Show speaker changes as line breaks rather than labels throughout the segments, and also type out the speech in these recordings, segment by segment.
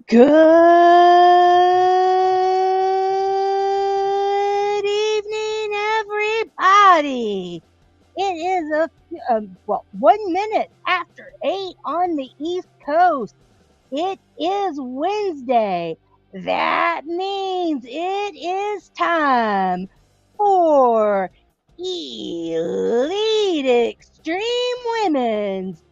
Good evening, everybody. It is 1 minute after 8 on the East Coast. It is Wednesday. That means it is time for Elite Extreme Women's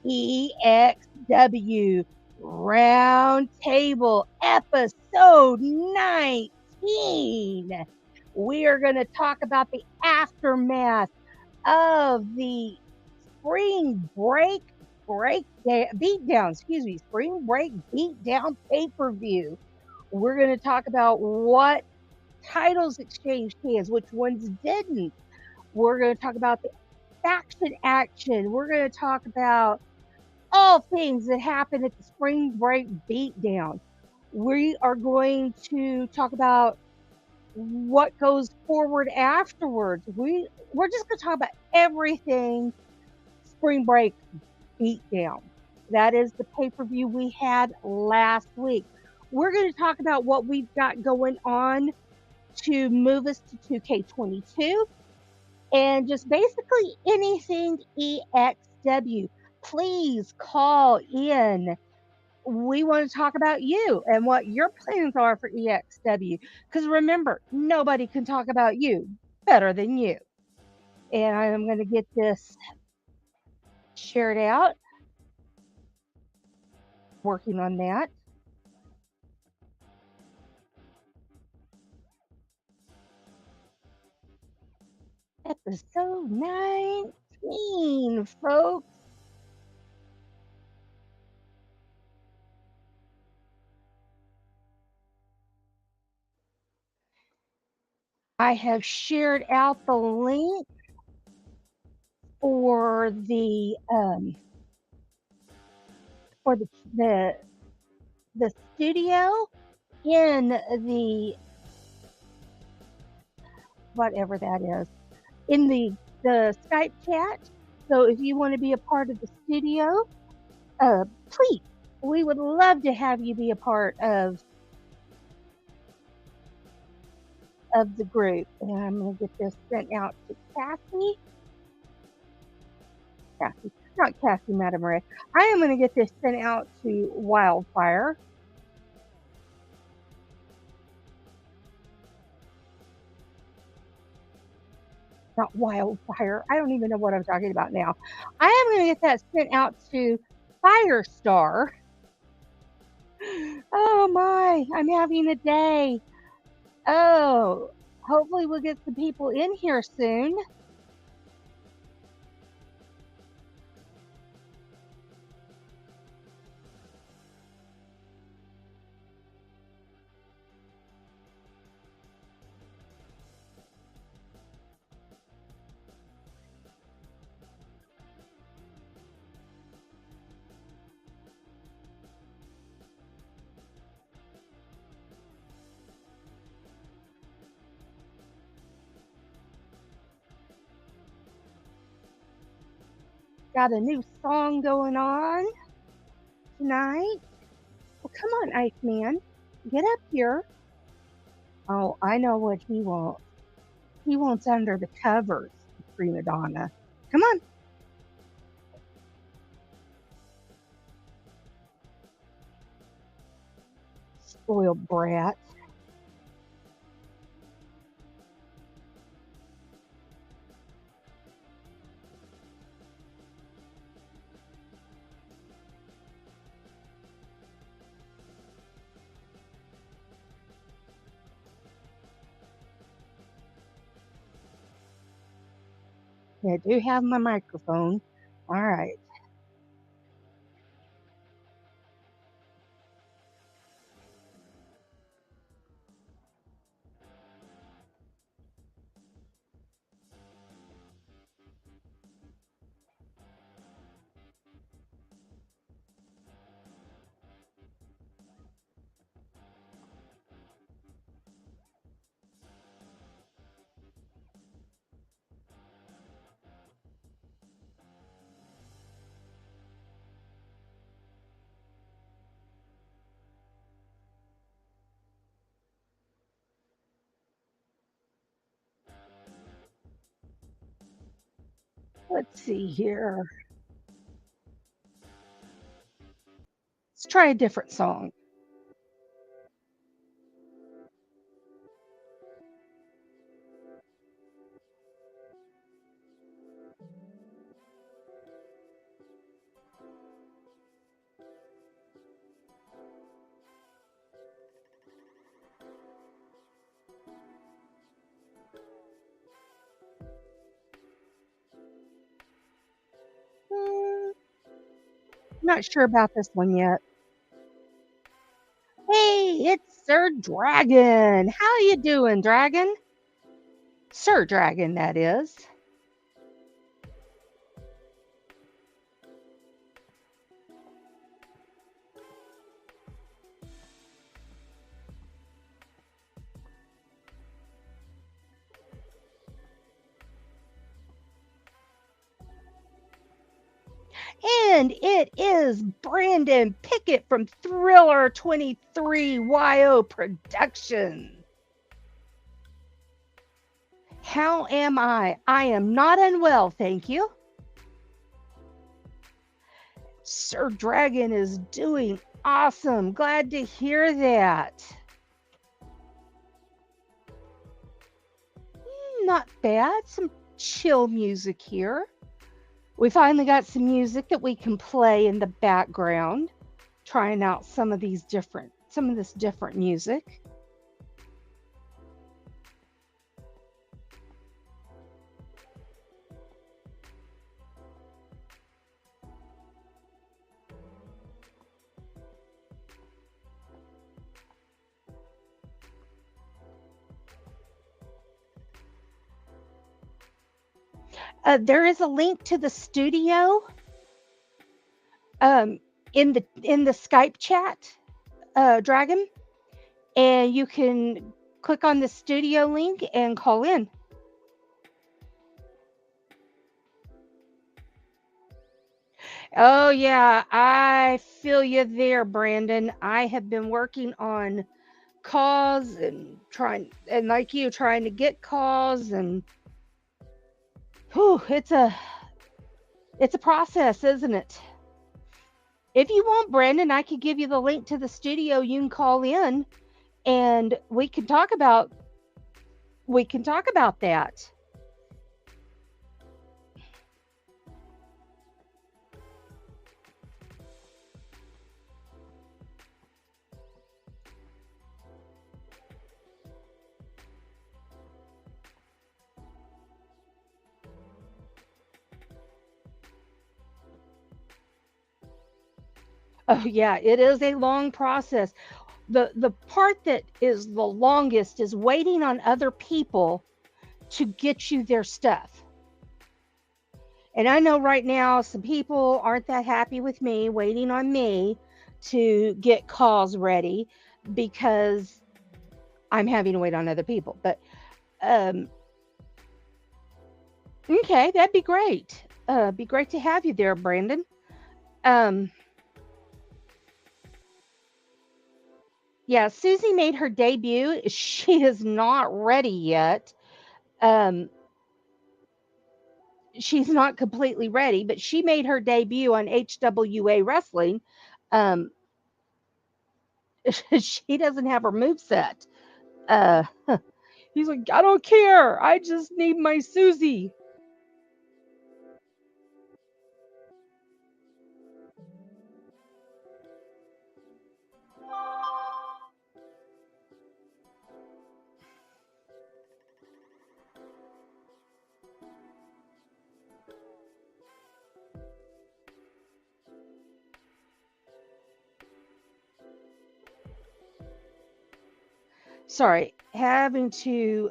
EXW Roundtable episode 19. We are going to talk about the aftermath of the Spring Break Beatdown pay-per-view. We're going to talk about what titles exchanged hands, which ones didn't. We're going to talk about the faction action. We're going to talk about all things that happened at the Spring Break Beatdown. We are going to talk about what goes forward afterwards. We're just going to talk about everything Spring Break Beatdown. That is the pay-per-view we had last week. We're going to talk about what we've got going on to move us to 2K22 and just basically anything EXW. Please call in. We want to talk about you and what your plans are for EXW. Because remember, nobody can talk about you better than you. And I'm going to get this shared out. Working on that. Episode 19, folks. I have shared out the link for the studio in the whatever that is in the Skype chat. So if you want to be a part of the studio, please, we would love to have you be a part of the group. And I'm going to get this sent out to Kathy, not Kathy Madamaray. I am going to get this sent out to Wildfire. Not Wildfire. I don't even know what I'm talking about now. I am going to get that sent out to Firestar. Oh my, I'm having a day. Oh, hopefully we'll get some people in here soon. Got a new song going on tonight. Well, come on, Iceman. Get up here. Oh, I know what he wants. He wants under the covers, Prima Donna. Come on. Spoiled brat. Yeah, I do have my microphone. All right. Let's see here. Let's try a different song. Not sure about this one yet. Hey, it's Sir Dragon. How you doing, Dragon? Sir Dragon, that is. And it is Brandon Pickett from Thriller 23 YO Production. How am I? I am not unwell, thank you. Sir Dragon is doing awesome. Glad to hear that. Not bad. Some chill music here. We finally got some music that we can play in the background, trying out some of this different music. There is a link to the studio in the Skype chat, Dragon, and you can click on the studio link and call in. Oh yeah, I feel you there, Brandon. I have been working on calls and trying to get calls, and whew, it's a process, isn't it? If you want, Brandon, I could give you the link to the studio. You can call in and we can talk about that. Oh yeah, it is a long process. The part that is the longest is waiting on other people to get you their stuff. And I know right now some people aren't that happy with me waiting on me to get calls ready because I'm having to wait on other people. But um okay, that'd be great. Be great to have you there, Brandon. Um yeah, Suzy made her debut. She is not ready yet. Um she's not completely ready, but she made her debut on HWA Wrestling. Um, she doesn't have her move set. Uh, he's like, I don't care. I just need my Suzy. Sorry, having to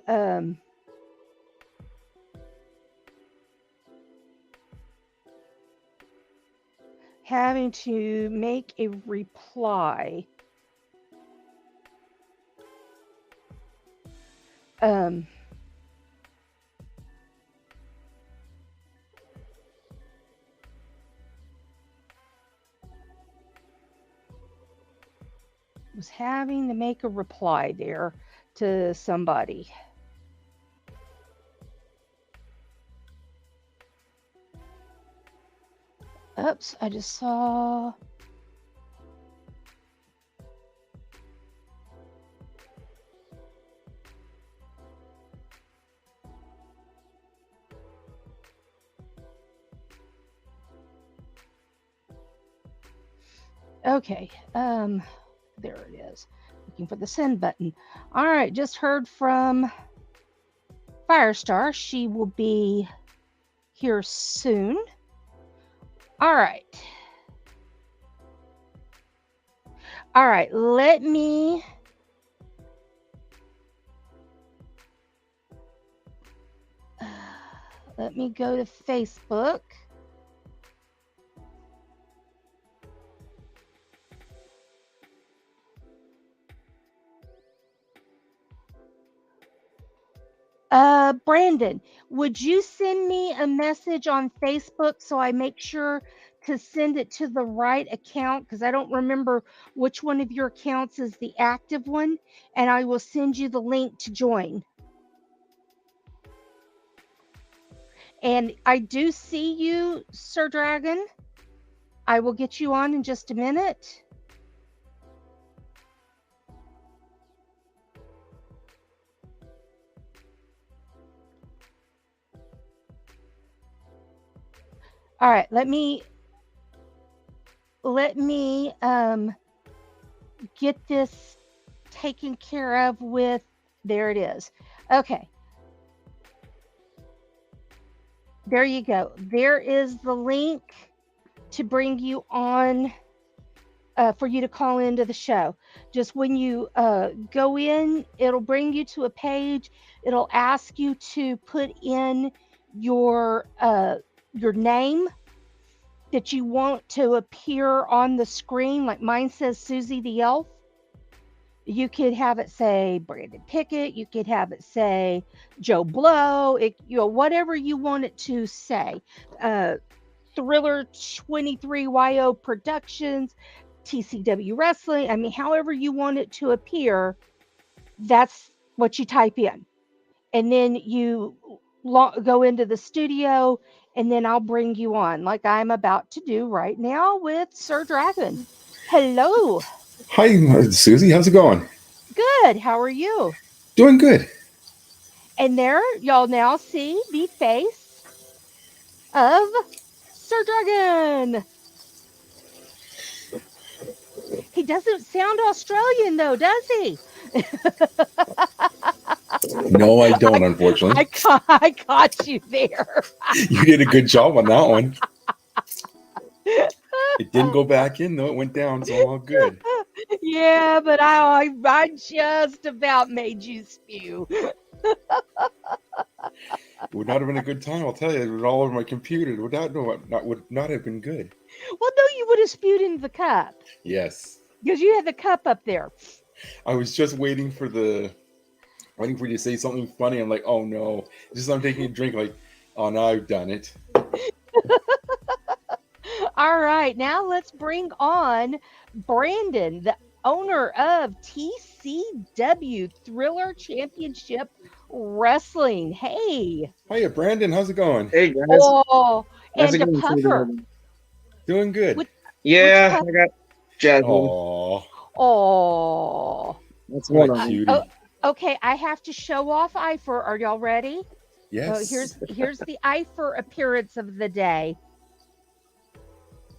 make a reply. Um, was having to make a reply there to somebody. Oops, I just saw. Okay, there it is. Looking for the send button. All right, just heard from Firestar. She will be here soon. All right. All right, let me go to Facebook. Brandon, would you send me a message on Facebook so I make sure to send it to the right account? Because I don't remember which one of your accounts is the active one, and I will send you the link to join. And I do see you, Sir Dragon. I will get you on in just a minute. All right, let me get this taken care of with, there it is. Okay. There you go. There is the link to bring you on, for you to call into the show. Just when you go in, it'll bring you to a page. It'll ask you to put in your name that you want to appear on the screen. Like mine says Suzy the Elf. You could have it say Brandon Pickett. You could have it say Joe Blow. Whatever you want it to say. Thriller 23YO Productions, TCW Wrestling. I mean, however you want it to appear, that's what you type in. And then you go into the studio, and then I'll bring you on, like I'm about to do right now with Sir Dragon. Hello.
Hi, Suzy. How's it going?
Good. How are you?
Doing good.
And there, y'all now see the face of Sir Dragon. He doesn't sound Australian, though, does he?
No, I don't, unfortunately.
I caught you there.
You did a good job on that one. It didn't go back in, though. It went down, so all good.
Yeah, but I just about made you spew.
It would not have been a good time, I'll tell you. It was all over my computer. It would not have been good.
Well, no, you would have spewed into the cup.
Yes.
Because you had the cup up there.
I was just waiting for you to say something funny. I'm like, oh no. Just I'm taking a drink, like, oh, now I've done it.
All right, now let's bring on Brandon, the owner of TCW Thriller Championship Wrestling. Hey.
Hiya, Brandon. How's it going?
Hey, guys.
Oh, and the puffer.
Doing good.
I got Jasmine.
Oh.
That's one of them.
Okay, I have to show off Eifer. Are y'all ready?
Yes.
Here's the Eifer appearance of the day.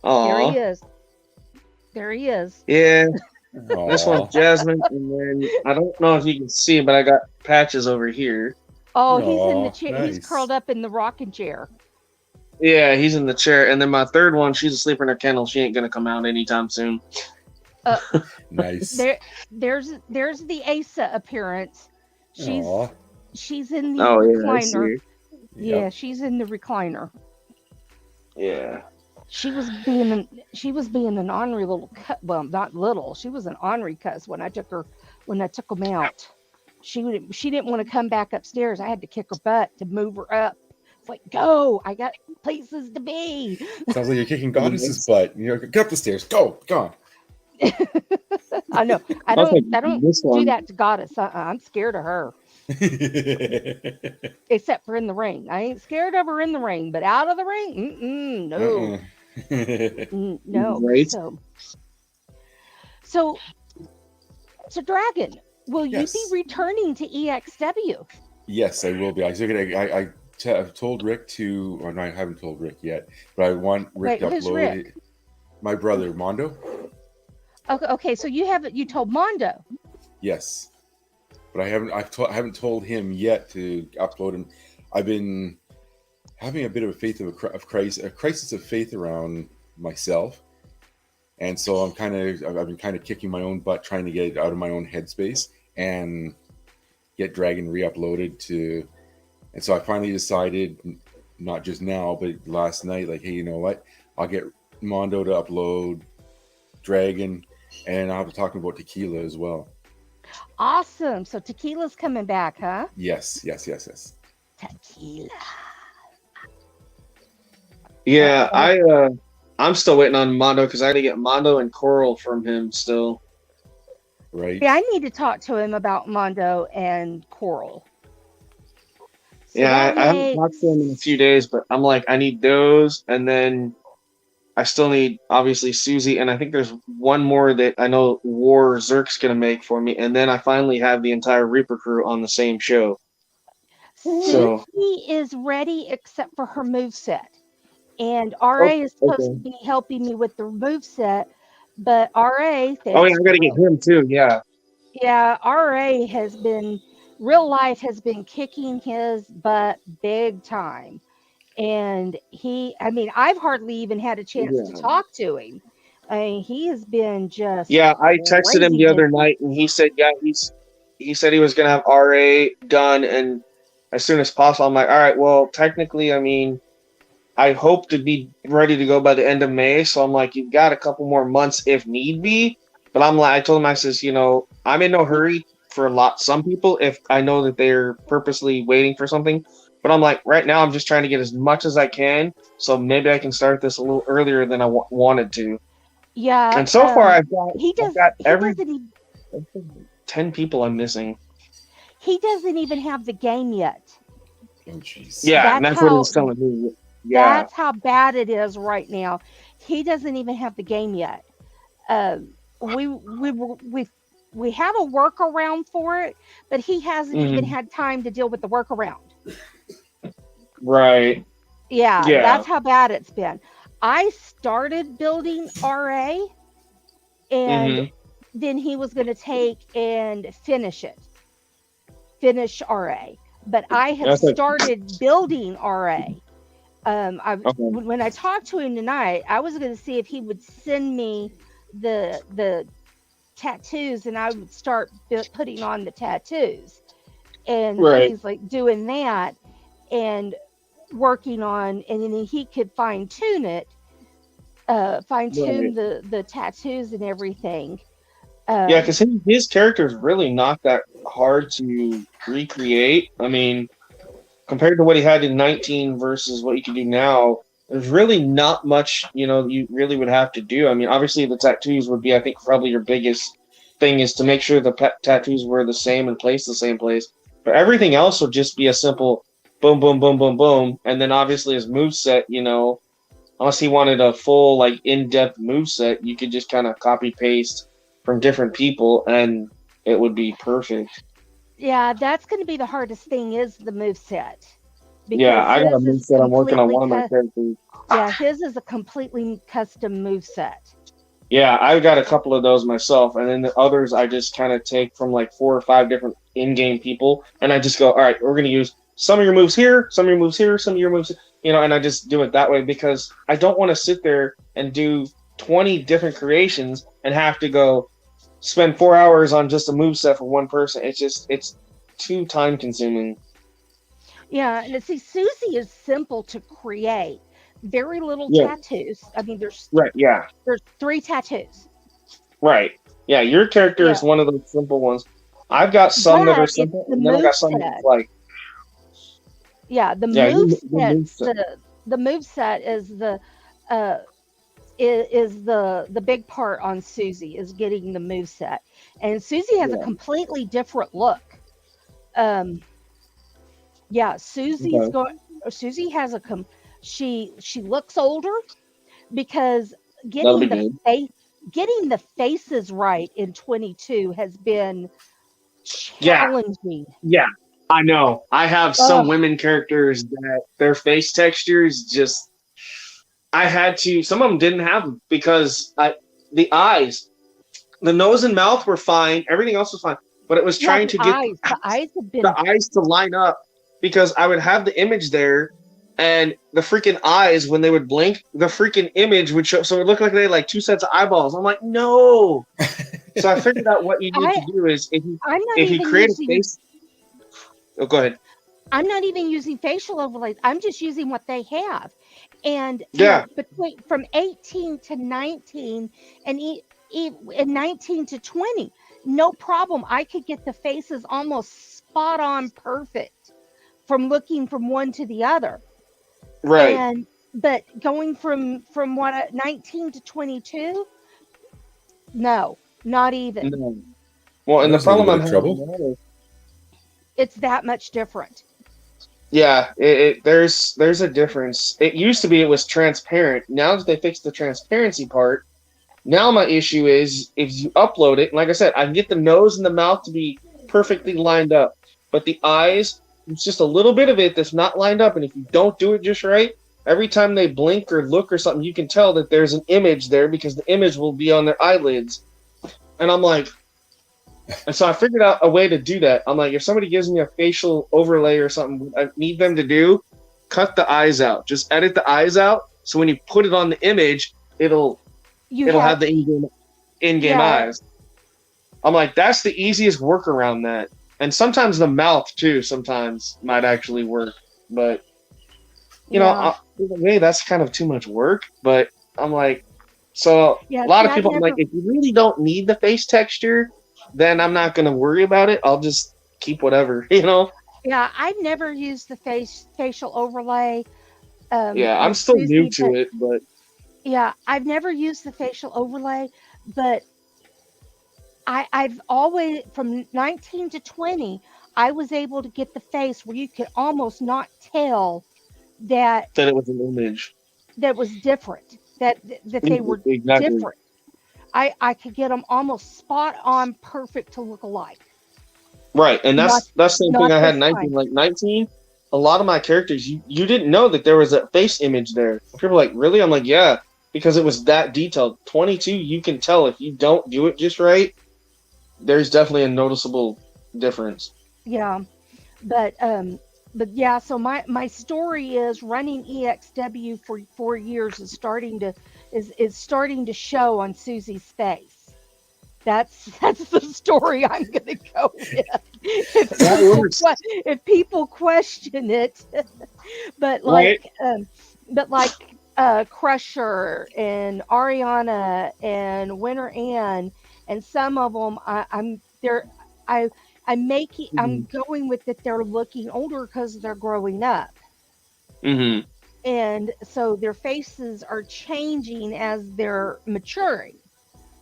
Aww.
There he is.
Yeah.
Aww.
This one's Jasmine, and then I don't know if you can see, but I got Patches over here.
Oh, he's in the chair.
Nice.
He's curled up in the rocking chair.
Yeah, he's in the chair. And then my third one, she's asleep in her kennel. She ain't gonna come out anytime soon.
Nice.
There's the Asa appearance. She's in the recliner. Yeah, she's in the recliner.
Yeah.
She was being an ornery little cut. Well, not little. She was an ornery cuss when I took them out. She didn't want to come back upstairs. I had to kick her butt to move her up. It's like, go! I got places to be.
Sounds like you're kicking Goddess's butt. Get up the stairs. Go on.
I know. I don't do that to Goddess. I'm scared of her. Except for in the ring. I ain't scared of her in the ring, but out of the ring, no. No.
Right?
So Dragon, will you be
Yes.
returning to EXW?
Yes, I will be. I've told Rick to, or no, I haven't told Rick yet, but I want Rick
Wait,
to
who's
upload
Rick?
it. My brother, Mondo.
Okay, so you told Mondo.
Yes, but I haven't told him yet to upload him. I've been having a bit of a crisis of faith around myself, and so I've been kind of kicking my own butt trying to get it out of my own headspace and get Dragon re-uploaded to. And so I finally decided, not just now, but last night, like, hey, you know what? I'll get Mondo to upload Dragon, and I'll be talking about Tequila as well.
Awesome. So Tequila's coming back, huh?
Yes.
Tequila.
Yeah, I'm still waiting on Mondo because I got to get Mondo and Coral from him still.
Right.
Yeah, I need to talk to him about Mondo and Coral. So
Yeah, I haven't talked to him in a few days, but I'm like, I need those, and then I still need obviously Suzy, and I think there's one more that I know War Zerk's gonna make for me, and then I finally have the entire Reaper crew on the same show. So
Suzy is ready except for her moveset. And RA is supposed to be helping me with the moveset, but RA, thanks.
Oh yeah, I gotta get him too, yeah.
Yeah, RA has been, real life has been kicking his butt big time. And I've hardly even had a chance to talk to him. I mean, he has been just.
Yeah, I texted him the other night and he said, yeah, he said he was gonna have RA done and as soon as possible. I'm like, all right, well, technically, I mean, I hope to be ready to go by the end of May. So I'm like, you've got a couple more months if need be. But I'm like, I told him, I says, you know, I'm in no hurry for some people if I know that they're purposely waiting for something. But I'm like, right now, I'm just trying to get as much as I can. So maybe I can start this a little earlier than I wanted to.
Yeah.
And so far, I've got 10 people I'm missing.
He doesn't even have the game yet.
Oh, jeez.
Yeah, that's what he was telling me. Yeah.
That's how bad it is right now. He doesn't even have the game yet. We have a workaround for it, but he hasn't even had time to deal with the workaround.
Right.
Yeah, that's how bad it's been. I started building RA, and then he was going to take and finish RA. But I have started building RA. When I talked to him tonight, I was going to see if he would send me the tattoos, and I would start putting on the tattoos. And he's like doing that and working on, and then he could fine tune the tattoos and everything.
Yeah, because his character is really not that hard to recreate. I mean, compared to what he had in 19 versus what you can do now, there's really not much, you really would have to do. I mean, obviously the tattoos would be, I think, probably your biggest thing is to make sure the tattoos were the same and placed the same place. But everything else would just be a simple boom, boom, boom, boom, boom. And then obviously his moveset, unless he wanted a full, like, in-depth moveset, you could just kind of copy-paste from different people and it would be perfect.
Yeah, that's going to be the hardest thing is the moveset.
Yeah, I got a moveset. I'm working on one of my characters.
Yeah, his is a completely custom moveset.
Yeah, I've got a couple of those myself, and then the others I just kind of take from like 4 or 5 different in-game people, and I just go, all right, we're going to use some of your moves here, some of your moves here, some of your moves, and I just do it that way because I don't want to sit there and do 20 different creations and have to go spend 4 hours on just a moveset for one person. It's too time consuming.
Yeah, and see, Suzy is simple to create. Very little tattoos. I mean, there's 3 tattoos.
Right. Yeah, your character is one of those simple ones. I've got some that are simple, and then I got some that's like.
Yeah, the moveset is the big part on Suzy is getting the moveset, and Suzy has a completely different look. Suzy has she looks older, because
That'll be
getting the
good.
face getting the faces right in 22 has been
Yeah,
challenging.
yeah. I know. I have some
Ugh,
women characters that their face textures just. I had to. Some of them didn't have them because the eyes, the nose and mouth were fine. Everything else was fine, but it was
yeah,
trying to get
the eyes have
the
been
eyes to line up because I would have the image there and the freaking eyes when they would blink, the freaking image would show, so it looked like they had like two sets of eyeballs. I'm like, no. So I figured out what you need to
I
do is
I'm not
if you
even
create a
using
face. Oh, go ahead.
I'm not even using facial overlays. I'm just using what they have. And,
Yeah,
between from 18 to 19 and and 19 to 20, no problem. I could get the faces almost spot on perfect from looking from one to the other.
right.
And but going from 19 to 22, no, not even.
No. Well,
That
and the
was a little
problem
bit
I'm
of
having
trouble.
now is,
It's that much different.
yeah, there's a difference. It used to be it was transparent. Now that they fixed the transparency part, now my issue is if you upload it, like I said, I can get the nose and the mouth to be perfectly lined up, but the eyes, it's just a little bit of it that's not lined up, and if you don't do it just right, every time they blink or look or something, you can tell that there's an image there because the image will be on their eyelids. And I'm like, and so I figured out a way to do that. I'm like, if somebody gives me a facial overlay or something, I need them to do, cut the eyes out. Just edit the eyes out, so when you put it on the image, it'll
You
it'll
have
have the in-game
Yeah,
eyes. I'm like, that's the easiest work around that. And sometimes the mouth too, sometimes might actually work. But
yeah,
hey, that's kind of too much work. But I'm like, so
yeah.
a lot
See,
of
I've
people, I'm like,
never
if you really don't need the face texture, then I'm not gonna worry about it. I'll just keep whatever, you know?
Yeah, I've never used the facial overlay
Yeah, I'm
with
still new
Suzy,
to
but
it, but
yeah, I've never used the facial overlay, but I've always from 19 to 20, I was able to get the face where you could almost not tell that
then it was an image.
that was different, that they were
Exactly.
different. I could get them almost spot on perfect to look alike.
Right, and
Not
that's the same thing
not
I had in
this
19.
time.
Like 19, a lot of my characters, you didn't know that there was a face image there. People are like, really? I'm like, yeah, because it was that detailed. 22, you can tell if you don't do it just right, there's definitely a noticeable difference.
Yeah. But yeah, so my story is running EXW for 4 years is starting to show on Susie's face. That's the story I'm gonna go with. If
That works,
if people question it, but
right?
but like Crusher and Ariana and Winter Ann and some of them I'm they're I I'm
Hmm.
going with that they're looking older because they're growing up,
Hmm.
and so their faces are changing as they're maturing.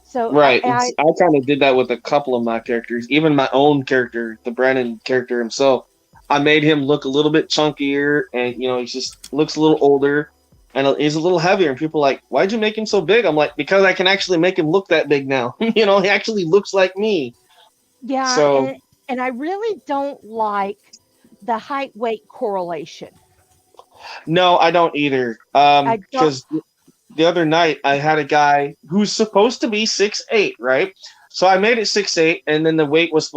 So
Right. I kind of did that with a couple of my characters, even my own character, the Brandon character himself. I made him look a little bit chunkier, and he just looks a little older, and he's a little heavier. And people are like, "Why'd you make him so big?" I'm like, "Because I can actually make him look that big now. He actually looks like me."
yeah,
So
and I really don't like the height weight correlation.
no, I don't either.
I don't.
Because the other night I had a guy who's supposed to be 6'8", right? So I made it 6'8", and then the weight was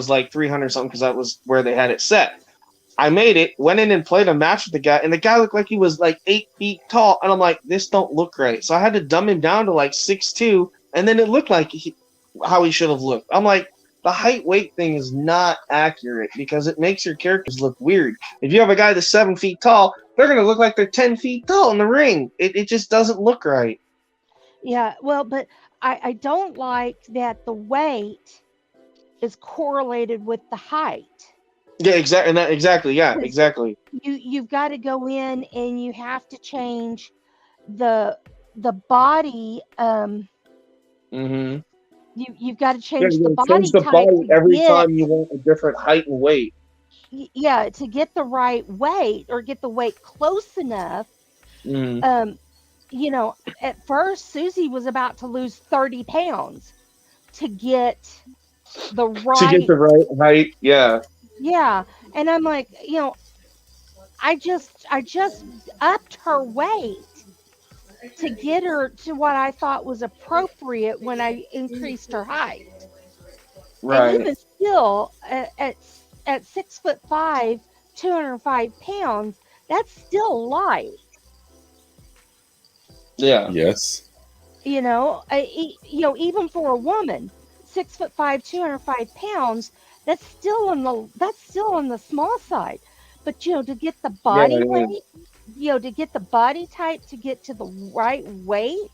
like 300 something because that was where they had it set. I made it, went in and played a match with the guy, and the guy looked like he was like 8 feet tall, and I'm like, this don't look right. So I had to dumb him down to like 6'2", and then it looked like how he should have looked. I'm like, the height weight thing is not accurate because it makes your characters look weird. If you have a guy that's 7 feet tall, they're gonna look like they're 10 feet tall in the ring. It just doesn't look right.
Yeah, well, but I don't like that the weight is correlated with the height.
Yeah, exactly. Exactly. Yeah,
Because
exactly.
you've got to go in and you have to change the the body.
Mm-hmm.
You've got to
Yeah,
change
you
the
gotta change
body
the
type
body
to
every
get
time you want a different height and weight.
to get the right weight or get the weight close enough.
Mm-hmm.
Um, you know, at first Suzy was about to lose 30 pounds to get the
To get
right,
the right height. Yeah.
yeah. And I'm like, I just upped her weight to get her to what I thought was appropriate when I increased her height. And
Right.
even still, at 6'5", 205 pounds, that's still light.
Yeah.
Yes.
Even for a woman, 6'5", 205 pounds, that's still on the small side. But to get the
Yeah,
body
it is.
weight, to get the body type to get to the right weight,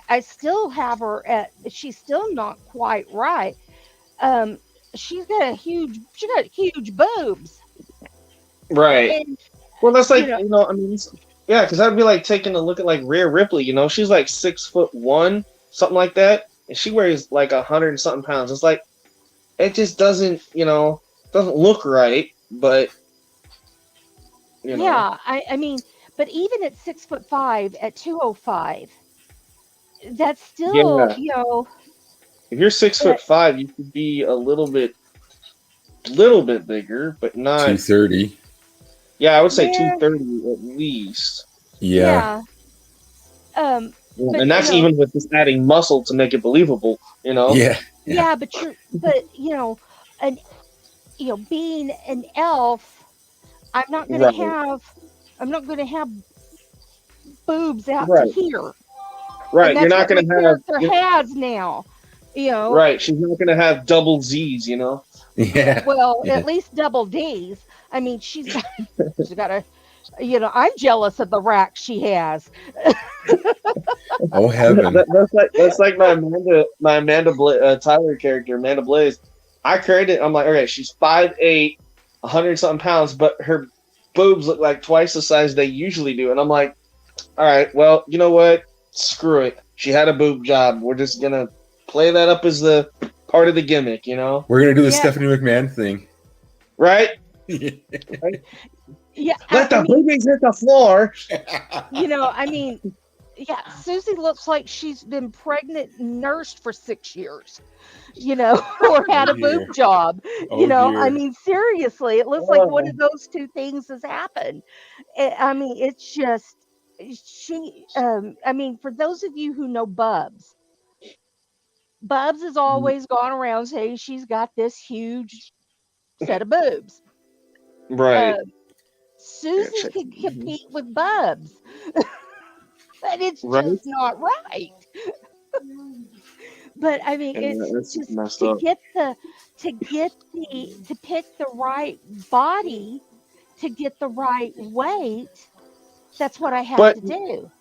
I still have her at. She's still not quite right. Um, she got huge boobs,
Right.
and
Well, that's
you
like,
know,
I mean, yeah, because that'd be like taking a look at like Rhea Ripley. She's like 6'1", something like that, and she weighs like 100 and something pounds. It's like it just doesn't look right, but you know,
yeah. I mean, but even at 6'5", at 205, that's still,
yeah. If you're six
uh,
foot five, you could be a little bit bigger, but not.
230.
Yeah, I would say
yeah,
230 at least.
Yeah.
yeah. Um,
Yeah,
but
and that's even with just adding muscle to make it believable.
Yeah. Yeah.
yeah, and being an elf, I'm not gonna
Right.
have, I'm not gonna have boobs out to
Right.
here, and
Right. You're
that's
not
what my
gonna have.
character has now. You know,
Right. She's not gonna have double Z's.
Yeah.
well,
Yeah.
at least double D's. I mean, she's got a, I'm jealous of the rack she has.
Oh heaven.
That's like my Amanda Tyler character, Amanda Blaze. I created. I'm like, okay, she's 5'8", 100 something pounds, but her boobs look like twice the size they usually do, and I'm like, all right, well, you know what? Screw it. She had a boob job. We're just gonna play that up as the part of the gimmick.
We're gonna do the
Yeah,
Stephanie McMahon thing.
Right?
Yeah.
Right?
yeah.
Let
I
the
mean,
boobies hit the floor.
I mean, yeah. Susie looks like she's been pregnant and nursed for 6 years. Or
Oh
had a boob
dear.
job.
Oh
I
dear.
mean, seriously, it looks like one
Oh,
of those two things has happened. I mean, it's just she. I mean, for those of you who know Bubs has always gone around saying she's got this huge set of boobs.
right.
Uh,
Yeah,
Susie
check.
can compete with Bubs, but it's
Right?
just not right. But I mean,
And
it's
that's
just
messed up.
to pick the right body, to get the right weight. That's what I have
But
to do.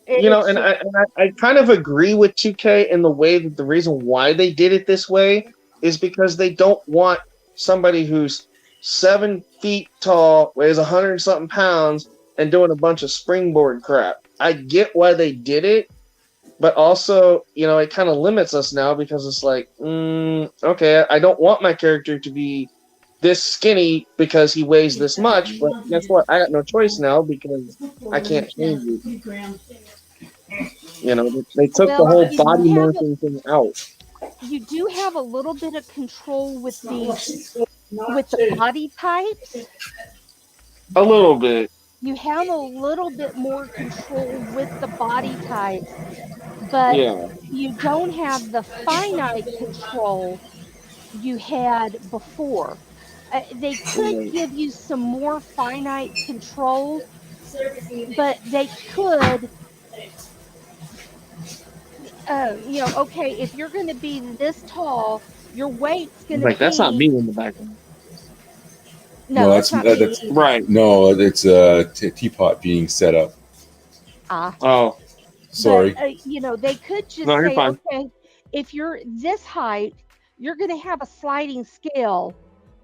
It's
and
just,
I kind of agree with 2K in the way that the reason why they did it this way is because they don't want somebody who's 7 feet tall, weighs 100 something pounds, and doing a bunch of springboard crap. I get why they did it, but also, it kind of limits us now because it's like, okay, I don't want my character to be this skinny because he weighs this much, but guess what? I got no choice now because I can't change it. They took the
well,
whole body morphing thing out
you do have a little bit of control with the body types.
a little bit.
You have a little bit more control with the body types, but
Yeah.
you don't have the finite control you had before. They could
Right.
give you some more finite control, but they could, okay, if you're going to be this tall, your weight's going to
Like that's not
be,
me in the background.
no,
No,
that's not me
that's
either.
Right.
no, it's a teapot being set up.
Ah,
Oh
but,
Sorry.
they could
no,
just
you're
say,
fine.
okay, if you're this height, you're going to have a sliding scale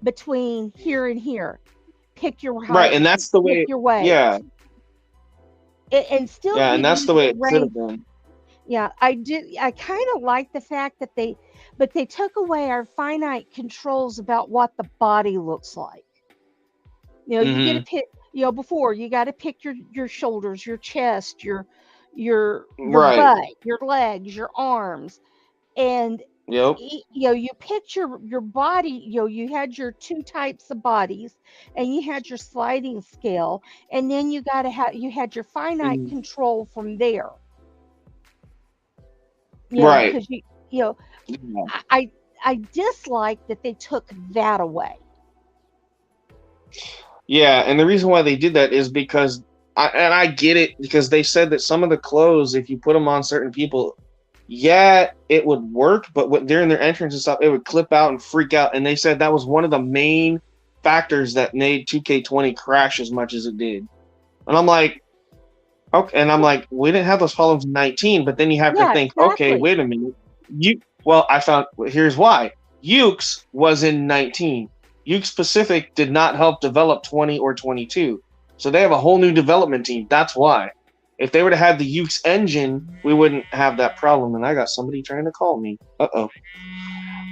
between here and here. Pick your
Right,
height,
and that's the
pick
way.
your weight,
Yeah,
and still
yeah, and
give
that's
you
the way
the
it should
range.
have been.
Yeah, I do. I kind of like the fact that they took away our finite controls about what the body looks like. You get to
Hmm.
pick. Before you got to pick your shoulders, your chest, your
Right.
butt, your legs, your arms, and
Yep.
you picked your body. You had your two types of bodies, and you had your sliding scale, and then you had your finite
Mhm.
control from there.
Right.
Because you know
Yeah.
I I dislike that they took that away.
Yeah, and the reason why they did that is because I get it because they said that some of the clothes, if you put them on certain people, yeah, it would work, but during their entrance and stuff, it would clip out and freak out. And they said that was one of the main factors that made 2K20 crash as much as it did. And I'm like, okay, and I'm like, we didn't have those problems in 19, but then you have to
Yeah,
think, okay,
exactly.
wait a minute. I found, here's why. Ukes was in 19. Ukes Pacific did not help develop 20 or 22. So they have a whole new development team. That's why. If they were to have the Ukes engine, we wouldn't have that problem. And I got somebody trying to call me. Uh-oh.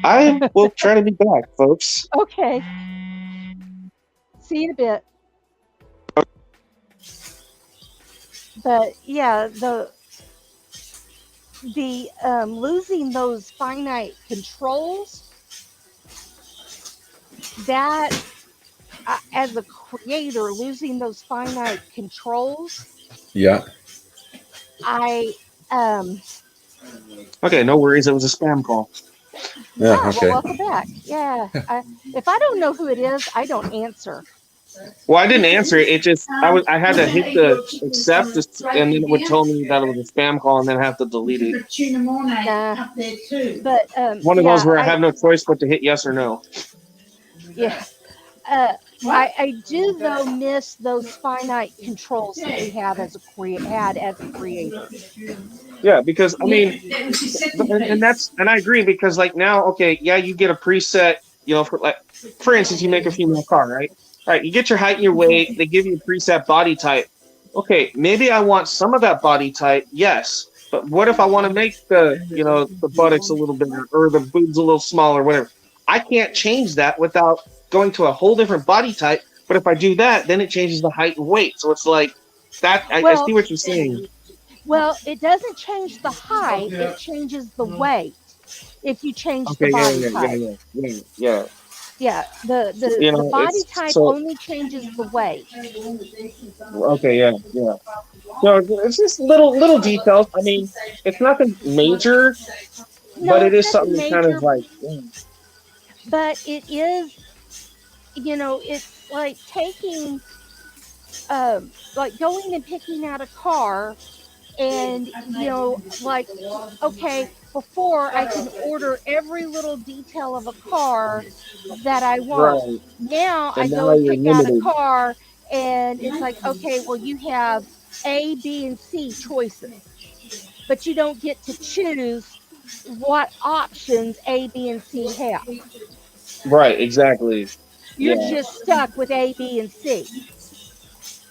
I will try to be back, folks.
Okay. See you in a bit. But yeah, the losing those finite controls, that as a creator, losing those finite controls,
Yeah.
I
Okay, no worries. It was a spam call.
Yeah.
well,
Okay.
welcome back. Yeah, if I don't know who it is, I don't answer.
Well, I didn't answer it. It just I had to hit the accept, and then it would tell me that it was a spam call, and then I have to delete it.
Nah, but
One of those
yeah,
where I have no choice but to hit yes or no.
yeah. Uh, I do though miss those finite controls that we have as a creator.
Yeah, because I
You,
mean, and I agree because like now, okay, yeah, you get a preset, for instance, you make a female car, right? All right, you get your height and your weight. They give you a preset body type. Okay, maybe I want some of that body type, yes. But what if I want to make the buttocks a little bigger or the boobs a little smaller, whatever? I can't change that without going to a whole different body type. But if I do that, then it changes the height and weight. So it's like that. I
well,
see what you're saying.
it doesn't change the height; it changes the weight if you change the
Okay, yeah,
body
yeah, yeah,
type.
yeah, yeah, yeah.
Yeah, the body
It's
type
so
only changes the weight.
okay, yeah, yeah. So it's just little details. I mean, it's nothing major, but
No,
it
it's
is
nothing
something that kind of
major,
like,
but it is. It's like taking, like going and picking out a car, and like, okay, before I can order every little detail of a car that I want.
right.
Now I
And
go
now
and
you're
pick out a
limited.
car, and it's like, okay, well, you have A, B, and C choices, but you don't get to choose what options A, B, and C have.
Right, exactly.
You're
Yeah.
just stuck with A, B, and C.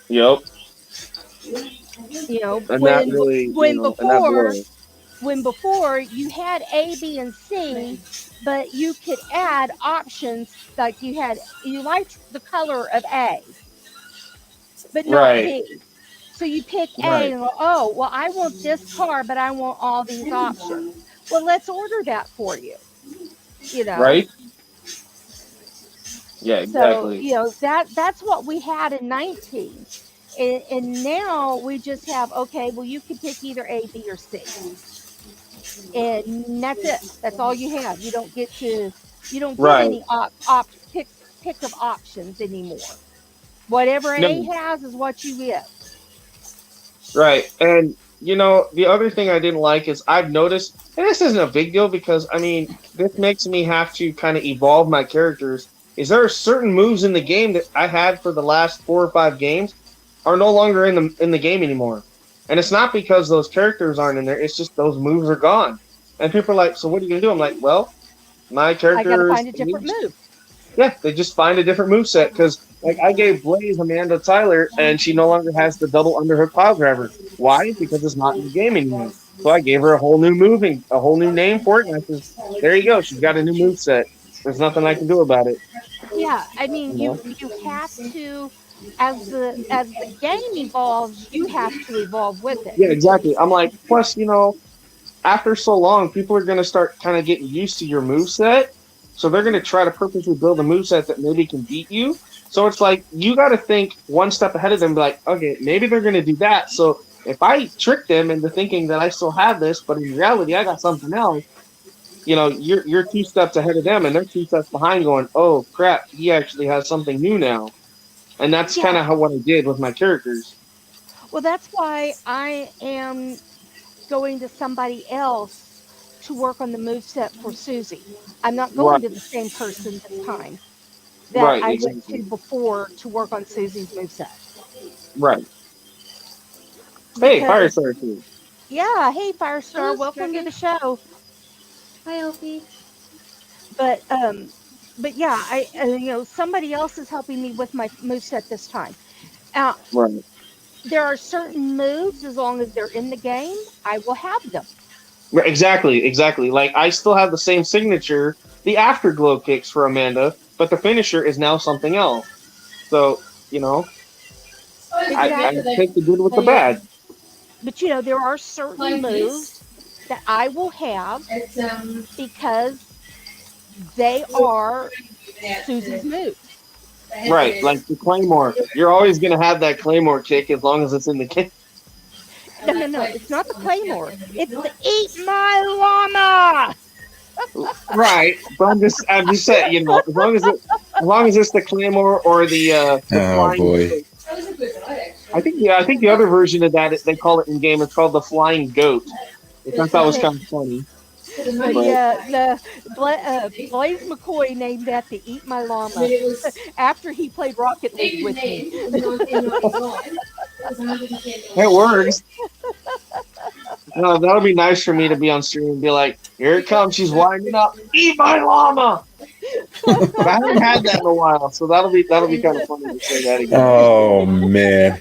Yep.
You know,
And that really, and that blows.
when before you had A, B, and C, but you could add options, like you liked the color of A, but not
Right,
B. So you pick A
right,
and go, oh, well, I want this car, but I want all these options. Well, let's order that for you, you know.
right. Yeah,
So,
exactly.
that's what we had in 19. And now we just have, okay, well, you can pick either A, B, or C. And that's it. That's all you have. You don't get
Right.
any pick of options anymore. Whatever A
No,
has is what you get.
right. And the other thing I didn't like is I've noticed, and this isn't a big deal because I mean, this makes me have to kind of evolve my characters. Is there are certain moves in the game that I had for the last 4 or 5 games are no longer in the game anymore. And it's not because those characters aren't in there, it's just those moves are gone. And people are like, so what are you gonna do? I'm like, well, my
I got to
character is
find a different move.
yeah, they just find a different move set because like I gave Blaze Amanda Tyler and she no longer has the double underhook pile driver. Why? Because it's not in the game anymore. So I gave her a whole new moving, a whole new name for it, and I said, there you go, she's got a new move set. There's nothing I can do about it.
Yeah, I mean,
You know?
you have to. as the game evolves, you have to evolve with it.
Yeah, exactly. I'm like, plus, after so long, people are going to start kind of getting used to your move set. So they're going to try to purposely build a move set that maybe can beat you. So it's like you got to think one step ahead of them. Be like, okay, maybe they're going to do that. So if I trick them into thinking that I still have this, but in reality I got something else, you're 2 steps ahead of them, and they're 2 steps behind, going, oh crap, he actually has something new now. And that's kind
Yeah.
of how what I did with my characters.
Well, that's why I am going to somebody else to work on the move set for Suzy. I'm not
Right,
going to the same person this time that
right,
I went
exactly,
to before to work on Susie's moveset.
right. Hey,
Because
Firestar too.
yeah, hey Firestar,
Hello,
welcome to
Stricken.
the show.
Hi, Opie.
But yeah, somebody else is helping me with my moveset this time. Uh,
Right.
there are certain moves, as long as they're in the game, I will have them.
Right, exactly, exactly. Like I still have the same signature, the afterglow kicks for Amanda, but the finisher is now something else. So, you know, I
Exactly.
take the good with the bad.
But there are certain moves that I will have because they are Susie's moves.
Right, like the Claymore. You're always gonna have that Claymore kick as long as it's in the kick.
No, no, no. It's not the Claymore. It's the Eat My Llama.
Right. But I'm just saying, as long as it's the Claymore or the
Oh
flying
boy.
goat. I think the other version of that they call it in game. It's called the flying goat, which I thought was kind of funny.
But
But
yeah, Blaze McCoy named that the Eat My Llama after he played Rocket League with me.
it works. No, that'll be nice for me to be on stream and be like, here it comes, she's winding up. Eat my llama. But I haven't had that in a while, so that'll be kind of funny to say that again.
Oh man.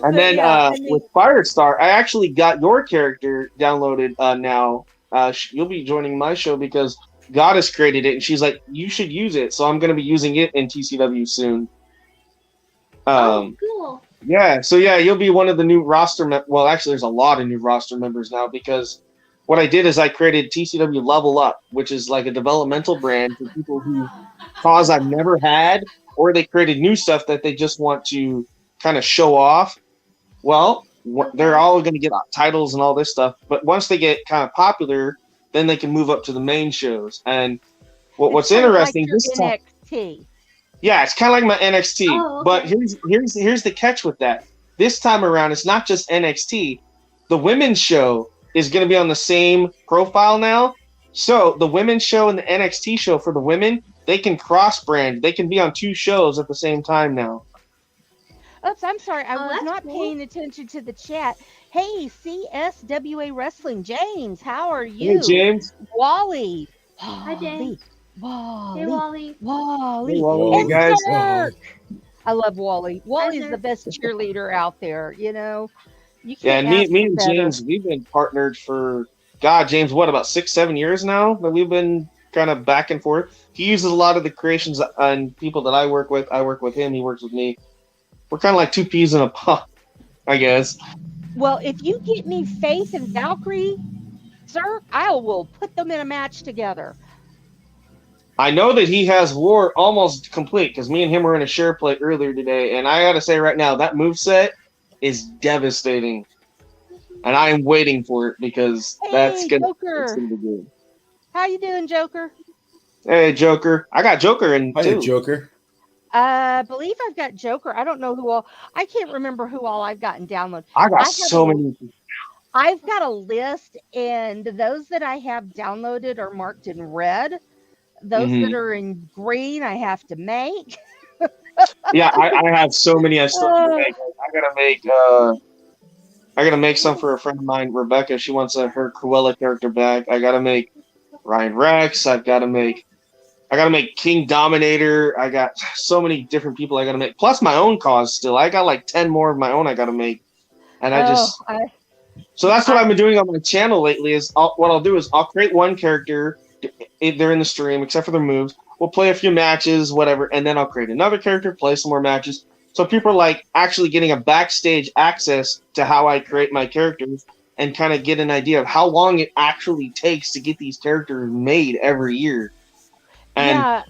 And
But
then
yeah,
with Firestar, I actually got your character downloaded now. You'll be joining my show because Goddess created it, and she's like, you should use it. So I'm going to be using it in TCW soon.
Oh, cool.
Yeah, so yeah, you'll be one of the new roster. Well, actually, there's a lot of new roster members now because what I did is I created TCW Level Up, which is like a developmental brand for people who cause I've never had, or they created new stuff that they just want to kind of show off. Well, they're all going to get titles and all this stuff, but once they get kind of popular, then they can move up to the main shows. And what's
kind of like
interesting
your
this time,
NXT.
yeah, it's kind of like my NXT.
Oh, okay.
But here's the catch with that. This time around, it's not just NXT. The women's show is going to be on the same profile now. So the women's show and the NXT show for the women, they can cross brand. They can be on 2 shows at the same time now.
Oops, I'm sorry. I was
that's
not
cool.
paying attention to the chat. Hey, CSWA Wrestling. James, how are
Hey,
you?
James.
Wally.
Hi, James.
Wally.
Hey, Wally.
Wally.
Hey, Wally,
And
guys.
Dirk. I love Wally. Wally's
Dirk.
the best cheerleader out there, You
Yeah,
can't
and me
ask for
and
better.
James, we've been partnered for James, what, about 6-7 years now that we've been kind of back and forth. He uses a lot of the creations and people that I work with. I work with him. He works with me. We're kind of like 2 peas in a pod, I guess.
Well, if you get me Faith and Valkyrie, sir, I will put them in a match together.
I know that he has War almost complete because me and him were in a share play earlier today, and I got to say right now that moveset is devastating, and I am waiting for it because that's
Hey,
gonna
Joker.
be good.
How you doing, Joker?
Hey, Joker, I got Joker in
Hiya,
too.
Joker.
I believe I've got Joker. I don't know who all. I can't remember who all I've gotten downloaded.
I got
have
so
a-
many.
I've got a list, and those that I have downloaded are marked in red. Those
Mhm.
that are in green, I have to make.
Yeah, I have so many. I still have to make. I gotta make some for a friend of mine, Rebecca. She wants her Cruella character back. I gotta make Ryan Rex. I gotta make King Dominator. I got so many different people I gotta make. Plus my own cause still. I got like 10 more of my own I gotta make. And so that's what I've been doing on my channel lately. What I'll do is I'll create one character during the stream, except for their moves. We'll play a few matches, whatever, and then I'll create another character, play some more matches. So people are like actually getting a backstage access to how I create my characters and kind of get an idea of how long it actually takes to get these characters made every year. And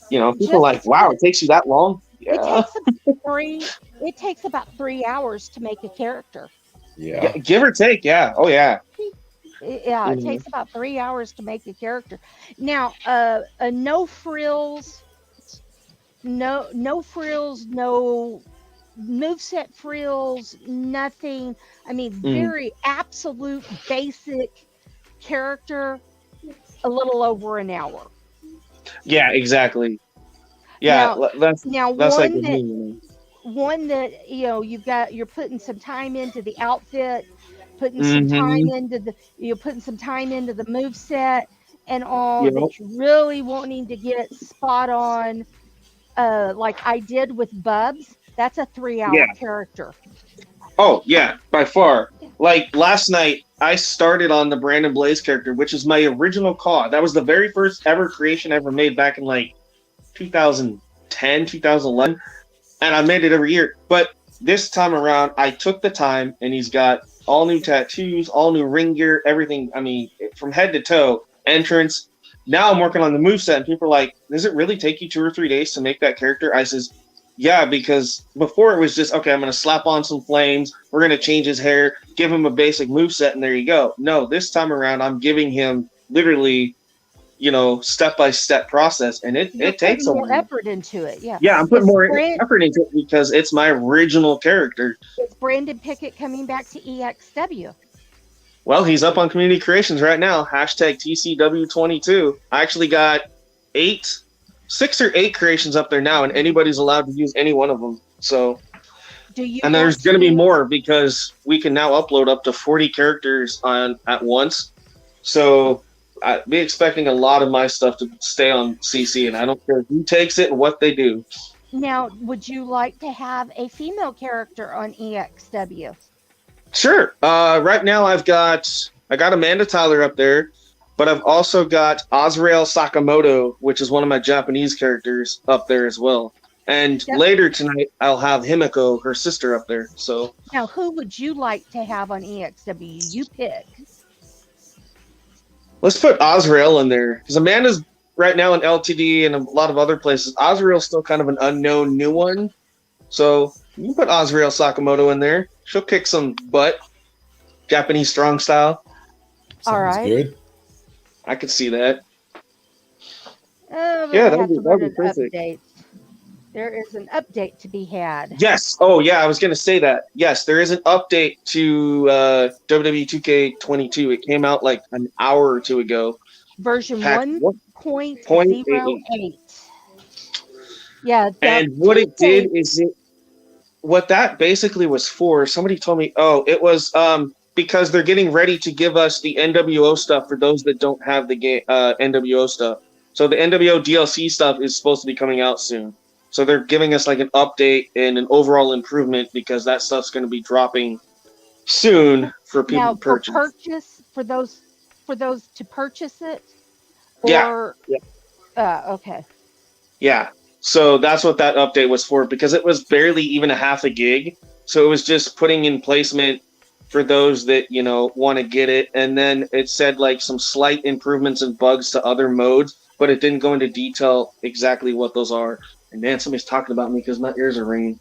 Yeah, I
people are like,
just
wow, it takes you that long?
it
Yeah.
takes about it takes about 3 hours to make a character.
Yeah.
Give or take, yeah. Oh yeah.
Yeah, it takes about 3 hours to make a character. Now, no frills, no frills, no moveset frills, nothing. I mean, very absolute basic character, a little over an hour.
Yeah, exactly. Yeah, that's like with me.
One that you're putting some time into the outfit, putting some time
Mm-hmm.
into putting some time into the move set and all
You
that
know?
you're really wanting to get spot on, like I did with Bubs. That's a 3-hour character.
Oh yeah, by far. Like last night, I started on the Brandon Blaze character, which is my original COD. That was the very first ever creation I ever made back in like 2010, 2011, and I made it every year. But this time around, I took the time, and he's got all new tattoos, all new ring gear, everything. I mean, from head to toe, entrance. Now I'm working on the moveset, and people are like, "Does it really take you 2 or 3 days to make that character?" I says, yeah, because before it was just, okay, I'm going to slap on some flames. We're going to change his hair, give him a basic moveset, and there you go. No, this time around, I'm giving him literally, step-by-step process, and it takes a
more effort into it. Yeah.
Yeah, I'm putting more effort into it because it's my original character.
Is Brandon Pickett coming back to EXW?
Well, he's up on Community Creations right now. #TCW22. I actually got 6 or 8 creations up there now, and anybody's allowed to use any one of them. So, and there's going to be more because we can now upload up to 40 characters at once. So, I'd be expecting a lot of my stuff to stay on CC, and I don't care who takes it and what they do.
Now, would you like to have a female character on EXW?
Sure. Right now, I got Amanda Tyler up there. But I've also got Azrael Sakamoto, which is one of my Japanese characters, up there as well. And later tonight, I'll have Himiko, her sister, up there. So
now, who would you like to have on EXW? You pick.
Let's put Azrael in there because Amanda's right now in LTD and a lot of other places. Azrael's still kind of an unknown new one. So you can put Azrael Sakamoto in there. She'll kick some butt, Japanese strong style.
All right.
Good.
I could see that.
Yeah, that'd be perfect. There is an update to be had.
Yes. Oh, yeah. I was going to say that. Yes, there is an update to WWE 2K22. It came out like an hour or two ago.
Version 1.08. Yeah.
And what it did is what that basically was for. Somebody told me, it was because they're getting ready to give us the NWO stuff for those that don't have the game NWO stuff. So the NWO DLC stuff is supposed to be coming out soon. So they're giving us like an update and an overall improvement because that stuff's going to be dropping soon for people to purchase.
For those to purchase it? Or, okay.
Yeah. So that's what that update was for because it was barely even a half a gig. So it was just putting in placement for those that, want to get it. And then it said like some slight improvements and bugs to other modes, but it didn't go into detail exactly what those are. And man, somebody's talking about me because my ears are ringing.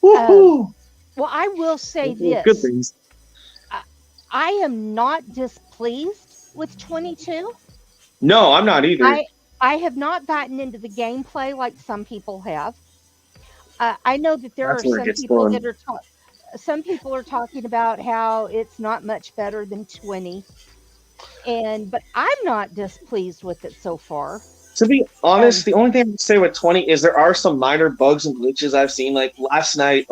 Well, I will say this.
Good things.
I am not displeased with 22.
No, I'm not either.
I have not gotten into the gameplay like some people have. I know that there are some people that are some people are talking about how it's not much better than 20. But I'm not displeased with it so far.
To be honest, the only thing I can say with 20 is there are some minor bugs and glitches I've seen. Like last night,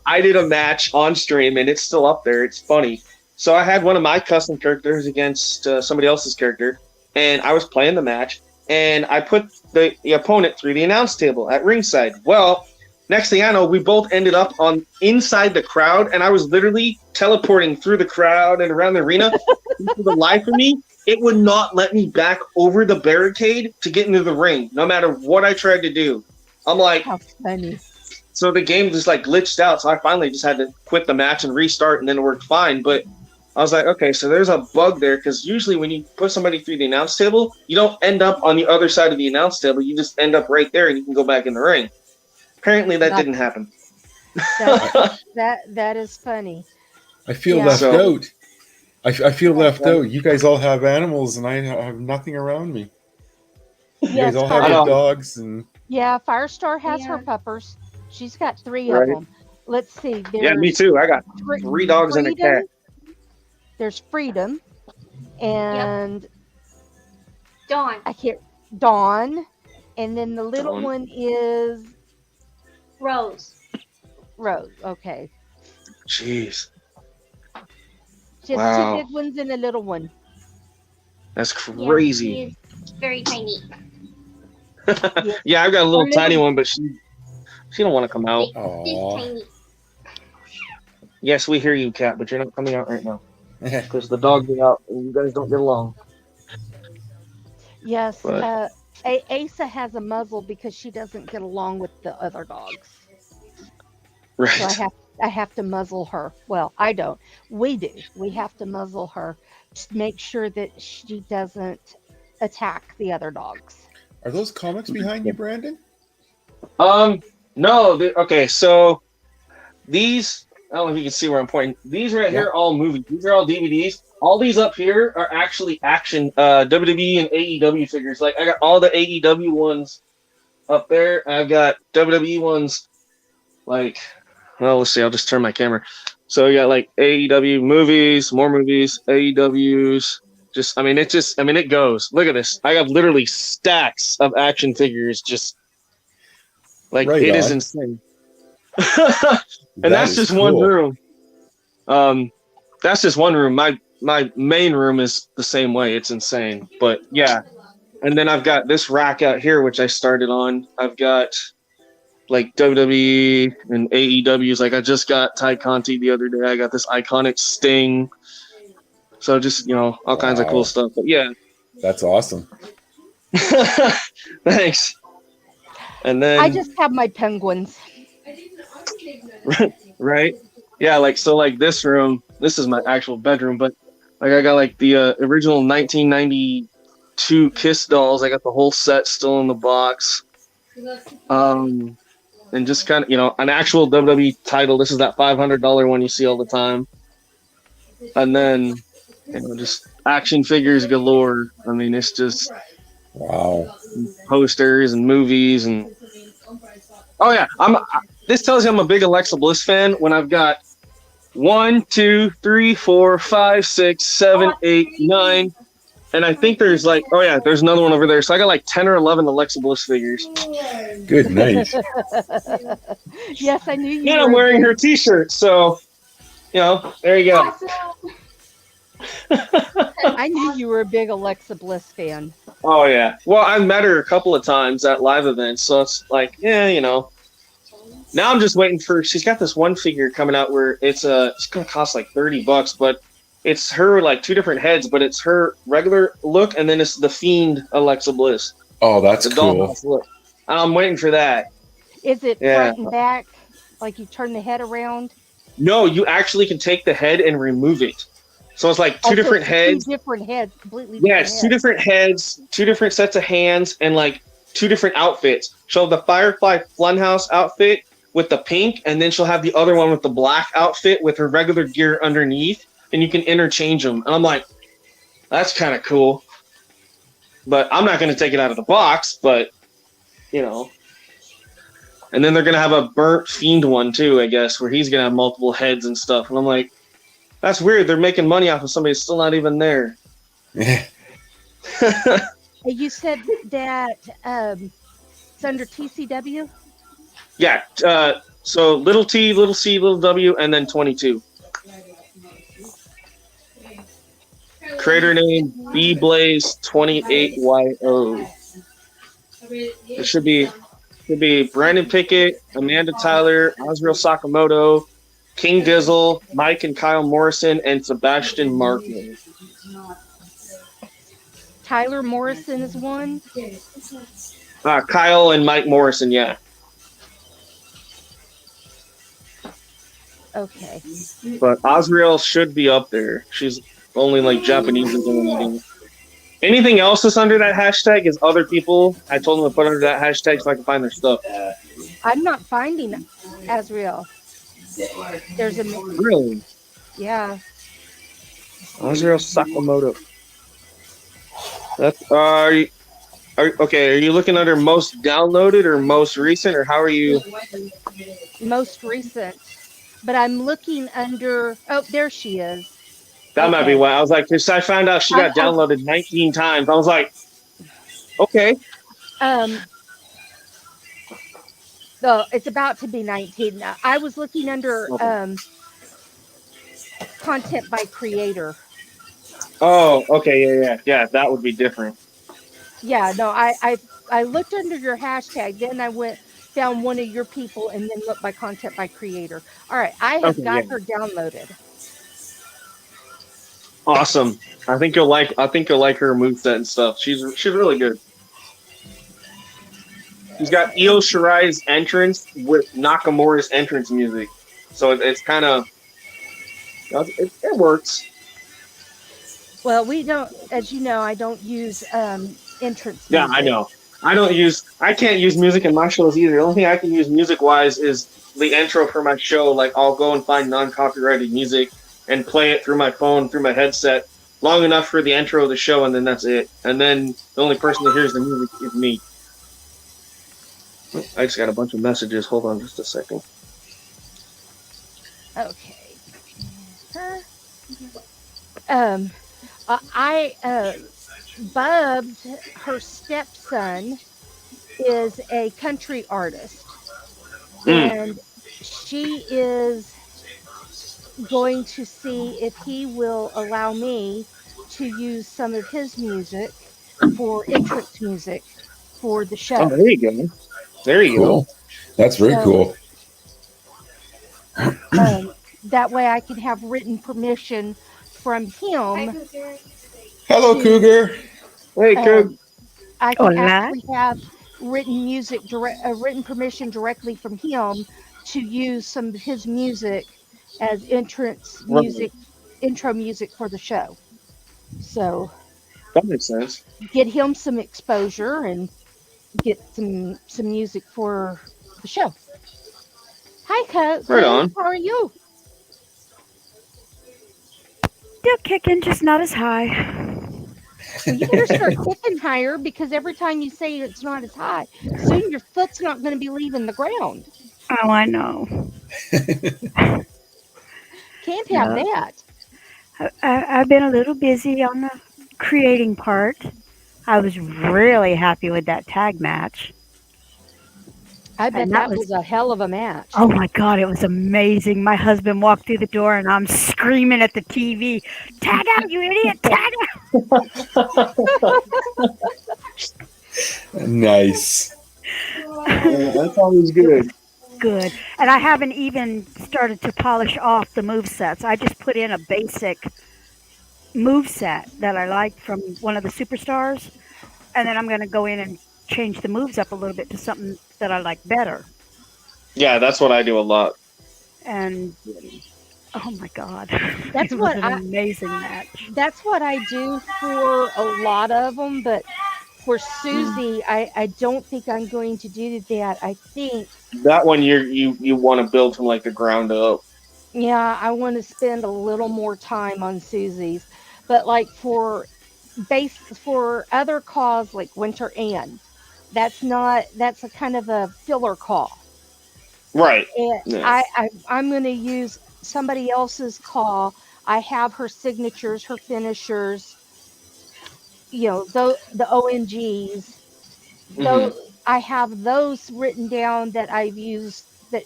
I did a match on stream and it's still up there. It's funny. So I had one of my custom characters against somebody else's character, and I was playing the match, and I put the opponent through the announce table at ringside. Well, next thing I know, we both ended up on inside the crowd, and I was literally teleporting through the crowd and around the arena. For the life of me, it would not let me back over the barricade to get into the ring, no matter what I tried to do. I'm like,
How funny.
so the game just like glitched out. So I finally just had to quit the match and restart, and then it worked fine. But I was like, okay, so there's a bug there, because usually when you put somebody through the announce table, you don't end up on the other side of the announce table. You just end up right there, and you can go back in the ring. Apparently, that didn't happen.
That is funny.
I feel
Yeah.
left
So-
out. I feel left out. You guys all have animals, and I have nothing around me. You
Yes,
guys all
I
have
know.
your dogs, and
Yeah, Firestar has her
Yeah.
puppers. She's got 3
Right.
of them. Let's see. There's
Yeah, me too. I got 3 dogs and a cat.
There's Freedom, and
Dawn.
I can't. Dawn, and then the little
Dawn.
one is
Rose.
Rose. Okay,
Jeez,
she has
Wow.
2 big ones and a little one.
that's
Yeah,
crazy.
she is very tiny.
Yeah, I've got a little
Or
tiny
little-
one, but she don't want to come out.
She's
Aw.
tiny.
Yes, we hear you, cat, but you're not coming out right now because the dog get out and you guys don't get along.
Yes,
But-
Asa has a muzzle because she doesn't get along with the other dogs.
Right.
So I have to muzzle her. Well, I don't. We do. We have to muzzle her to make sure that she doesn't attack the other dogs.
are those comics behind you, Brandon?
No. Okay, so these. I don't know if you can see where I'm pointing. These right here are all movies. These are all DVDs. All these up here are actually action WWE and AEW figures. Like I got all the AEW ones up there. I've got WWE ones. Like, well, let's see. I'll just turn my camera. So you got like AEW movies, more movies, AEWs. It goes. Look at this. I have literally stacks of action figures. Just like
Right
it is
on.
insane. And that's just one room. That's just one room. My main room is the same way. It's insane. But yeah. And then I've got this rack out here, which I started on. I've got like WWE and AEWs. Like I just got Ty Conti the other day. I got this iconic Sting. So just, all kinds of
Wow.
cool stuff. But yeah.
That's awesome.
Thanks. And then
I just have my penguins.
right? Yeah, like this room, this is my actual bedroom, but like I got like the original 1992 Kiss dolls. I got the whole set still in the box. And just kind of, an actual WWE title. This is that $500 one you see all the time. And then, just action figures galore. I mean, it's just
Wow.
posters and movies and. Oh yeah, this tells you I'm a big Alexa Bliss fan when I've got 1, 2, 3, 4, 5, 6, 7, 8, 9, and I think there's there's another one over there. So I got like 10 or 11 Alexa Bliss figures.
Good night.
Yes, I knew you.
And
were
I'm
a
wearing
big-
her T-shirt, so there you go.
Awesome.
I knew you were a big Alexa Bliss fan.
Oh yeah. Well, I've met her a couple of times at live events, so it's like, Now I'm just waiting for. She's got this one figure coming out where it's gonna cost like $30, but it's her like 2 different heads, but it's her regular look, and then it's the Fiend Alexa Bliss.
Oh, that's
The
cool.
dollhouse look. I'm waiting for that.
Is it
Yeah.
front and back? Like you turn the head around?
No, you actually can take the head and remove it. So it's like two
Oh, so
different
it's
heads.
2 different heads, completely
Yeah,
different
it's 2 different heads, 2 different sets of hands, and like 2 different outfits. She'll have the Firefly Funhouse outfit with the pink, and then she'll have the other one with the black outfit with her regular gear underneath, and you can interchange them. And I'm like, that's kind of cool. But I'm not going to take it out of the box, but, And then they're going to have a burnt Fiend one too, I guess, where he's going to have multiple heads and stuff. And I'm like, that's weird. They're making money off of somebody that's still not even there.
Yeah.
You said that it's under TCW?
Yeah. So little T, little C, little W, and then 22. Creator name BBlaze28YO. It should be Brandon Pickett, Amanda Tyler, Azrael Sakamoto, King Dizzle, Mike and Kyle Morrison, and Sebastian Martin.
Tyler Morrison is one.
Kyle and Mike Morrison, yeah.
Okay.
But Azrael should be up there. She's only like Japanese is the one I do. Anything else that's under that hashtag is other people. I told them to put under that hashtag so I can find their stuff.
I'm not finding Azrael. There's a
Really?
yeah.
Azrael Sakamoto. That's okay, are you looking under most downloaded or most recent, or how are you?
Most recent. But I'm looking under. Oh, there she is.
That might be
Okay.
why. I was like, because I found out she got downloaded 19 times. I was like, okay.
It's about to be 19. I was looking under content by creator.
Oh, okay, yeah. That would be different.
Yeah, no, I looked under your hashtag, then I found one of your people and then looked by content by creator. All right, I have
Okay,
got
yeah.
her downloaded.
Awesome. I think you'll like her moveset and stuff. She's really good. She's got Io Shirai's entrance with Nakamura's entrance music. So it's kind of it works.
Well, we don't, as you know, I don't use entrance
Yeah,
music.
I know. I can't use music in my shows either. The only thing I can use music wise is the intro for my show. Like I'll go and find non-copyrighted music and play it through my phone, through my headset, long enough for the intro of the show, and then that's it. And then the only person that hears the music is me. I just got a bunch of messages. Hold on just a second.
Okay. Bubs, her stepson, is a country artist, and she is going to see if he will allow me to use some of his music for entrance music for the show.
Oh, there you go. There you
Cool. That's very cool.
That way I can have written permission from him.
Hello, Cougar.
Hey, Coog.
I can actually have written permission directly from him to use some of his music as intro music for the show. So
That makes sense.
get him some exposure and get some music for the show. Hi, Coach.
Right on.
How are you?
Still kicking, just not as high.
Well, you better start kicking higher, because every time you say it's not as high, soon your foot's not going to be leaving the ground.
Oh, I know.
Can't have that.
I've been a little busy on the creating part. I was really happy with that tag match.
I bet that was a hell of a match.
Oh my God, it was amazing. My husband walked through the door and I'm screaming at the TV, "Tag out, you idiot, tag out!"
Nice.
That's always good.
Good. And I haven't even started to polish off the movesets. I just put in a basic moveset that I like from one of the superstars. And then I'm going to go in and change the moves up a little bit to something that I like better.
Yeah, that's what I do a lot.
And oh my God,
that's
what an amazing match.
That's what I do for a lot of them, but for Suzy, I don't think I'm going to do that. I think
that one you want to build from like the ground up.
Yeah, I want to spend a little more time on Suzy's, but like for other calls like Winter Ann, that's a kind of a filler call.
Right.
And yeah. I'm going to use somebody else's call. I have her signatures, her finishers, the ONGs. Though I have those written down that I've used that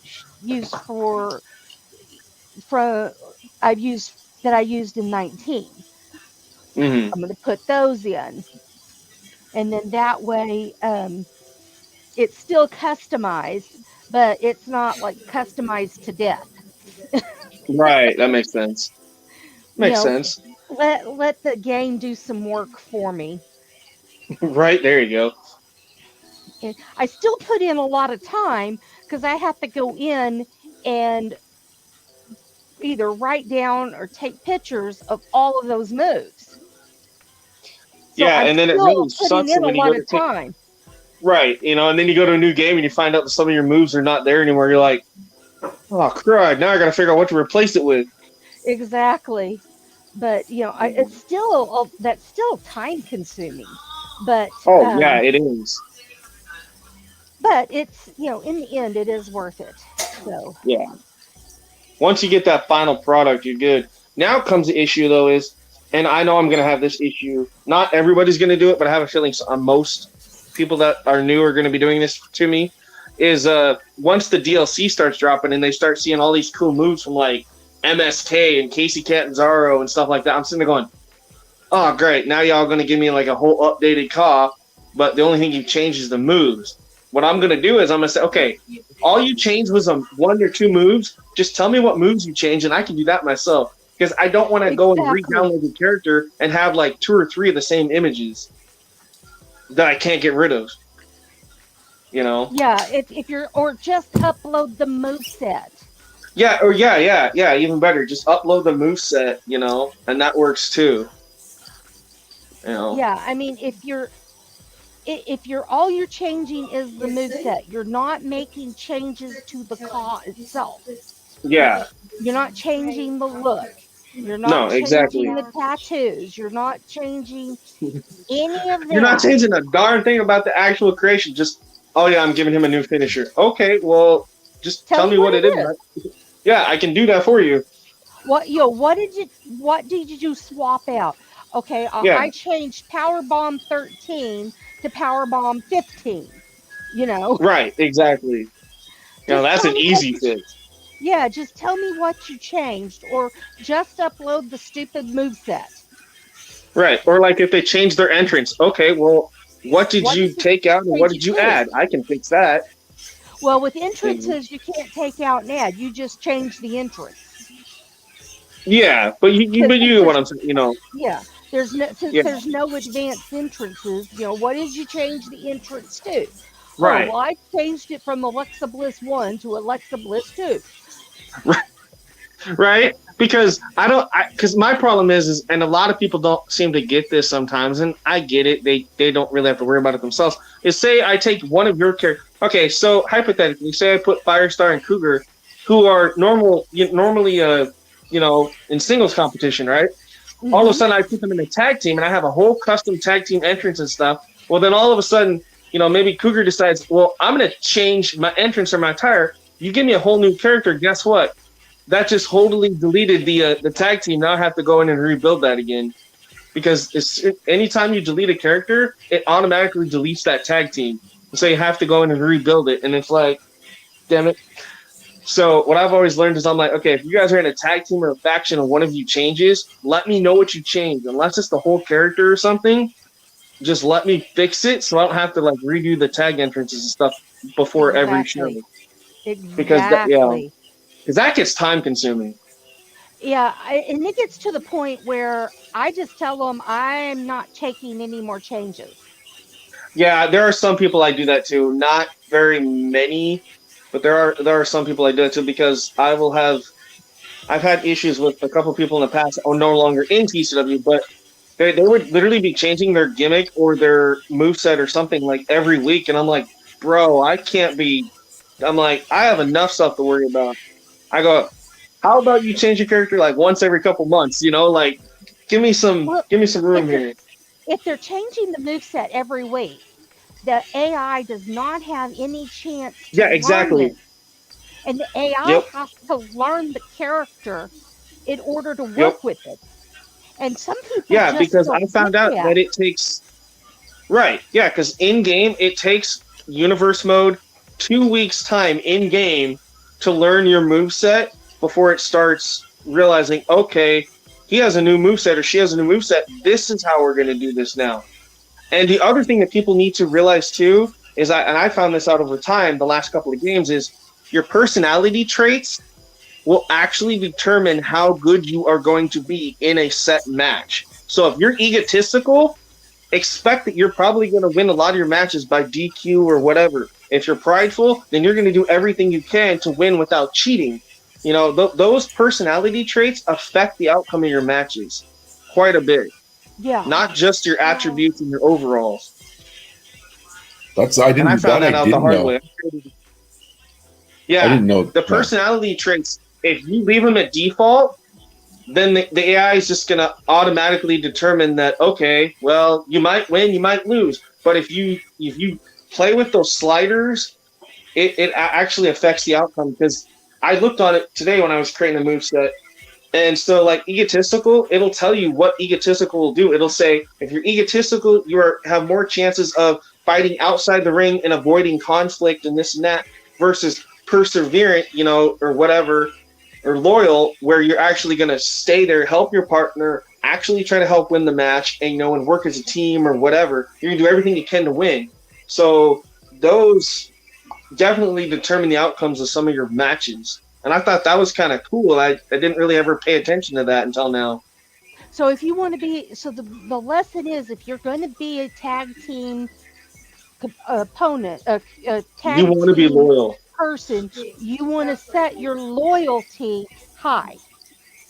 I used in 19. I'm going to put those in, and then that way it's still customized, but it's not like customized to death.
Right, that makes sense. Makes sense.
Let the game do some work for me.
Right, there you go.
And I still put in a lot of time because I have to go in and either write down or take pictures of all of those moves. So
Yeah,
I'm
and then it
still
really
putting
sucks
in a
when you go
lot
to
of
take
time.
right, and then you go to a new game and you find out that some of your moves are not there anymore. You're like, oh crud! Now I got to figure out what to replace it with.
Exactly. But it's still that's still time consuming. But
Oh yeah, it is.
it's in the end it is worth it. So
Yeah. Once you get that final product, you're good. Now comes the issue though is, and I know I'm going to have this issue. Not everybody's going to do it, but I have a feeling most people that are new are going to be doing this to me. Is once the DLC starts dropping and they start seeing all these cool moves from like MSK and Casey Catanzaro and stuff like that, I'm sitting there going, "Oh, great! Now y'all going to give me like a whole updated car, but the only thing you've changed is the moves." What I'm going to do is I'm going to say, "Okay, all you changed was one or two moves. Just tell me what moves you changed, and I can do that myself." Because I don't want to go and
exactly.
re-download the character and have like two or three of the same images that I can't get rid of. You know?
Yeah, if you're or just upload the move set.
Yeah, or yeah. Even better, just upload the move set. And that works too. You know?
Yeah, I mean if you're all you're changing is the move set, you're not making changes to the car itself.
Yeah.
You're not changing the look. You're not
No, exactly.
changing the tattoos. You're not changing any of
You're not
that.
changing a darn thing about the actual creation. Just, oh yeah, I'm giving him a new finisher. Okay, well, just
Tell
tell
me
me
what
what it
it
is.
is.
Yeah, I can do that for you.
What did you swap out? Okay,
Yeah,
I changed Power Bomb 13 to Power Bomb 15. You know,
right, exactly.
just
That's
tell
an
me what
easy
you
fix.
yeah, just tell me what you changed or just upload the stupid move set.
Right, or like if they change their entrance. Okay, well, what did
What
you
did you
take out and what
change it
did you
to?
add? I can fix that.
Well, with
Mhm.
entrances, you can't take out and add. You just change the entrance.
Yeah, but you
Because
but
since
you know what
there's
I'm saying.
yeah, since
Yeah,
there's no advanced entrances, what did you change the entrance to? Oh,
right.
well, I changed it from Alexa Bliss 1 to Alexa Bliss 2.
Right? Because because my problem is, and a lot of people don't seem to get this sometimes, and I get it. They don't really have to worry about it themselves. Is say I take one of your characters. Okay, so hypothetically, say I put Firestar and Cougar, who are normally in singles competition, right? All of a
Hmm.
sudden, I put them in a tag team, and I have a whole custom tag team entrance and stuff. Well, then all of a sudden, maybe Cougar decides, well, I'm going to change my entrance or my attire. You give me a whole new character. Guess what? That just wholly deleted the tag team. Now I have to go in and rebuild that again because anytime you delete a character, it automatically deletes that tag team. So you have to go in and rebuild it, and it's like, damn it. So what I've always learned is I'm like, okay, if you guys are in a tag team or a faction and one of you changes, let me know what you changed. Unless it's the whole character or something, just let me fix it so I don't have to like redo the tag entrances and stuff before every
Exactly.
show because
Exactly.
because that gets time consuming.
Yeah, and it gets to the point where I just tell them I'm not taking any more changes.
Yeah, there are some people I do that too. Not very many, but there are some people I do that too because I've had issues with a couple people in the past who are no longer in TCW, but they would literally be changing their gimmick or their move set or something like every week, and I'm like, bro, I can't be. I'm like, I have enough stuff to worry about. I go, how about you change your character like once every couple months? Like
Well,
give me some
if
room
they're
here.
if they're changing the moveset every week, the AI does not have any chance to
Yeah,
learn
exactly.
it. And the AI
Yep,
has to learn the character in order to
yep.
work with it. And some people
Yeah,
just
because I
don't get
found out
that.
that it takes right. Yeah, because in game it takes universe mode 2 weeks time in game to learn your move set before it starts realizing, okay, he has a new move set or she has a new move set. This is how we're going to do this now. And the other thing that people need to realize too is I found this out over time the last couple of games is your personality traits will actually determine how good you are going to be in a set match. So if you're egotistical, expect that you're probably going to win a lot of your matches by DQ or whatever. If you're prideful, then you're going to do everything you can to win without cheating. You know, those personality traits affect the outcome of your matches quite a bit.
Yeah.
Not just your attributes and your overalls.
I
And I
didn't
found
that
that
I
out the
didn't
hard
know.
way.
I
Yeah,
didn't know
the
that.
personality traits, if you leave them at default, then the AI is just going to automatically determine that, okay, well, you might win, you might lose. But if you play with those sliders, it actually affects the outcome. Because I looked on it today when I was creating the moveset. And so, like egotistical, it'll tell you what egotistical will do. It'll say if you're egotistical, have more chances of fighting outside the ring and avoiding conflict and this and that, versus perseverant, you know, or whatever, or loyal, where you're actually going to stay there, help your partner, actually try to help win the match, and you know, and work as a team or whatever. You're going to do everything you can to win. So those definitely determine the outcomes of some of your matches. And I thought that was kind of cool. I didn't really ever pay attention to that until now.
So if you want to be, so the lesson is, if you're going to be a tag team opponent, a tag
You want to be
team
loyal.
person, you want to set your loyalty high.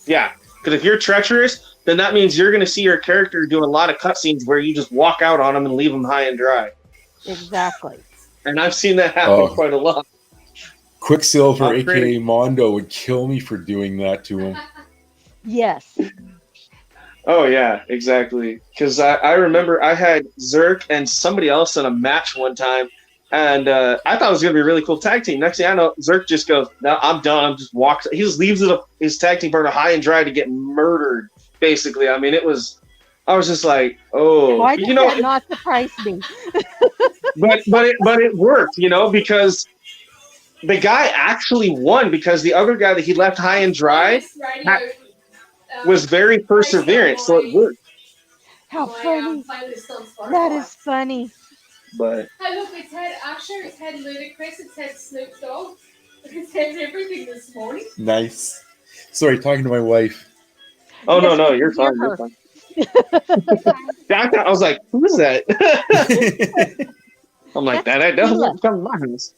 Yeah, because if you're treacherous, then that means you're going to see your character doing a lot of cutscenes where you just walk out on them and leave them high and dry.
Exactly.
And I've seen that happen quite a lot.
Quicksilver, aka Mondo, would kill me for doing that to him.
Yes.
Oh, yeah, exactly. Because I remember I had Zerk and somebody else in a match one time, and I thought it was going to be a really cool tag team. Next thing I know, Zerk just goes, no, I'm done. I'm just walks. He just leaves his tag team partner high and dry to get murdered, basically. I mean, I was just like, oh.
Why does that not surprise me?
but it worked, you know, because the guy actually won, because the other guy that he left high and dry was very perseverant, so it worked.
How funny! That is funny.
But
hey, look, it's had Usher, it's had Ludacris, it's had Snoop Dogg, it's had everything this morning.
Nice. Sorry, talking to my wife.
Oh, yes, no, you're fine. You're fine. I was like, who is that? I'm like, that doesn't come to my house.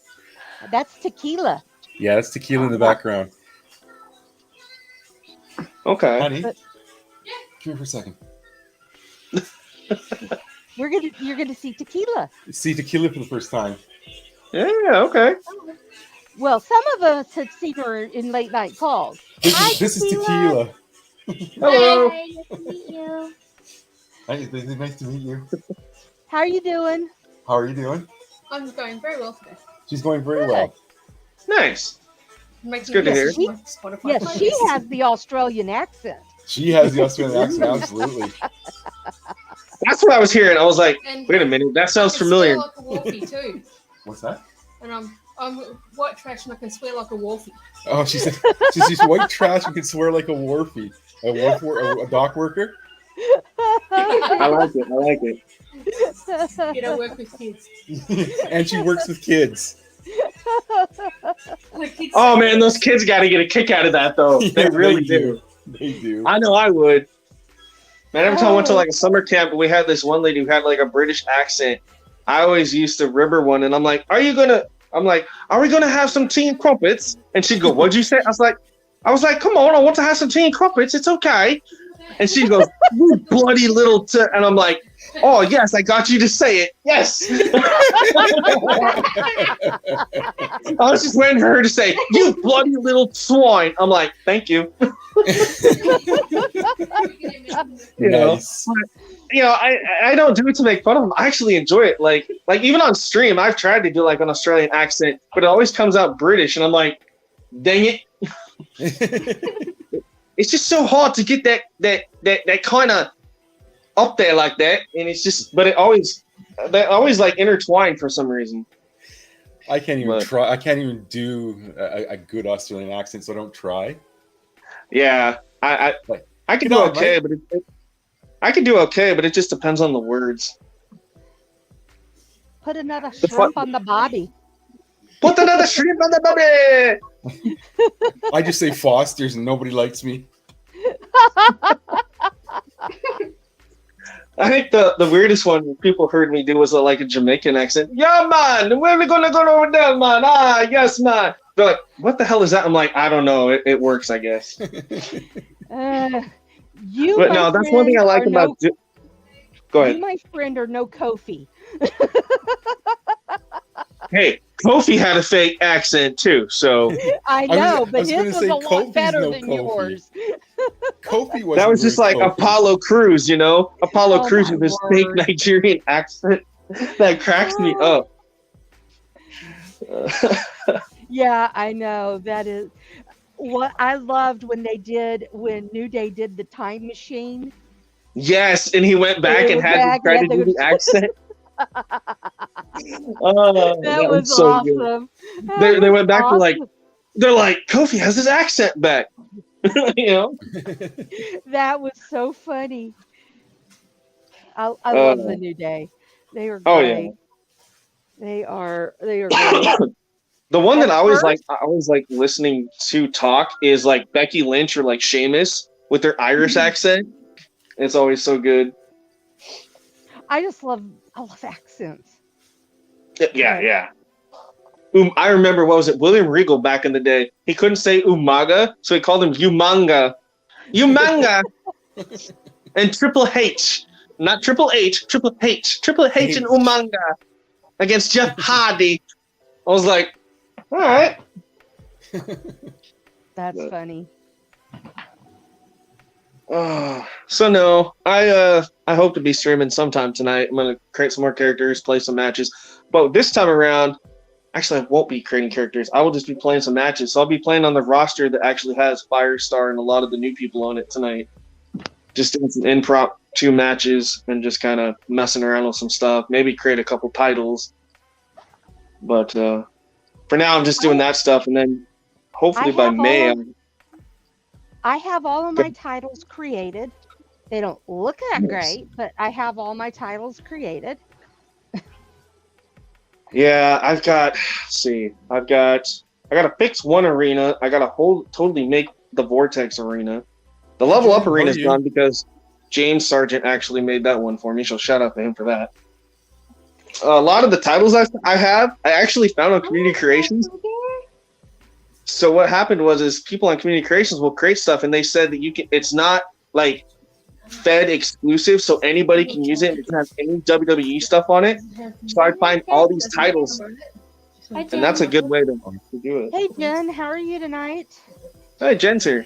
That's tequila.
Yeah, that's tequila in the background.
Okay.
Honey, come here for a second.
You're gonna see tequila.
See tequila for the first time.
Yeah, okay.
Well, some of us had seen her in late night calls.
This is tequila.
Hello.
Hi, nice to meet you.
Hi, nice to meet you.
How are you doing?
How are you doing?
I'm going very well today.
She's going very well.
Nice.
It's
good to hear.
Yes, she has the Australian accent.
She has the Australian accent, absolutely.
That's what I was hearing. I was like, wait a minute, that sounds familiar.
I can swear like a wharfie too.
What's that?
And I'm white trash and I can swear like a wharfie.
Oh, she's white trash and can swear like a wharfie. A dock worker?
I like it.
You know, work with kids.
And she works with kids.
Oh man, those kids got to get a kick out of that though.
Yeah,
they really do.
They do.
I know I would. Man, every time I went to like a summer camp, we had this one lady who had like a British accent. I always used to rib her one, and I'm like, are we gonna have some tea and crumpets? And she'd go, what'd you say? I was like, come on, I want to have some tea and crumpets. It's okay. And she goes, you bloody little and I'm like, oh yes, I got you to say it. Yes. I was just waiting for her to say, you bloody little swine. I'm like, thank you.
Nice.
I don't do it to make fun of them. I actually enjoy it. Like even on stream, I've tried to do like an Australian accent, but it always comes out British, and I'm like, dang it. It's just so hard to get that kind of up there like that, and it's just, but they always like intertwine for some reason.
I can't even try. I can't even do a good Australian accent, so I don't try.
Yeah, I can do okay, but I can do okay, but it just depends on the words.
Put another shrimp on the bobby.
Put another shrimp on the bobby.
I just say Foster's and nobody likes me.
I think the weirdest one people heard me do was like a Jamaican accent. Yeah, man, where we gonna go over there, man? Ah, yes, man. They're like, "What the hell is that?" I'm like, "I don't know. It works, I guess."
Uh, you,
But
my
no, that's one thing
friend,
I like
are
about.
no.
Go
You,
ahead.
my friend, are no Kofi.
Hey, Kofi had a fake accent too, so
I
I was
know,
I
but
was
his
gonna
was a
say
lot
Kofi's
better
no
than
Kofi.
yours.
Kofi
that
wasn't
was just
very
like
Kofi.
Apollo Crews, Apollo
Oh
Crews
my
with his fake
word.
Nigerian accent that cracks me
Oh,
up.
yeah, I know. That is what I loved when New Day did the time machine.
Yes, and he went
And
back
it
and
went
had to
back and
try to
had
do
to
the accent. Oh,
that
that
was
was so good.
awesome. That
They
was
went back to like
awesome.
they're like Kofi has his accent back, you know.
That was so funny. I love the
Uh,
New Day. They are
oh yeah.
great. They are great.
The one that
At first,
I always like listening to talk is like Becky Lynch or like Sheamus with their Irish accent. It's always so good.
I love accents.
Yeah,
Uh,
yeah. I remember what was it? William Regal back in the day. He couldn't say Umaga, so he called him Umanga. Umanga and Triple H. Not Triple H, Triple H. Triple H and
H.
Umanga against Jeff Hardy. I was like, all right.
that's funny.
So no, I hope to be streaming sometime tonight. I'm gonna create some more characters, play some matches. But this time around, actually, I won't be creating characters. I will just be playing some matches. So I'll be playing on the roster that actually has Firestar and a lot of the new people on it tonight. Just doing some impromptu matches and just kind of messing around with some stuff. Maybe create a couple titles. But for now, I'm just doing
I
that stuff, and then
I
hopefully by
have
May,
I have all of my titles created. They don't look that great, but I have all my titles created.
yeah, I've got. Let's see, I gotta fix one arena. I gotta totally make the Vortex arena. The
Hi
level up
Jen, how
arena
are
is
you?
done because James Sargent actually made that one for me. So shout out to him for that. A lot of the titles I have, I actually found on Community Creations. So what happened is people on Community Creations will create stuff, and they said that you can. It's not like Fed exclusive, so anybody can use it. It doesn't have any WWE stuff on it. So I find all these titles,
Hi,
and that's a
Jen.
good way to do it.
Hey Jen, how are you tonight?
Hey, Jen's here.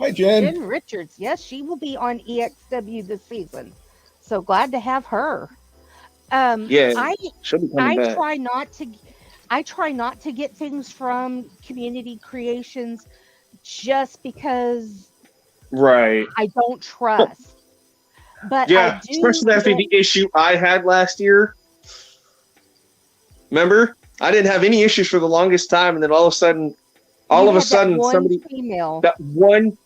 Hi Jen.
Jen Richards. Yes, she will be on EXW this season. So glad to have her.
Yeah,
I
she'll be coming
I
back.
try not to get things from community creations just because
Right.
I don't trust. But I
Yeah,
do
especially after
get
the issue I had last year. Remember? I didn't have any issues for the longest time, and then
you
all of a
had that
sudden,
one
somebody,
female.
that one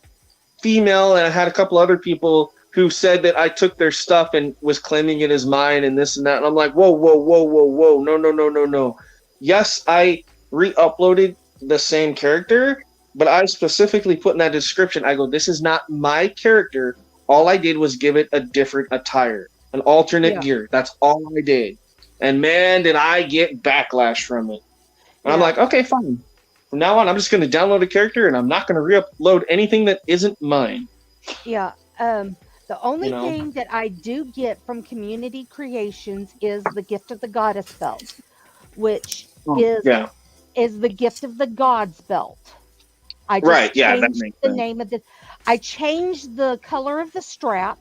female, and I had a couple other people who said that I took their stuff and was claiming it as mine and this and that. And I'm like, whoa, whoa, whoa, whoa, whoa, no, no, no, no, no. Yes, I re-uploaded the same character, but I specifically put in that description, I go, this is not my character. All I did was give it a different attire, an alternate
Yeah,
gear. That's all I did. And man, did I get backlash from it. And I'm
yeah,
like, okay, fine. From now on, I'm just going to download a character and I'm not going to re-upload anything that isn't mine.
yeah. The
You
only
know?
thing that I do get from community creations is the gift of the goddess belt, which is
Yeah.
is the gift of the gods belt. I
Right.
just
Yeah, that
changed
makes
the
sense.
name of the. I changed the color of the strap.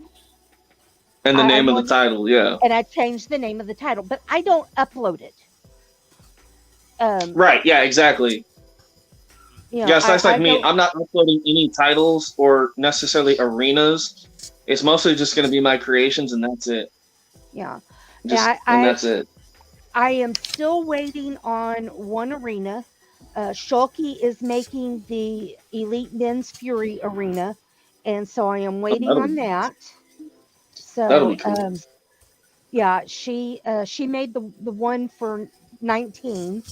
And the
I
name of the
wanted,
title, yeah.
and I changed the name of the title, but I don't upload it. Um,
Right. Yeah. Exactly. Yes, that's like
I
me.
don't.
I'm not uploading any titles or necessarily arenas. It's mostly just going to be my creations, and that's it.
Yeah,
Just
yeah.
and that's it.
I am still waiting on one arena. Shulky is making the Elite Men's Fury arena, and so I am
Oh,
waiting on that.
that'll be
So,
cool.
yeah, she made the one for 19,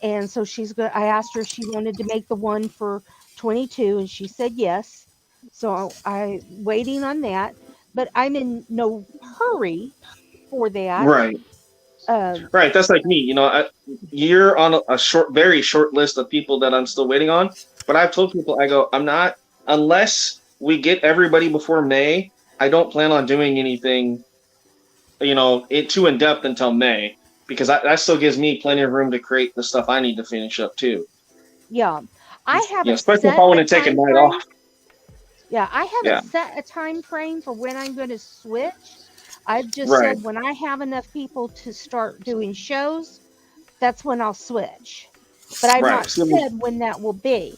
and so she's good. I asked her if she wanted to make the one for 22, and she said yes. So I waiting on that, but I'm in no hurry for that.
Right. Right, that's like me. You're on a very short list of people that I'm still waiting on. But I've told people, I go, I'm not unless we get everybody before May. I don't plan on doing anything, too in depth until May because that still gives me plenty of room to create the stuff I need to finish up too.
Yeah. I haven't
Especially if
set
I want
a
to take a
time
night
frame.
off.
Yeah, I
Yeah.
haven't set a time frame for when I'm going to switch. I've just
Right.
said when I have enough people to start doing shows, that's when I'll switch. But I've
Right.
not said when that will be.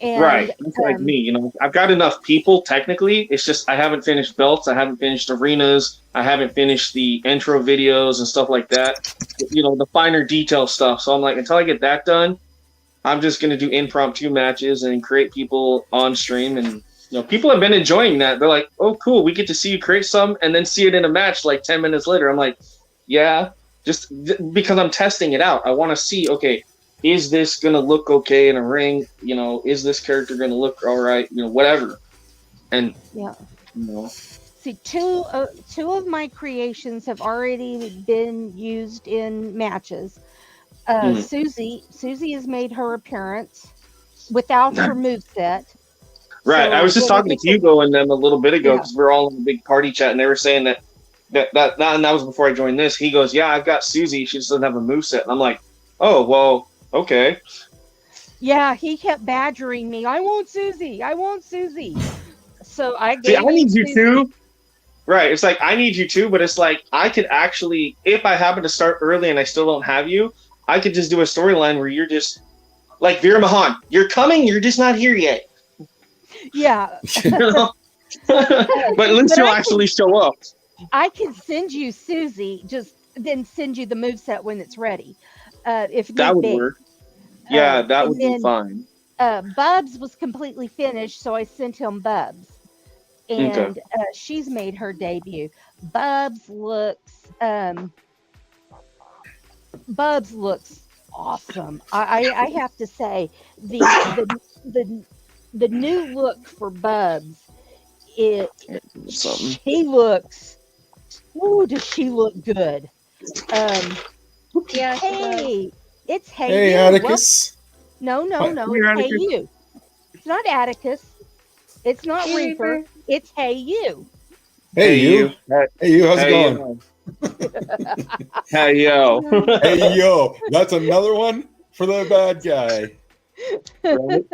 And
Right. That's like me, I've got enough people technically. It's just I haven't finished belts, I haven't finished arenas, I haven't finished the intro videos and stuff like that. The finer detail stuff. So I'm like, until I get that done, I'm just gonna do impromptu matches and create people on stream and people have been enjoying that. They're like, oh cool, we get to see you create some and then see it in a match like 10 minutes later. I'm like, yeah, just because I'm testing it out. I want to see, okay, is this going to look okay in a ring? Is this character going to look all right? Whatever. And,
yeah. See, two of my creations have already been used in matches. Suzy has made her appearance without her moveset.
Right.
So
I was just talking to Hugo and them a little bit ago because we're all in a big party chat and they were saying that and that was before I joined this. He goes, yeah, I've got Suzy. She just doesn't have a moveset. And I'm like, oh, well, okay.
Yeah, he kept badgering me. I want Suzy. I want Suzy. So I gave
See, I need you
Suzy.
too. Right. It's like, I need you too, but it's like, I could actually, if I happen to start early and I still don't have you, I could just do a storyline where you're just like Veer Mahan. You're coming, you're just not here yet.
Yeah.
But at least you'll actually show up.
I can send you Suzy, just then send you the moveset when it's ready. If
that would
be.
work. Yeah, that would be fine.
Bubs was completely finished, so I sent him Bubs. And she's made her debut. Bubs looks awesome. I have to say the new look for Bubs. She looks. Ooh, does she look good?
Yeah.
Hey, it's Hey.
Hey,
You.
Atticus.
No, it's Hey You. It's not Atticus. It's not
Hey,
Reaper.
Reaper.
It's Hey You.
Hey, you. Hey, you. How's it going?
Hey, yo.
Hey, yo. That's another one for the bad guy.
Right?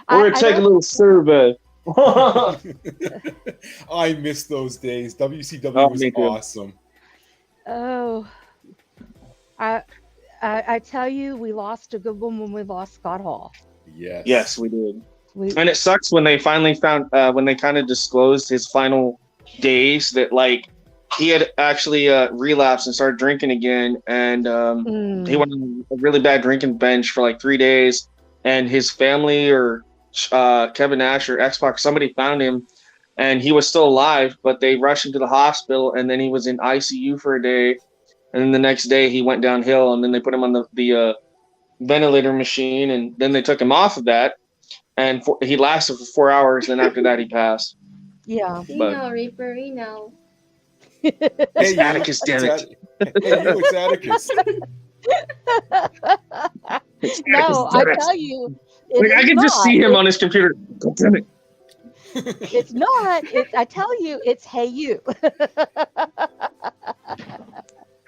We're going to take a little survey.
I miss those days. WCW was awesome.
Oh, I tell you, we lost a good one when we lost Scott Hall.
Yes, we did. And it sucks when they finally found, when they kind of disclosed his final days that like he had actually relapsed and started drinking again, and he went on a really bad drinking bench for like 3 days, and his family or Kevin Nash or X-Pac, somebody found him and he was still alive, but they rushed him to the hospital and then he was in ICU for a day. And then the next day he went downhill and then they put him on the ventilator machine and then they took him off of that. And he lasted for 4 hours. And after that, he passed.
Yeah.
We know, Reaper, we know.
Hey, Atticus, damn it.
Hey, you, it's Atticus.
No, I tell you.
Like, I can just see him on his computer. God damn it.
It's not. I tell you, it's Hey You.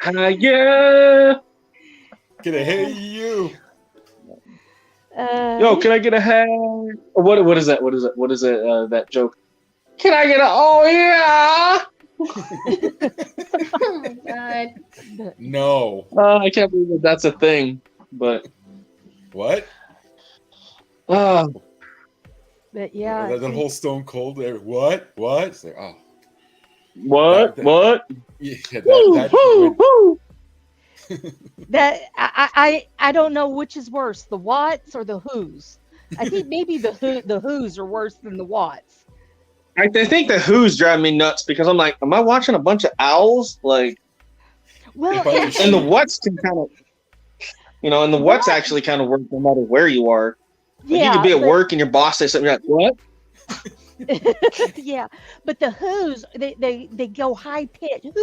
Yeah.
Get a hey you.
Yo, can I get a hey? What is that? What is it? What is it? That joke? Can I get a oh yeah?
Oh my god.
No.
I can't believe that's a thing. But
what?
But yeah,
That whole Stone Cold there. What? It's like, oh.
What?
Yeah,
that I don't know which is worse, the Watts or the Who's. I think maybe the Who's are worse than the Watts.
I think the Who's drive me nuts because I'm like, am I watching a bunch of owls? Like,
well,
and the What's can kind of, and the What's actually kind of work no matter where you are. Like, you could be at work and your boss says something, you're like, what?
Yeah, but the Who's they go high pitch, you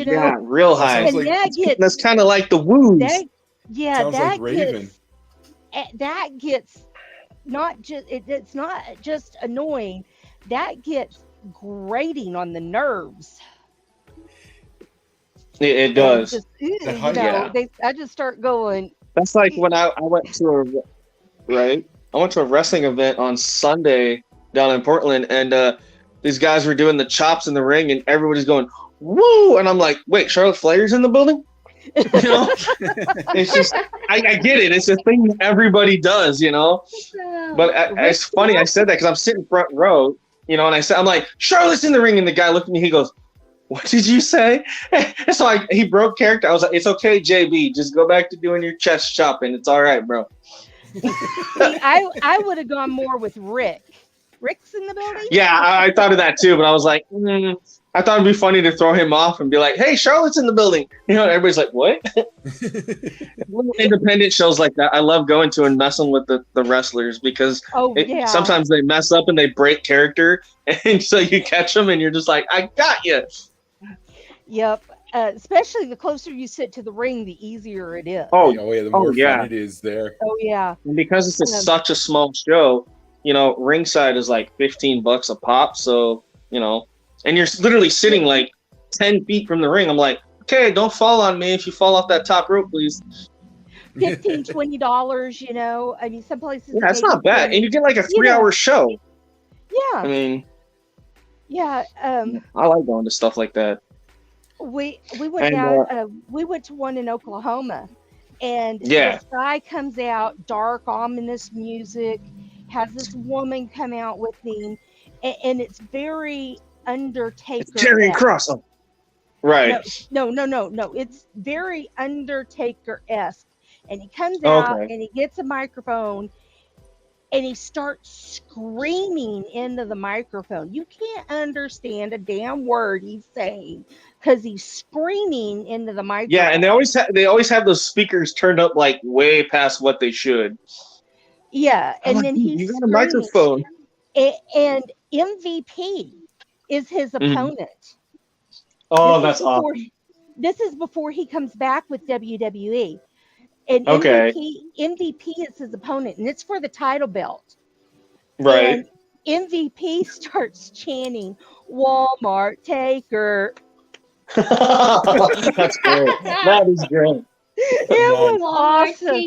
know,
Yeah, real
That
high.
sounds
and
like
That's kind of like the woos.
that yeah
sounds like Raven.
that gets not just it's not just annoying, that gets grating on the nerves.
It
And
does.
just
That
you
high,
know,
Yeah.
I just start going.
That's like when I went to right. I went to a wrestling event on Sunday down in Portland, and these guys were doing the chops in the ring, and everybody's going woo, and I'm like, wait, Charlotte Flair's in the building? You know, it's just I get it. It's a thing that everybody does, you know. But
Rick,
it's funny I said that because I'm sitting front row, you know, and I'm like, Charlotte's in the ring, and the guy looked at me, he goes, "What did you say?" And so he broke character. I was like, "It's okay, JB. Just go back to doing your chest chopping. It's all right, bro."
see, I would have gone more with Rick. Rick's in the building.
Yeah, I thought of that too, but I was like, I thought it'd be funny to throw him off and be like, "Hey, Charlotte's in the building." You know, everybody's like, "What?" Little independent shows like that, I love going to and messing with the wrestlers because
Oh yeah.
sometimes they mess up and they break character, and so you catch them and you're just like, "I got you."
Yep. Especially the closer you sit to the ring, the easier it is.
Oh,
Oh yeah, the more
yeah.
fun it is there.
Oh yeah.
and because it's such a small show, you know, ringside is like $15 a pop. So, you know, and you're literally sitting like 10 feet from the ring. I'm like, okay, don't fall on me. If you fall off that top rope, please.
$15, $20, you know. I mean, some places.
Yeah, it's
maybe
not bad.
20.
And you get like a
You know.
3-hour show.
Yeah.
I mean,
Yeah.
I like going to stuff like that.
We went
And,
down. We went to one in Oklahoma, and
Yeah.
this guy comes out, dark, ominous music, has this woman come out with him, and it's very Undertaker.
Carrying Cross. Oh. Right.
No. It's very Undertaker-esque. And he comes out
Okay.
and he gets a microphone and he starts screaming into the microphone. You can't understand a damn word he's saying because he's screaming into the microphone.
Yeah, and they always have those speakers turned up like way past what they should.
Yeah,
I'm
and
like,
then
"Dude,
he's
you got a
screaming.
microphone."
And MVP is his opponent.
Oh,
This
that's
is
awesome.
before, This is before he comes back with WWE. And
Okay.
MVP is his opponent, and it's for the title belt.
Right.
And MVP starts chanting, "Walmart Taker."
That's great. That is great.
It was awesome.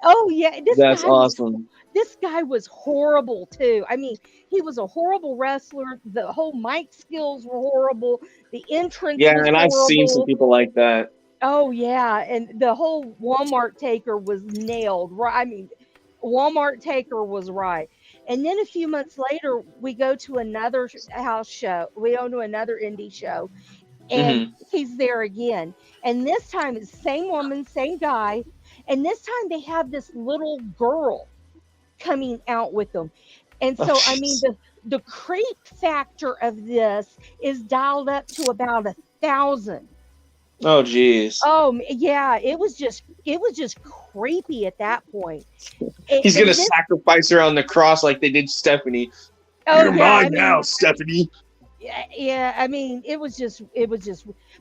Oh yeah,
That's awesome.
This guy was horrible too. I mean, he was a horrible wrestler. The whole mic skills were horrible. The entrance
Yeah,
was
and I've seen some
horrible.
people like that.
Oh yeah, and the whole Walmart Taker was nailed. Right, I mean, Walmart Taker was right. And then a few months later, we go to another house show. We go to another indie show, and he's there again. And this time it's the same woman, same guy, and this time they have this little girl coming out with them. And so, I mean, the creep factor of this is dialed up to about 1,000.
Oh, geez.
Oh yeah, it was just creepy at that point.
He's
And
gonna
this-
sacrifice her on the cross like they did Stephanie.
oh,
You're
yeah, I
mine
mean,
now, Stephanie.
yeah, I mean, it was just,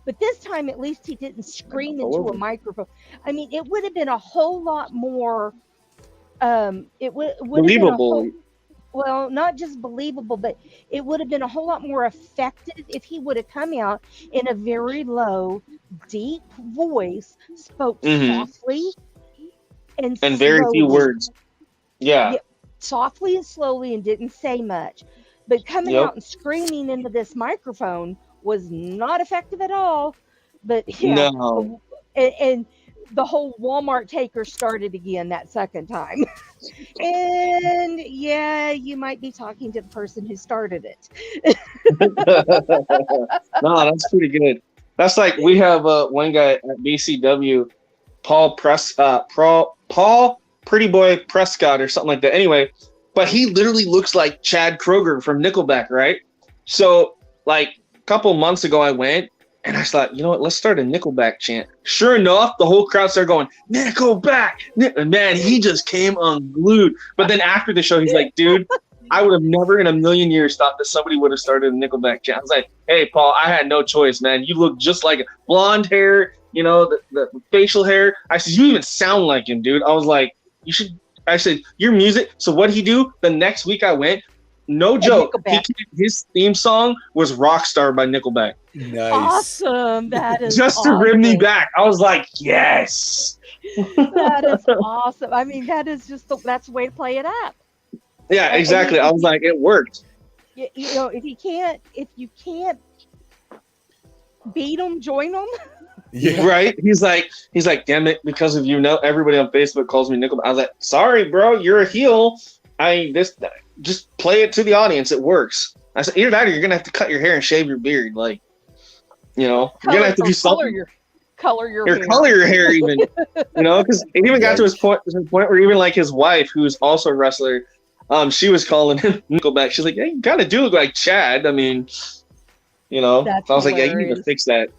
but this time at least he didn't scream into a microphone. I mean, it would have been a whole lot more, it would have been a
Believable.
whole, well, not just believable, but it would have been a whole lot more effective if he would have come out in a very low, deep voice, spoke softly and
very few
slowly.
words. Yeah.
Softly and slowly, and didn't say much. But coming
Yep.
out and screaming into this microphone was not effective at all. But yeah,
No.
and the whole Walmart Taker started again that second time. And yeah, you might be talking to the person who started it.
No, that's pretty good. That's like we have one guy at BCW, Paul Pretty Boy Prescott or something like that. Anyway, but he literally looks like Chad Kroger from Nickelback, right? So like a couple months ago I went and I thought, you know what, let's start a Nickelback chant. Sure enough, the whole crowd started going, Nickelback. And man, he just came unglued. But then after the show, he's like, dude, I would have never in a million years thought that somebody would have started a Nickelback channel. I was like, hey, Paul, I had no choice, man. You look just like blonde hair, you know, the facial hair. I said, you even sound like him, dude. I was like, you should. I said, your music. So what he do? The next week I went, no joke. His theme song was Rockstar by Nickelback.
Nice.
Awesome. That is
just to rib me back. I was like, yes.
That is awesome. I mean, that is just that's the way to play it up.
Yeah, exactly. I was like, it worked.
You know, if you can't beat them, join them.
Yeah.
Right? He's like, damn it, because of you know, everybody on Facebook calls me Nickelback. I was like, sorry, bro, you're a heel. Just play it to the audience. It works. I said, either that or you're gonna have to cut your hair and shave your beard. Like, you know, you're gonna have to do something.
Color your
hair even. You know, because it even got to his point where even like his wife, who's also a wrestler, she was calling him Nickelback. She's like, yeah, you gotta do look like Chad. I mean, you know. So I was like, yeah, you need to fix that.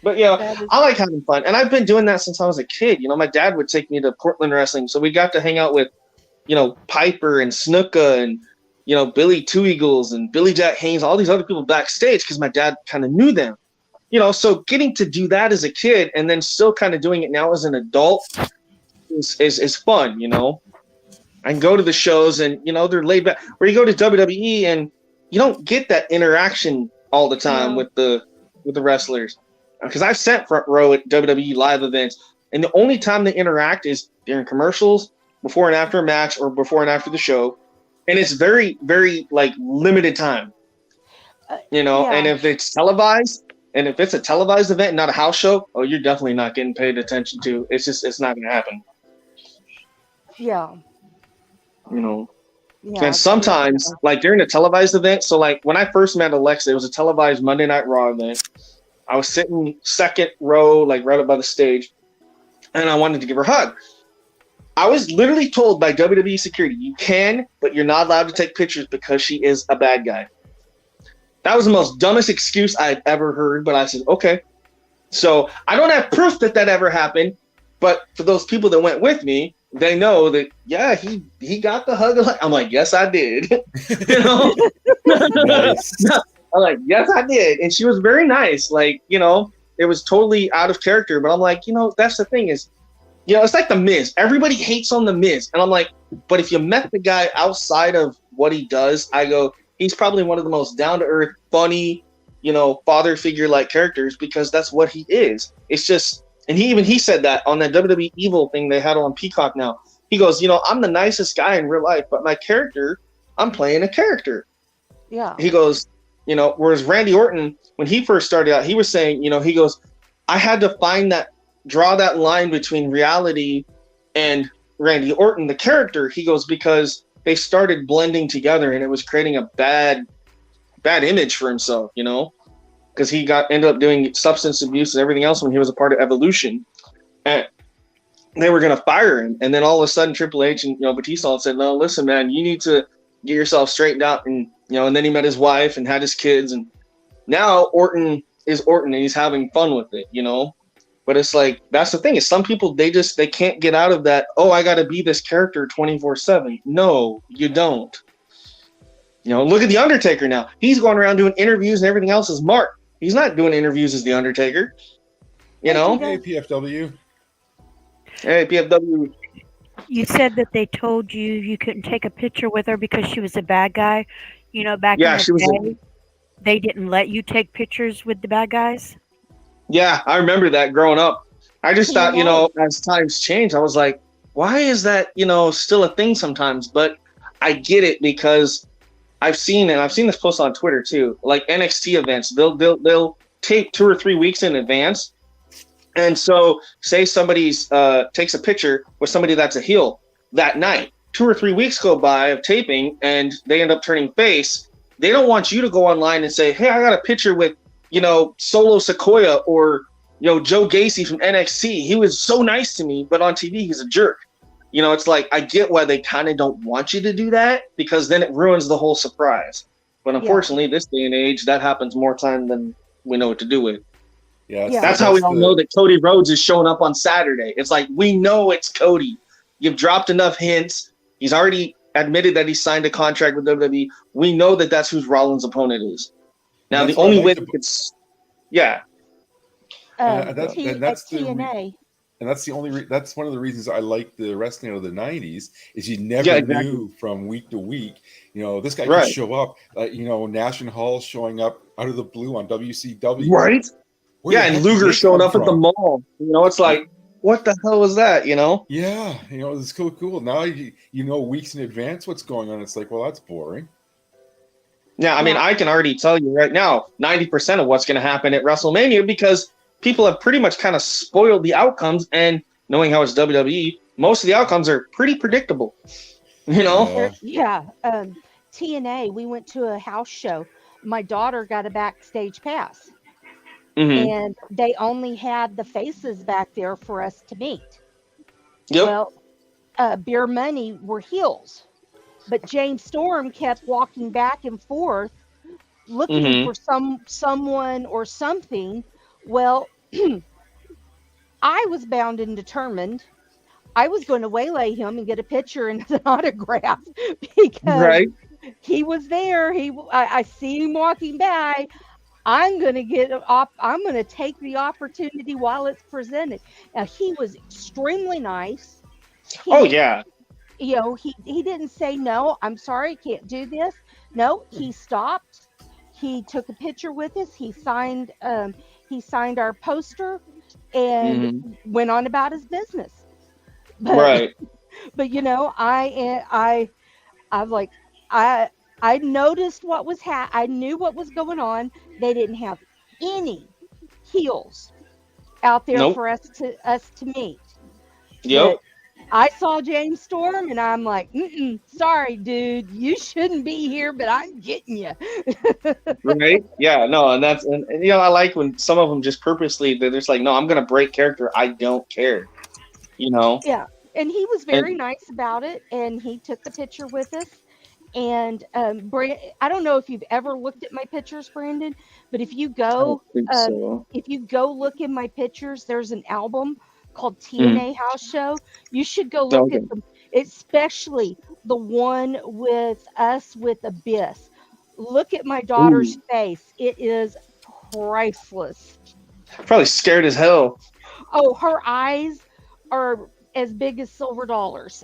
But you know, I like having fun, and I've been doing that since I was a kid. You know, my dad would take me to Portland wrestling, so we got to hang out with, you know, Piper and Snuka and, you know, Billy Two Eagles and Billy Jack Haynes, all these other people backstage because my dad kind of knew them. You know, so getting to do that as a kid and then still kind of doing it now as an adult is fun. You know, I can go to the shows and, you know, they're laid back. Where you go to WWE and you don't get that interaction all the time with the wrestlers. Because I've sat front row at WWE live events, and the only time they interact is during commercials, before and after a match, or before and after the show, and it's very, very like limited time. You know, and if it's televised, and if it's a televised event, not a house show, oh, you're definitely not getting paid attention to. It's not going to happen.
Yeah.
You know. Yeah, and sometimes, like during a televised event, so like when I first met Alexa, it was a televised Monday Night Raw event. I was sitting second row, like right up by the stage, and I wanted to give her a hug. I was literally told by WWE security, you can, but you're not allowed to take pictures because she is a bad guy. That was the most dumbest excuse I've ever heard, but I said, okay. So I don't have proof that ever happened, but for those people that went with me, they know that, yeah, he got the hug. I'm like, yes, I did. You know? Nice. I'm like, yes, I did. And she was very nice. Like, you know, it was totally out of character. But I'm like, you know, that's the thing is, you know, it's like The Miz. Everybody hates on The Miz. And I'm like, but if you met the guy outside of what he does, I go, he's probably one of the most down-to-earth, funny, you know, father figure-like characters because that's what he is. It's just, and he said that on that WWE Evil thing they had on Peacock now. He goes, you know, I'm the nicest guy in real life, but my character, I'm playing a character.
Yeah.
He goes, you know, whereas Randy Orton, when he first started out, he was saying, you know, he goes, I had to draw that line between reality and Randy Orton, the character. He goes, because they started blending together and it was creating a bad image for himself, you know, because he ended up doing substance abuse and everything else when he was a part of Evolution. And they were going to fire him. And then all of a sudden Triple H and, you know, Batista said, no, listen, man, you need to get yourself straightened out. And, you know, and then he met his wife and had his kids. And now Orton is Orton and he's having fun with it, you know. But it's like, that's the thing is some people, they can't get out of that. Oh, I got to be this character 24/7. No, you don't. You know, look at The Undertaker now. He's going around doing interviews and everything else as Mark. He's not doing interviews as The Undertaker. You know?
Hey, PFW.
Hey, PFW.
You said that they told you couldn't take a picture with her because she was a bad guy. You know, back in the day, they didn't let you take pictures with the bad guys.
Yeah, I remember that growing up. I just thought, you know, as times change, I was like, why is that, you know, still a thing sometimes? But I get it because I've seen this post on Twitter too, like NXT events, they'll tape 2 or 3 weeks in advance. And so say somebody's takes a picture with somebody that's a heel that night, 2 or 3 weeks go by of taping and they end up turning face. They don't want you to go online and say, hey, I got a picture with, you know, Solo Sequoia or, you know, Joe Gacy from NXT. He was so nice to me, but on TV, he's a jerk. You know, it's like, I get why they kind of don't want you to do that because then it ruins the whole surprise. But unfortunately, this day and age, that happens more time than we know what to do with.
Yeah,
that's how we all know that Cody Rhodes is showing up on Saturday. It's like, we know it's Cody. You've dropped enough hints. He's already admitted that he signed a contract with WWE. We know that that's who Rollins' opponent is. Now,
And
the
that's what I
only way
liked
we
about,
could, yeah,
and
At
that's
TNA.
and that's the only that's one of the reasons I like the wrestling of the '90s is you
yeah,
never
exactly,
knew from week to week. This guy could
right,
show up. Nash Hall showing up out of the blue on WCW.
right,
Where
yeah,
the
and
heck did
Luger
they
showing
come
up at the
from?
mall. It's
Yeah,
like, what the hell was that?
yeah, it's cool. Now you know weeks in advance what's going on. It's like, well, that's boring.
Yeah, I mean,
Now,
I can already tell you right now, 90% of what's going to happen at WrestleMania because people have pretty much kind of spoiled the outcomes, and knowing how it's WWE, most of the outcomes are pretty predictable. You know?
Yeah.
yeah, TNA, we went to a house show. My daughter got a backstage pass,
Hmm.
and they only had the faces back there for us to meet.
Yep.
Well, Beer Money were heels, but James Storm kept walking back and forth looking
Hmm.
for someone or something. Well, I was bound and determined I was going to waylay him and get a picture and an autograph because
Right.
he was there. I see him walking by. I'm going to I'm going to take the opportunity while it's presented. Now, he was extremely nice.
Oh,
He,
yeah.
he didn't say, no, I'm sorry, can't do this. No, he stopped. He took a picture with us. He signed our poster and
Hmm.
went on about his business. But
Right.
but I was like, I I noticed what was I knew what was going on. They didn't have any heels out there
Nope.
for us to meet.
Yep.
But I saw James Storm and I'm like, sorry, dude, you shouldn't be here, but I'm getting you.
Right. Yeah. No, and I like when some of them just purposely, they're just like, no, I'm going to break character. I don't care. You know?
Yeah. And he was very
And
nice about it, and he took the picture with us. And I don't know if you've ever looked at my pictures, Brandon, but
I don't think so.
if you go look in my pictures, there's an album called
Mm.
TNA House Show. You should go look
Okay.
at them, especially the one with us with Abyss. Look at my daughter's
Ooh.
face; it is priceless.
Probably scared as hell.
Oh, her eyes are as big as silver dollars.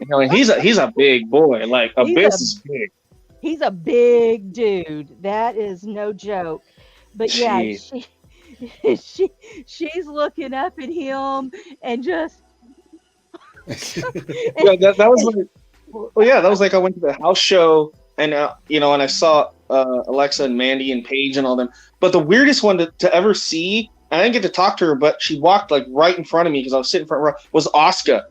And he's a big boy. Like
He's a
Abyss is big.
He's a big dude. That is no joke. But yeah,
Jeez.
she's looking up at him and just
Yeah, that was like, well, yeah, that was like I went to the house show and and I saw Alexa and Mandy and Paige and all them. But the weirdest one to ever see, and I didn't get to talk to her, but she walked like right in front of me because I was sitting front row. Was Asuka.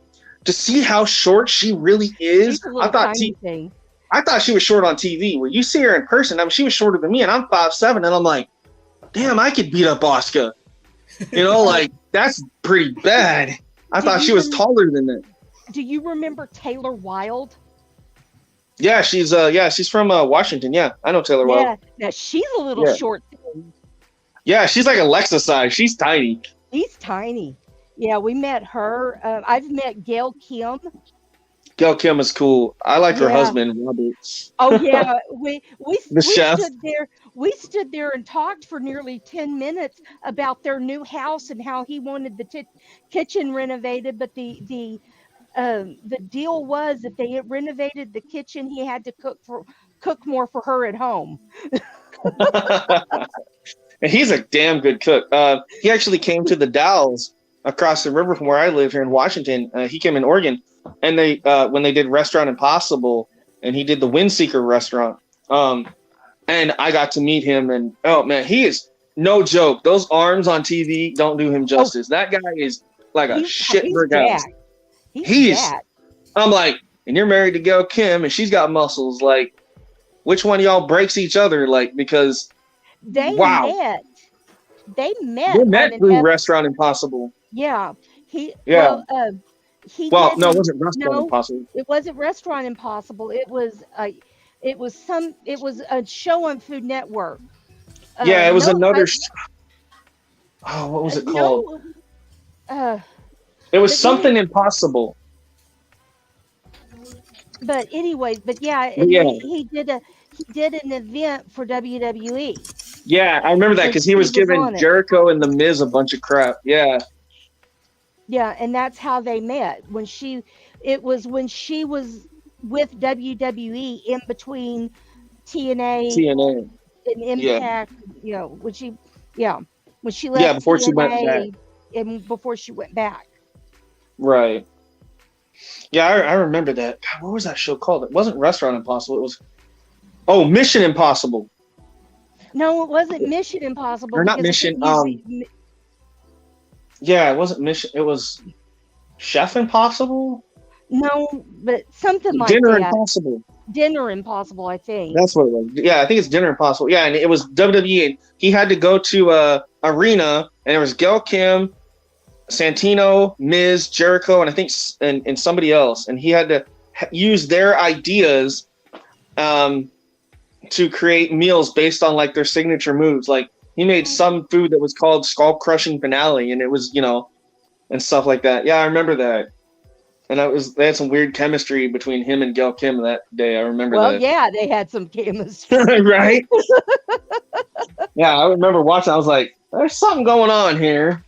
To see how short she really is,
she's a little tiny thing.
I thought she was short on TV. When you see her in person, I mean, she was shorter than me, and I'm 5'7", and I'm like, damn, I could beat up Asuka. Like that's pretty bad. I thought she was taller than that.
Do you remember Taylor Wilde?
Yeah, she's from Washington. Yeah, I know Taylor Wilde.
Yeah, now she's a little
Yeah.
short thing.
Yeah, she's like Alexa size. She's tiny.
She's tiny. Yeah, we met her. I've met Gail Kim.
Gail Kim is cool. I like her
Yeah.
husband, Robert.
Oh yeah, we
chef.
stood there. We stood there and talked for nearly 10 minutes about their new house and how he wanted the kitchen renovated. But the deal was if they had renovated the kitchen, he had to cook more for her at home.
And he's a damn good cook. He actually came to the Dalles across the river from where I live here in Washington. He came in Oregon, and they when they did Restaurant Impossible, and he did the Windseeker restaurant. And I got to meet him, and oh man, he is no joke. Those arms on TV don't do him justice. That guy is like a shit brick house.
jacked. He's
He's-
jacked.
I'm like, and you're married to Gail Kim, and she's got muscles. Like, which one of y'all breaks each other? Like, because
They
wow.
met. They met.
they met
on an
through
ep-
Restaurant Impossible.
Yeah. He.
Yeah.
Well, he.
Well,
did
no, it
his-
wasn't Restaurant
no,
Impossible.
It wasn't Restaurant Impossible. It was a show on Food Network.
Yeah, it was
no,
another. What was it called?
No,
It was
but
something impossible.
But anyways, but yeah,
But
and
yeah,
he did an event for WWE,
yeah, I remember that
and
because he
she
was
was
giving
on it.
Jericho and The Miz a bunch of crap. Yeah,
Yeah, and that's how they met. It was when she was with WWE in between TNA
TNA.
and
Yeah,
Impact, yeah, when she
yeah,
left
before she went back.
TNA and before she went back.
Right. Yeah, I remember that. God, what was that show called? It wasn't Restaurant Impossible. It was Mission Impossible.
No, it wasn't Mission Impossible
Or not
because I think
Mission.
usually
Yeah, it wasn't Mission. It was Chef Impossible.
no, but something like
Dinner
that.
Impossible.
Dinner Impossible, I think.
That's what it was. Yeah, I think it's Dinner Impossible. Yeah, and it was WWE. And he had to go to a arena, and there was Gail Kim, Santino, Miz, Jericho, and I think and somebody else, and he had to use their ideas to create meals based on like their signature moves. Like he made some food that was called Skull Crushing Finale, and it was and stuff like that. Yeah, I remember that. And they had some weird chemistry between him and Gail Kim that day. I remember
Well,
that.
yeah, they had some chemistry.
Right? Yeah, I remember watching. I was like, "There's something going on here."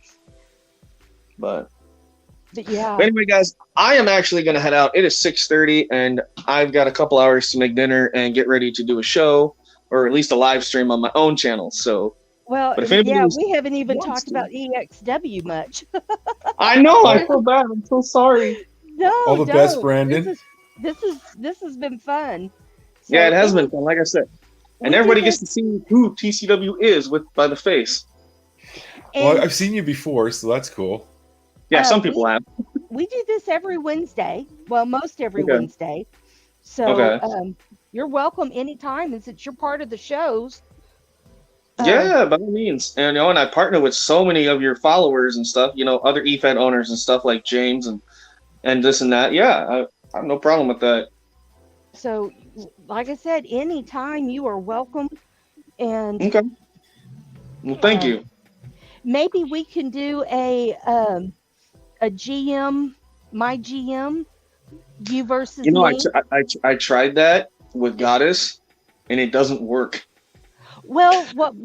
But
Yeah.
anyway, guys, I am actually going to head out. It is 6:30, and I've got a couple hours to make dinner and get ready to do a show, or at least a live stream on my own channel. So,
Well,
but if anybody
we haven't even
wants
talked about EXW much.
I know, I feel bad. I'm so sorry.
No,
All the best,
don't.
Brandon.
This has been fun. So
Yeah, it has been fun, like I said, and
we
everybody
do
gets to see who TCW is by the face.
Well,
and
I've seen you before, so that's cool.
Yeah, some people have.
we do this every Wednesday. Well, most every
Okay.
Wednesday. So
Okay.
you're welcome anytime, and since you're part of the shows.
Yeah, by all means. And and I partner with so many of your followers and stuff. Other EFED owners and stuff like James and this and that. Yeah, I have no problem with that.
So, like I said, anytime you are welcome. And
Okay. Well, thank you.
maybe we can do a GM, my GM, you versus me.
I tried that with Goddess, and it doesn't work.
Well, what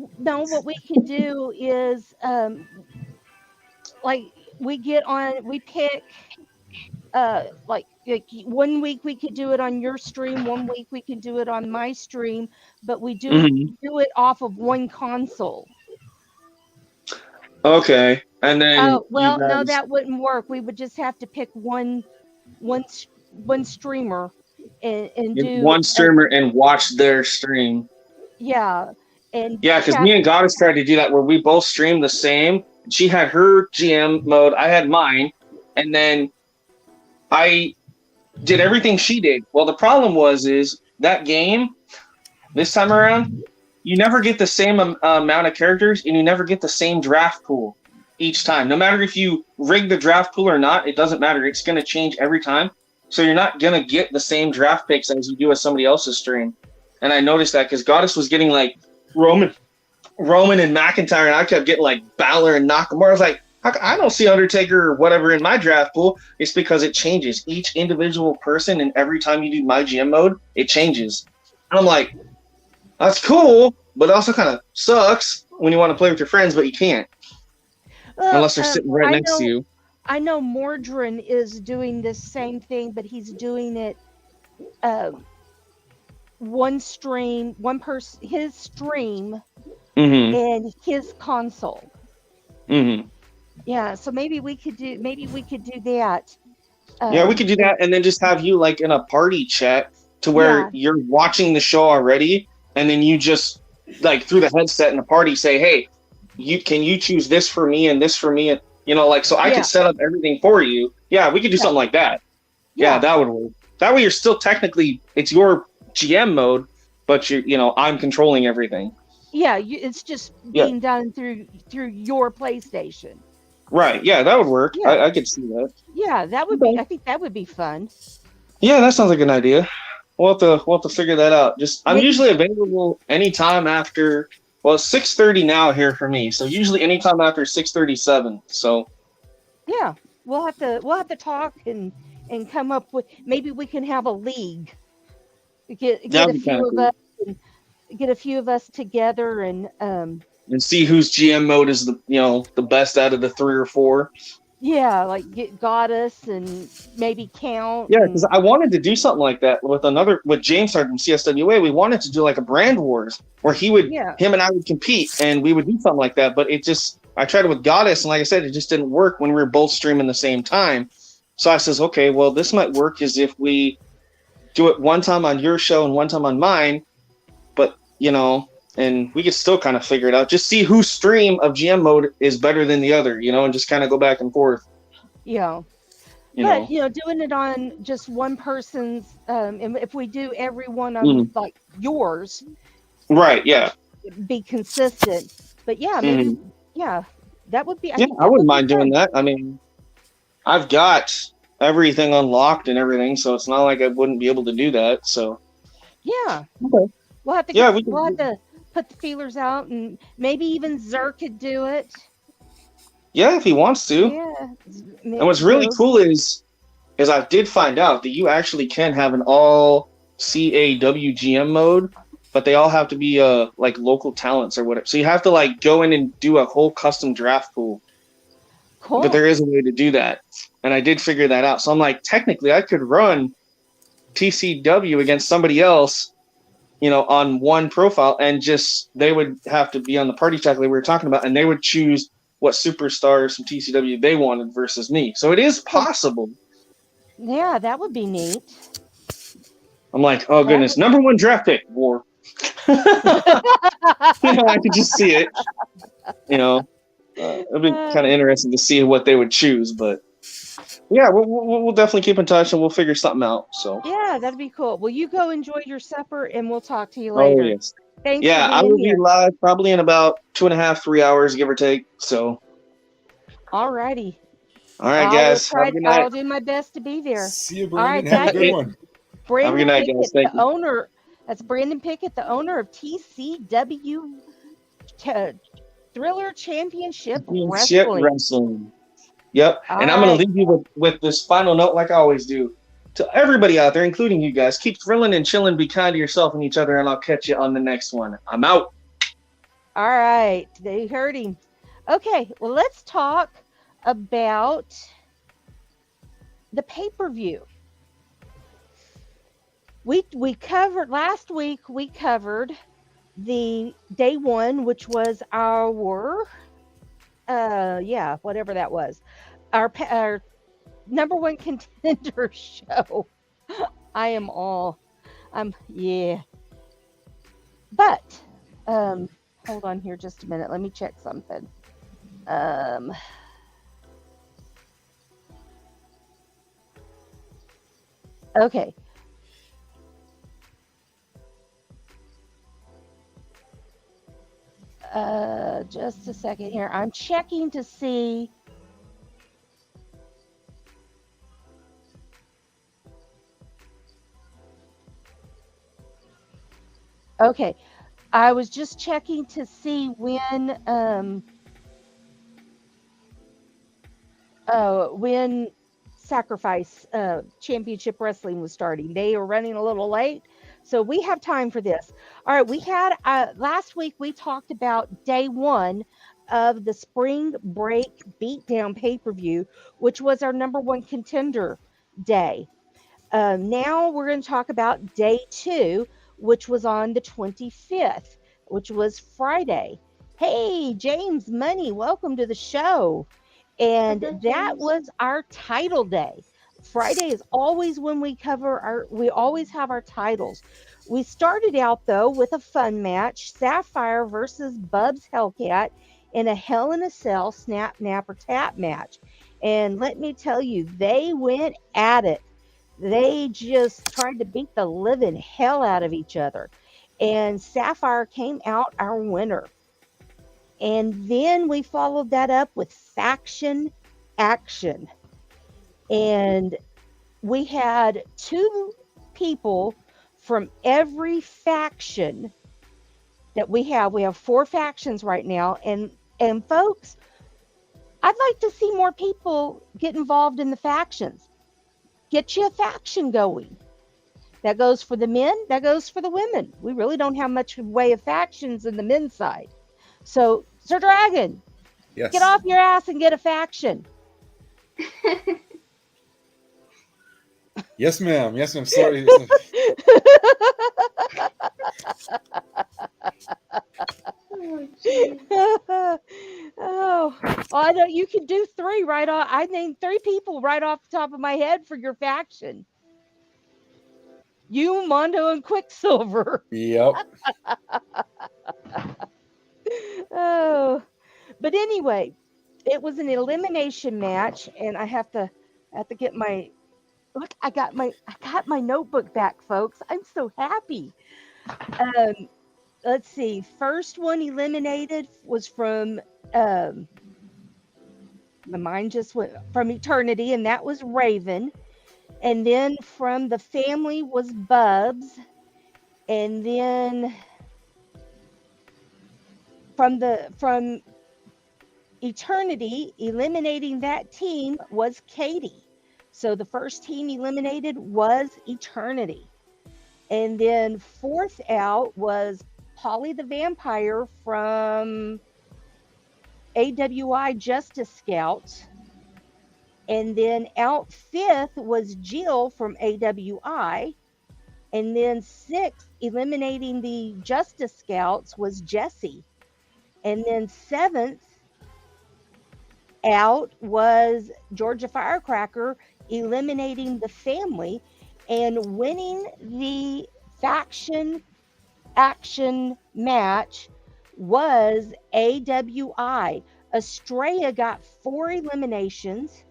we can do is like we pick like 1 week we could do it on your stream, 1 week we can do it on my stream, but we do it off of one console.
Okay, and then
Oh, well,
you
no,
guys-
that wouldn't work. We would just have to pick one streamer and do
one streamer and watch their stream.
yeah. And
Yeah, because
chat-
me and Goddess tried to do that where we both streamed the same. She had her GM mode, I had mine, and then I did everything she did. Well, the problem is that game this time around, you never get the same amount of characters, and you never get the same draft pool each time. No matter if you rig the draft pool or not, it doesn't matter. It's going to change every time. So you're not going to get the same draft picks as you do with somebody else's stream. And I noticed that because Goddess was getting like Roman and McIntyre, and I kept getting like Balor and Nakamura. I was like, I don't see Undertaker or whatever in my draft pool. It's because it changes each individual person, and every time you do my GM mode, it changes. And I'm like, that's cool, but it also kind of sucks when you want to play with your friends, but you can't unless they're sitting right next to you.
I know Mordrin is doing the same thing, but he's doing it one stream, one person, his stream and his console. Yeah, so maybe we could do that.
Yeah, we could do that, and then just have you like in a party chat to where you're watching the show already, and then you just like through the headset in the party say, "Hey, can you choose this for me and this for me?" And so I could set up everything for you. Yeah, we could do something like that. Yeah, that would work. That way, you're still technically it's your GM mode, but I'm controlling everything.
Yeah, it's just being done through your PlayStation.
Right. Yeah, that would work. I could see that.
Yeah, that would be. I think that would be fun.
Yeah, that sounds like an idea. We'll have to figure that out. I'm usually available anytime after. Well, it's 6:30 now here for me, so usually anytime after 6:37. So.
Yeah, we'll have to talk and and come up with, maybe we can have a league. Get
That
a
would be kind
few
of
of
cool.
us and get a few of us together and
And see whose GM mode is the best out of the 3 or 4.
yeah, like get Goddess and maybe Count
Yeah, because
and
I wanted to do something like that with James started from CSWA. We wanted to do like a brand wars where
yeah,
him and I would compete, and we would do something like that. But I tried it with Goddess, and like I said, it just didn't work when we were both streaming the same time. So I says, okay, well, this might work is if we do it one time on your show and one time on mine, but and we could still kind of figure it out. Just see whose stream of GM mode is better than the other, and just kind of go back and forth.
yeah. But doing it on just one person's, and if we do every one on like yours,
Right? Yeah.
be consistent. But yeah, maybe yeah, that would be. I
Yeah,
think
I
that
wouldn't
would be
mind doing
fun.
that. I mean, I've got everything unlocked and everything, so it's not like I wouldn't be able to do that. So
Yeah,
okay.
we'll have to
Yeah,
we'll have to put the feelers out, and maybe even Zer could do it.
yeah, if he wants to.
Yeah,
And what's really cool is I did find out that you actually can have an all CAWGM mode, but they all have to be like local talents or whatever. So you have to like go in and do a whole custom draft pool.
Cool.
But there is a way to do that. And I did figure that out. So I'm like, technically I could run TCW against somebody else, on one profile, and just they would have to be on the party chat like we were talking about, and they would choose what superstars from TCW they wanted versus me. So it is possible.
Yeah, that would be neat.
I'm like, oh goodness, number 1 draft pick, war. I could just see it. It'd be kind of interesting to see what they would choose, but yeah, we'll definitely keep in touch and we'll figure something out. So
yeah, that'd be cool. Well, you go enjoy your supper, and we'll talk to you later.
Oh yes.
Thanks.
Yeah,
for
I
being
will
here.
be live probably in about 2.5, 3 hours, give or take. So
All righty.
all right, guys. Have a good night.
I'll do my best to be there.
See you,
All right,
Brandon. Have a
that
good
is
one.
Brandon
Have a good night,
Pickett,
guys. Thank
the
you.
owner. That's Brandon Pickett, the owner of TCW Thriller Championship
Shit
Wrestling.
wrestling. Yep.
All
And I'm going
right.
to leave you with this final note, like I always do. To everybody out there, including you guys, keep thrilling and chilling. Be kind to yourself and each other, and I'll catch you on the next one. I'm out.
All right. They heard him. Okay. Well, let's talk about the pay-per-view. We covered last week. We covered the day one, which was our whatever that was, our number 1 contender show. But hold on here just a minute. Let me check something. Okay. Just a second here. I'm checking to see. Okay. I was just checking to see when Sacrifice Championship Wrestling was starting. They are running a little late, so we have time for this. All right, we had last week we talked about day 1 of the Spring Break Beatdown pay-per-view, which was our number 1 contender day. Now we're going to talk about day 2, which was on the 25th, which was Friday. Hey, James Money, welcome to the show. And that was our title day. Friday is always when we always have our titles. We started out though with a fun match, Sapphire versus Bubs Hellcat in a Hell in a Cell snap, napper, tap match. And let me tell you, they went at it. They just tried to beat the living hell out of each other. And Sapphire came out our winner. And then we followed that up with faction action. And we had 2 people from every faction that we have. We have 4 factions right now. And folks, I'd like to see more people get involved in the factions. get you a faction going. That goes for the men, that goes for the women. We really don't have much way of factions in the men's side. So, Sir Dragon, get
Yes.
off your ass and get a faction.
Yes, ma'am. Yes, ma'am. Sorry.
Oh, jeez.
Oh, I know you can do 3 right off. I named 3 people right off the top of my head for your faction. You, Mondo, and Quicksilver.
Yep.
Oh, but anyway, it was an elimination match, and I have to get my look. I got my notebook back, folks. I'm so happy. Um, let's see. First one eliminated was from my mind just went from Eternity, and that was Raven. And then from the family was Bubs, and then from Eternity, eliminating that team was Katie. So the first team eliminated was Eternity. And then fourth out was Polly the Vampire from AWI Justice Scouts. And then out fifth was Jill from AWI. And then sixth, eliminating the Justice Scouts, was Jessie. And then seventh out was Georgia Firecracker, eliminating the family and winning the faction action match was AWI. Estrella got 4 eliminations.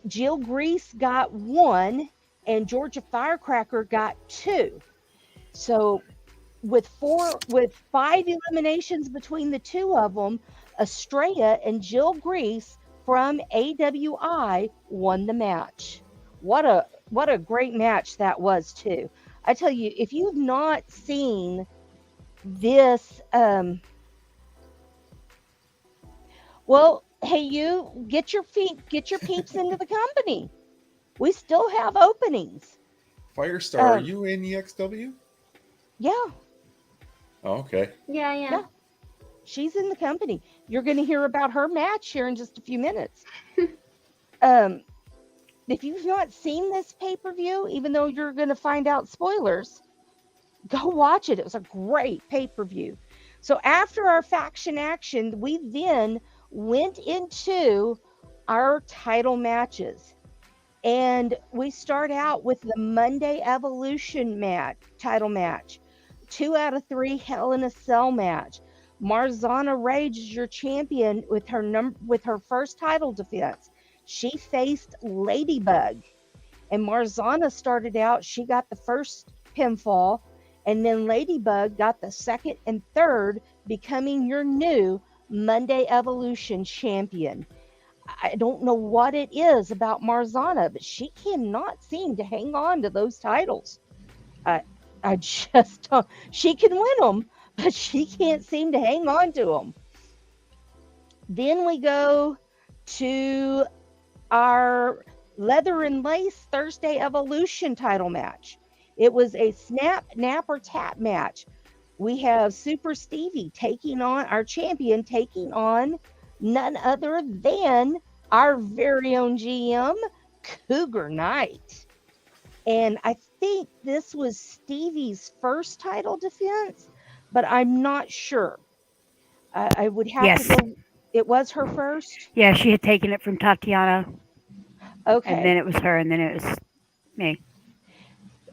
Jill Grease got 1, and Georgia Firecracker got 2. So with 5 eliminations between the 2 of them, Estrella and Jill Grease from AWI won the match. What a great match that was too. I tell you, if you've not seen this, well, hey, you get your peeps into the company. We still have openings.
Firestar, are you in EXW?
Yeah.
Oh, okay.
Yeah.
She's in the company. You're going to hear about her match here in just a few minutes. If you've not seen this pay-per-view, even though you're going to find out spoilers, go watch it. It was a great pay-per-view. So after our faction action, we then went into our title matches. And we start out with the Monday Evolution title match. 2 out of 3 Hell in a Cell match. Marzana Rage is your champion with her first title defense. She faced Ladybug. And Marzana started out, she got the first pinfall, and then Ladybug got the second and third, becoming your new Monday Evolution champion. I don't know what it is about Marzana, but she cannot seem to hang on to those titles. I just don't. She can win them, but she can't seem to hang on to them. Then we go to our Leather and Lace Thursday Evolution title match. It was a snap, nap, or tap match. We have Super Stevie taking on our champion, taking on none other than our very own GM, Cougar Knight. And I think this was Stevie's first title defense, but I'm not sure. I would have to go. It was her first?
Yeah, she had taken it from Tatiana.
Okay.
And then it was her, and then it was me.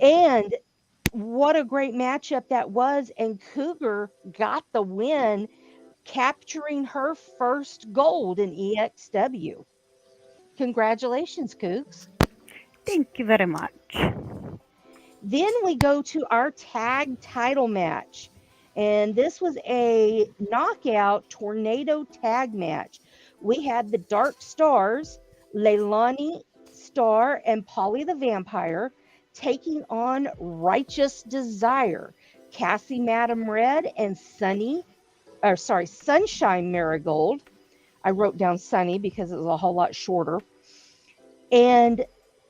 And what a great matchup that was. And Cougar got the win, capturing her first gold in EXW. Congratulations, Cougs.
Thank you very much.
Then we go to our tag title match. And this was a knockout tornado tag match. We had the Dark Stars, Leilani Star and Polly the Vampire, taking on Righteous Desire, Cassie Madam Red and Sunshine Marigold. I wrote down Sunny because it was a whole lot shorter. And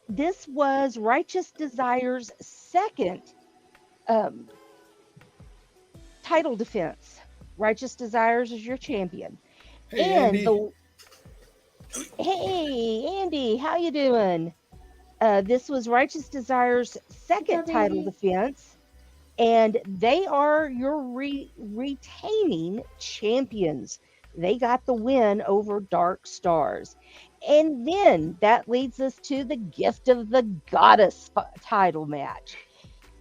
this was Righteous Desire's second um, title defense. Righteous Desires is your champion.
Hey,
And
Andy.
hey, Andy, how you doing? This was Righteous Desire's second
up,
title
Andy?
defense, and they are your retaining champions. They got the win over Dark Stars. And then that leads us to the Gift of the Goddess title match.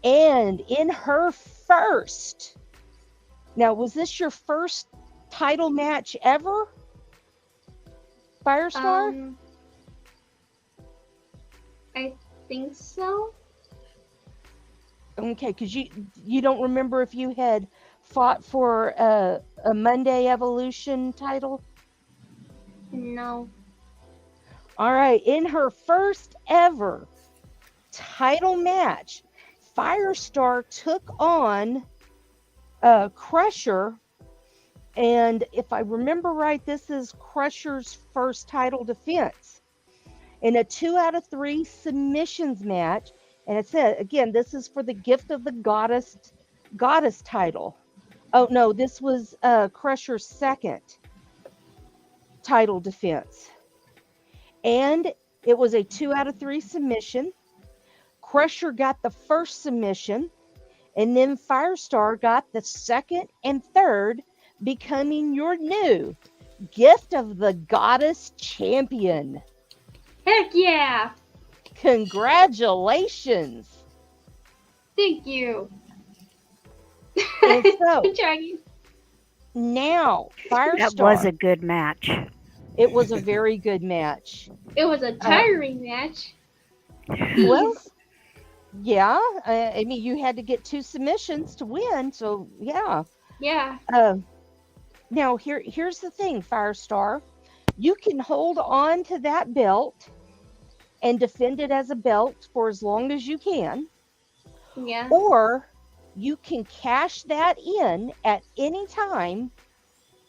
And in her first, now, was this your first title match ever, Firestar?
I think so.
Okay, because you don't remember if you had fought for a Monday Evolution title?
No.
All right, in her first ever title match, Firestar took on Crusher, and if I remember right, this is Crusher's first title defense in a 2 out of 3 submissions match. And it said again, this is for the Gift of the Goddess title. Oh no, this was Crusher's second title defense, and it was a 2 out of 3 submission. Crusher got the first submission, and then Firestar got the second and third, becoming your new Gift of the Goddess champion.
Heck yeah!
Congratulations!
Thank you.
And so
I'm trying.
now,
That was
Firestar,
a good match.
it was a very good match.
It was a tiring match.
Well,
Jeez.
yeah, I mean, you had to get 2 submissions to win, so yeah.
Yeah.
Now, here's the thing, Firestar. You can hold on to that belt and defend it as a belt for as long as you can,
Yeah.
or you can cash that in at any time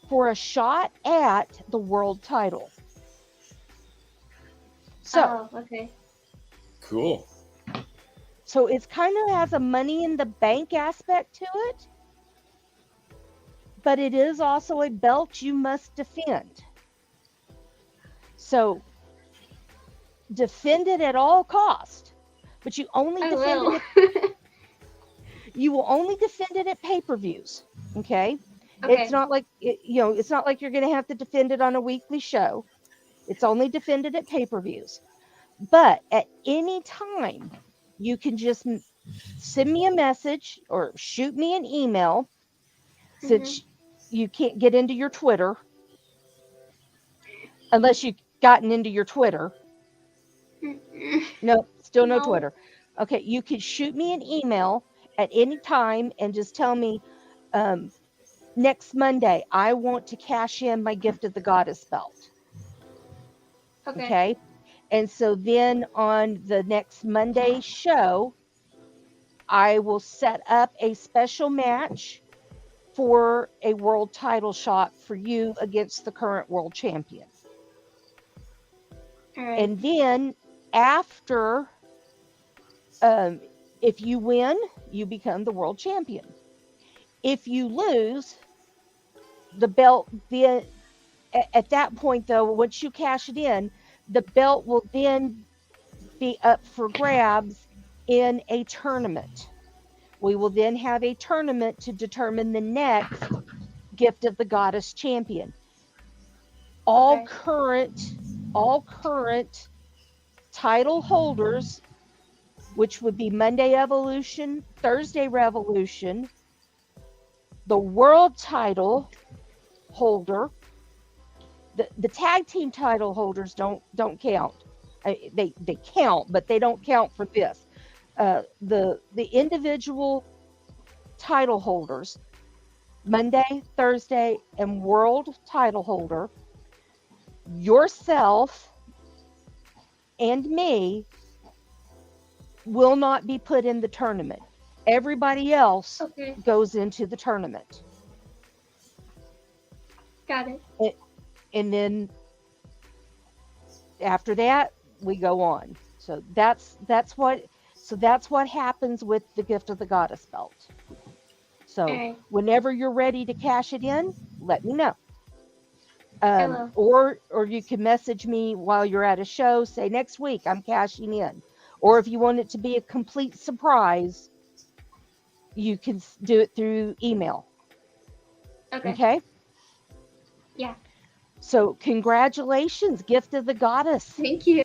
for a shot at the world title. So,
okay.
Cool.
so it's kind of has a money in the bank aspect to it, but it is also a belt you must defend. So defend it at all cost, but you only
I
defend
will.
it. You will only defend it at pay-per-views. Okay.
Okay.
It's not like it's not like you're going to have to defend it on a weekly show. It's only defended at pay-per-views. But at any time, you can just send me a message or shoot me an email, since you can't get into your Twitter unless you've gotten into your Twitter. No, still no
No.
Twitter. Okay, you can shoot me an email at any time and just tell me, next Monday, I want to cash in my Gift of the Goddess belt. Okay. And so then on the next Monday show, I will set up a special match for a world title shot for you against the current world champion.
All right.
And then after, if you win, you become the world champion. If you lose, the belt then, at that point though, once you cash it in, the belt will then be up for grabs in a tournament. We will then have a tournament to determine the next Gift of the Goddess champion. All current title holders, which would be Monday Evolution, Thursday Revolution, the world title holder, the tag team title holders don't count. They count, but they don't count for this. The individual title holders, Monday, Thursday, and world title holder, yourself and me, will not be put in the tournament. Everybody else goes into the tournament.
Got it.
And then after that, we go on. So that's what happens with the Gift of the Goddess belt. So
Alright.
whenever you're ready to cash it in, let me know.
Hello.
Or you can message me while you're at a show, say next week I'm cashing in. Or if you want it to be a complete surprise, you can do it through email.
Okay.
Okay?
Yeah.
So congratulations, Gift of the Goddess.
Thank you.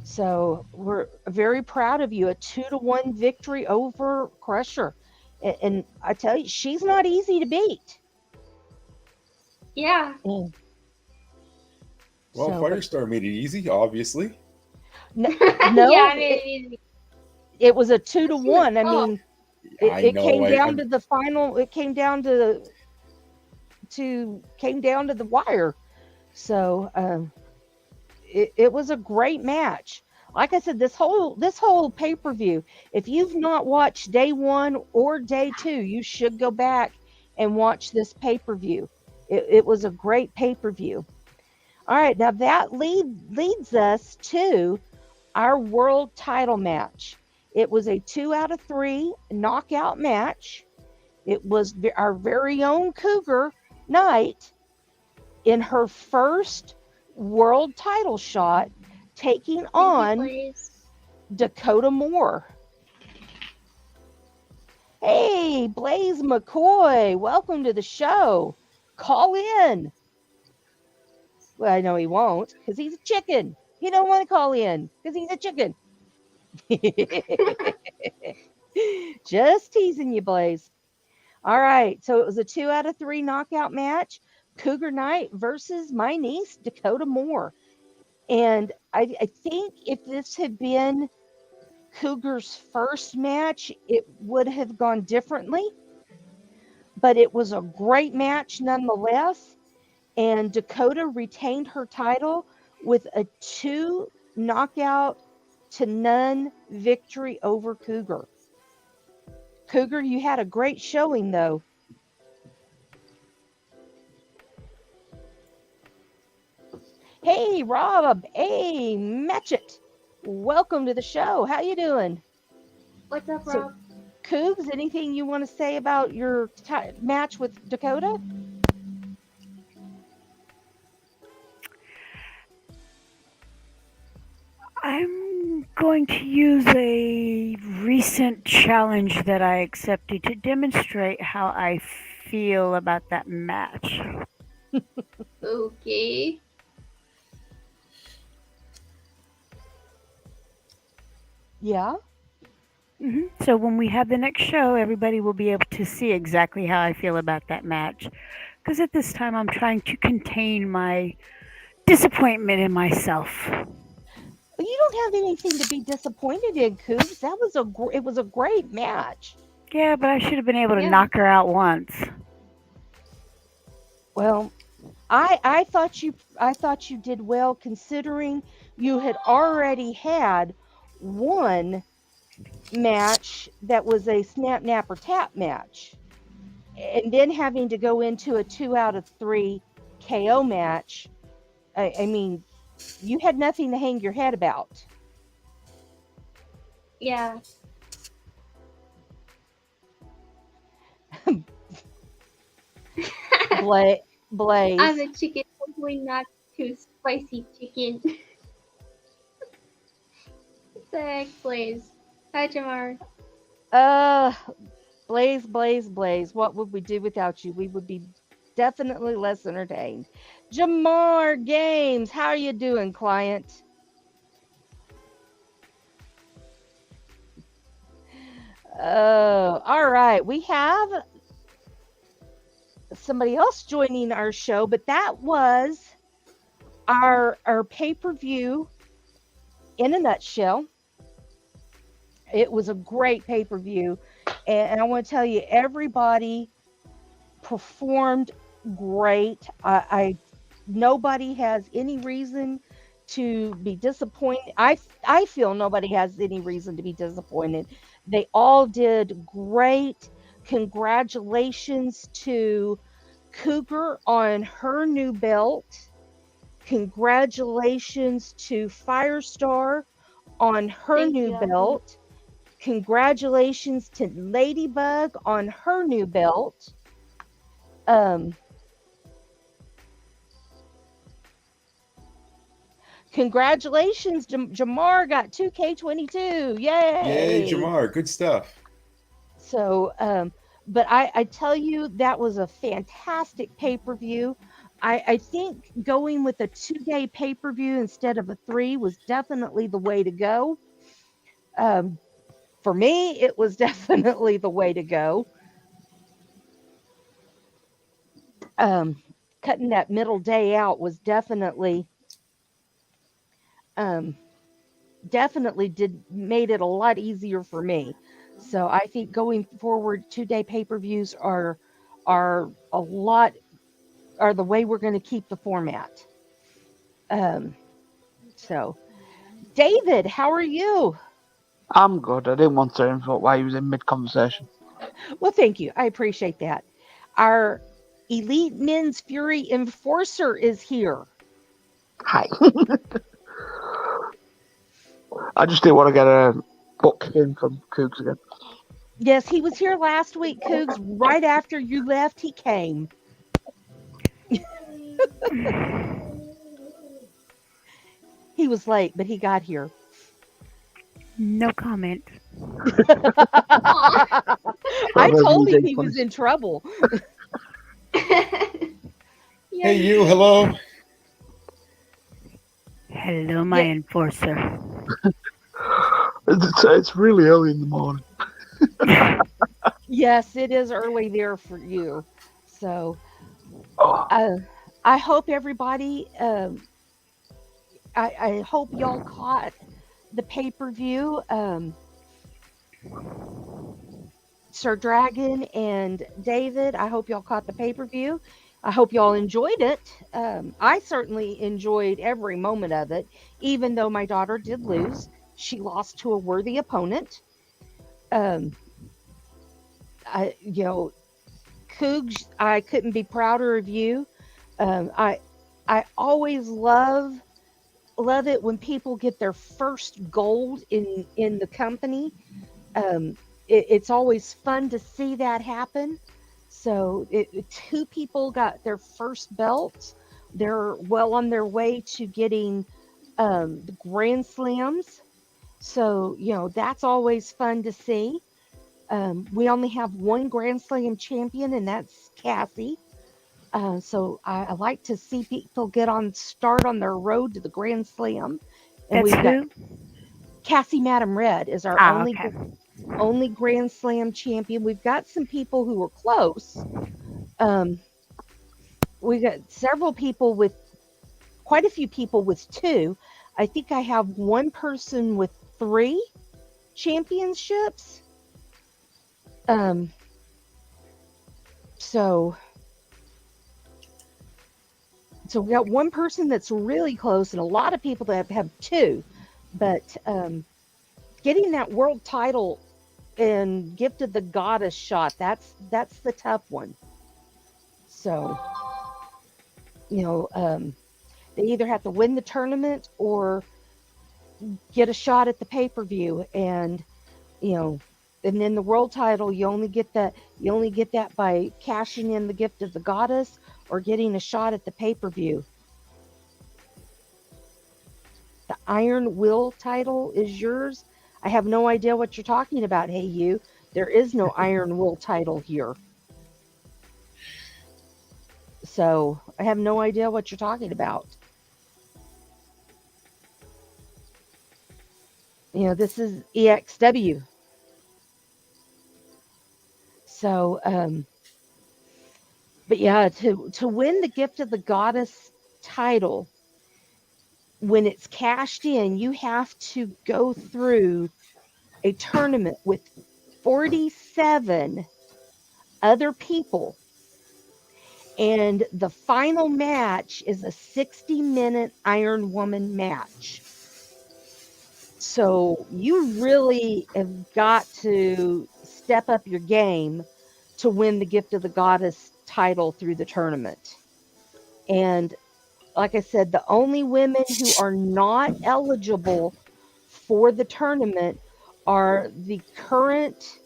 So we're very proud of you. A 2-1 victory over Crusher. And I tell you, she's not easy to beat.
Yeah.
Well,
So,
Firestar made it easy, obviously.
no,
Yeah, I mean,
it was a 2-1. I
Oh.
mean,
I
it
know,
came down
I'm-
to the final. It came down to the wire. So it was a great match. Like I said, this whole pay-per-view, if you've not watched day 1 or day 2, you should go back and watch this pay-per-view. It was a great pay-per-view. All right, now that leads us to our world title match. It was a 2 out of 3 knockout match. It was our very own Cougar Knight in her first world title shot, taking on
please.
Dakota Moore. Hey, Blaze McCoy, welcome to the show. Call in. Well, I know he won't because he's a chicken. He don't want to call in because he's a chicken. Just teasing you, Blaze. All right, so it was a 2 out of 3 knockout match. Cougar Knight versus my niece, Dakota Moore. And I think if this had been Cougar's first match, it would have gone differently. But it was a great match nonetheless. And Dakota retained her title with a 2 knockout to none victory over Cougar. Cougar, you had a great showing, though. Hey, Rob. Hey, Matchett. Welcome to the show. How you doing?
What's up,
So-
Rob?
Cougs, anything you want to say about your match with Dakota?
I'm going to use a recent challenge that I accepted to demonstrate how I feel about that match.
Okay.
Yeah.
So when we have the next show, everybody will be able to see exactly how I feel about that match. Because at this time, I'm trying to contain my disappointment in myself.
You don't have anything to be disappointed in, Cougs. It was a great match.
Yeah, but I should have been able to
Yeah.
knock her out once.
Well, I thought you did well considering you had already had one match that was a snap napper tap match, and then having to go into a 2 out of 3 KO match. I mean, you had nothing to hang your head about.
Yeah.
Blaze.
I'm a chicken, hopefully not too spicy chicken. Thanks, Blaze. Hi, Jamar.
Blaze. What would we do without you? We would be definitely less entertained. Jamar Games, how are you doing, client? Oh, all right. We have somebody else joining our show, but that was our pay-per-view in a nutshell. It was a great pay-per-view, and I want to tell you, everybody performed great. Nobody has any reason to be disappointed. I feel nobody has any reason to be disappointed. They all did great. Congratulations to Cougar on her new belt. Congratulations to Firestar on her
Thank
new
you.
belt. Congratulations to Ladybug on her new belt. Congratulations, Jamar got 2K22.
Yay,
Yay!
Jamar. Good stuff.
So, but I tell you, that was a fantastic pay per view. I think going with a 2 day pay per view instead of a three was definitely the way to go. Um, for me, it was definitely the way to go. Um, Cutting that middle day out was um, definitely did made it a lot easier for me. So I think going forward, 2 day pay-per-views are a lot are the way we're going to keep the format. Um, so David, how are you?
I'm good. I didn't want to interrupt while he was in mid conversation.
Well, thank you. I appreciate that. Our Elite Men's Fury Enforcer is here.
Hi. I just didn't want to get a book in from Cougs again.
Yes, he was here last week, Cougs. Right after you left, he came. He was late, but he got here.
No comment.
I
Whatever
told him
VJ
he was
funny.
in trouble.
Hey, you. Hello.
Hello, my
Yeah.
enforcer.
It's really early in the morning.
Yes, it is early there for you. So
Oh,
I hope everybody, I hope y'all caught the pay per view. Sir Dragon and David, I hope y'all caught the pay per view. I hope y'all enjoyed it. I certainly enjoyed every moment of it, even though my daughter did lose. She lost to a worthy opponent. Um, you know, Cougs, I couldn't be prouder of you. Um, I I always love it when people get their first gold in the company. Um, it's always fun to see that happen. So two people got their first belts. They're well on their way to getting the Grand Slams. So that's always fun to see. We only have one Grand Slam champion, and that's Cassie. So I like to see people start on their road to the Grand Slam. And
That's
we've got
who?
Cassie Madam Red is our
Ah, okay.
only Grand Slam champion. We've got some people who are close. Um, we got quite a few people with two. I think I have one person with three championships. Um, so we got one person that's really close, and a lot of people that have two. But getting that world title and Gift of the Goddess shot, that's the tough one. So they either have to win the tournament or get a shot at the pay-per-view. And you know and then the world title, you only get that by cashing in the Gift of the Goddess or getting a shot at the pay-per-view. The Iron Will title is yours. I have no idea what you're talking about. Hey, you, there is no Iron Will title here. So I have no idea what you're talking about. This is EXW. So, but yeah, to win the Gift of the Goddess title, when it's cashed in, you have to go through a tournament with 47 other people, and the final match is a 60-minute Iron Woman match. So you really have got to step up your game to win the Gift of the Goddess title through the tournament. And like I said, the only women who are not eligible for the tournament are the current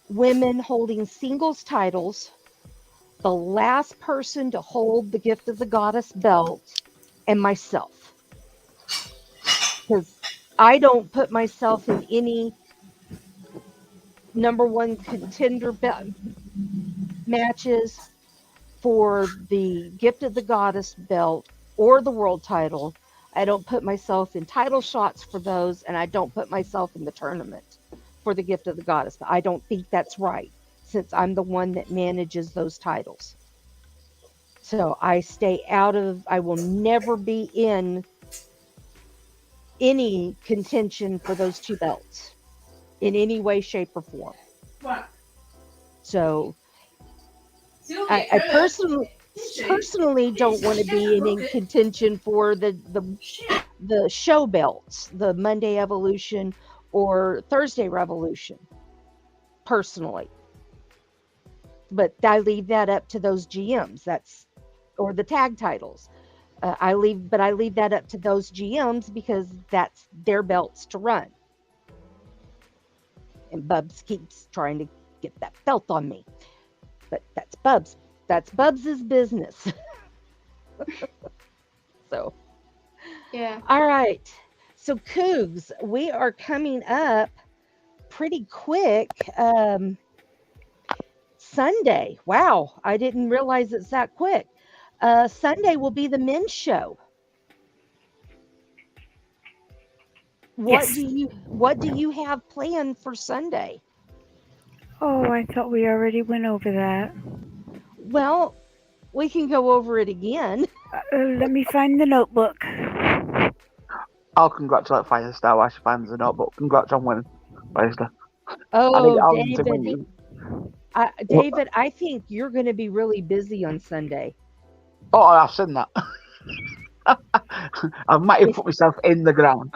women holding singles titles, the last person to hold the Gift of the Goddess belt, and myself. Because I don't put myself in any number one contender matches for the Gift of the Goddess belt or the world title. I don't put myself in title shots for those, and I don't put myself in the tournament for the Gift of the Goddess. I don't think that's right, since I'm the one that manages those titles. So I stay out of, I will never be in any contention for those two belts in any way, shape, or form.
What?
So
Sylvia,
I
come
personally don't want to be in contention for the show belts, the Monday Evolution or Thursday Revolution, personally. But I leave that up to those GMs. Or the tag titles. I leave that up to those GMs because that's their belts to run. And Bubs keeps trying to get that belt on me, but that's Bubs. That's Bubs's business. So,
Yeah.
all right. So, Cougs, we are coming up pretty quick. Sunday. Wow, I didn't realize it's that quick. Sunday will be the men's show. What
Yes.
do you have planned for Sunday?
Oh, I thought we already went over that.
Well, we can go over it again.
Let me find the notebook.
I'll congratulate Firestar while she finds the notebook. Congrats on winning, Firestar.
Oh,
David.
David, I think you're going to be really busy on Sunday.
Oh, I've seen that. I might have put myself in the ground.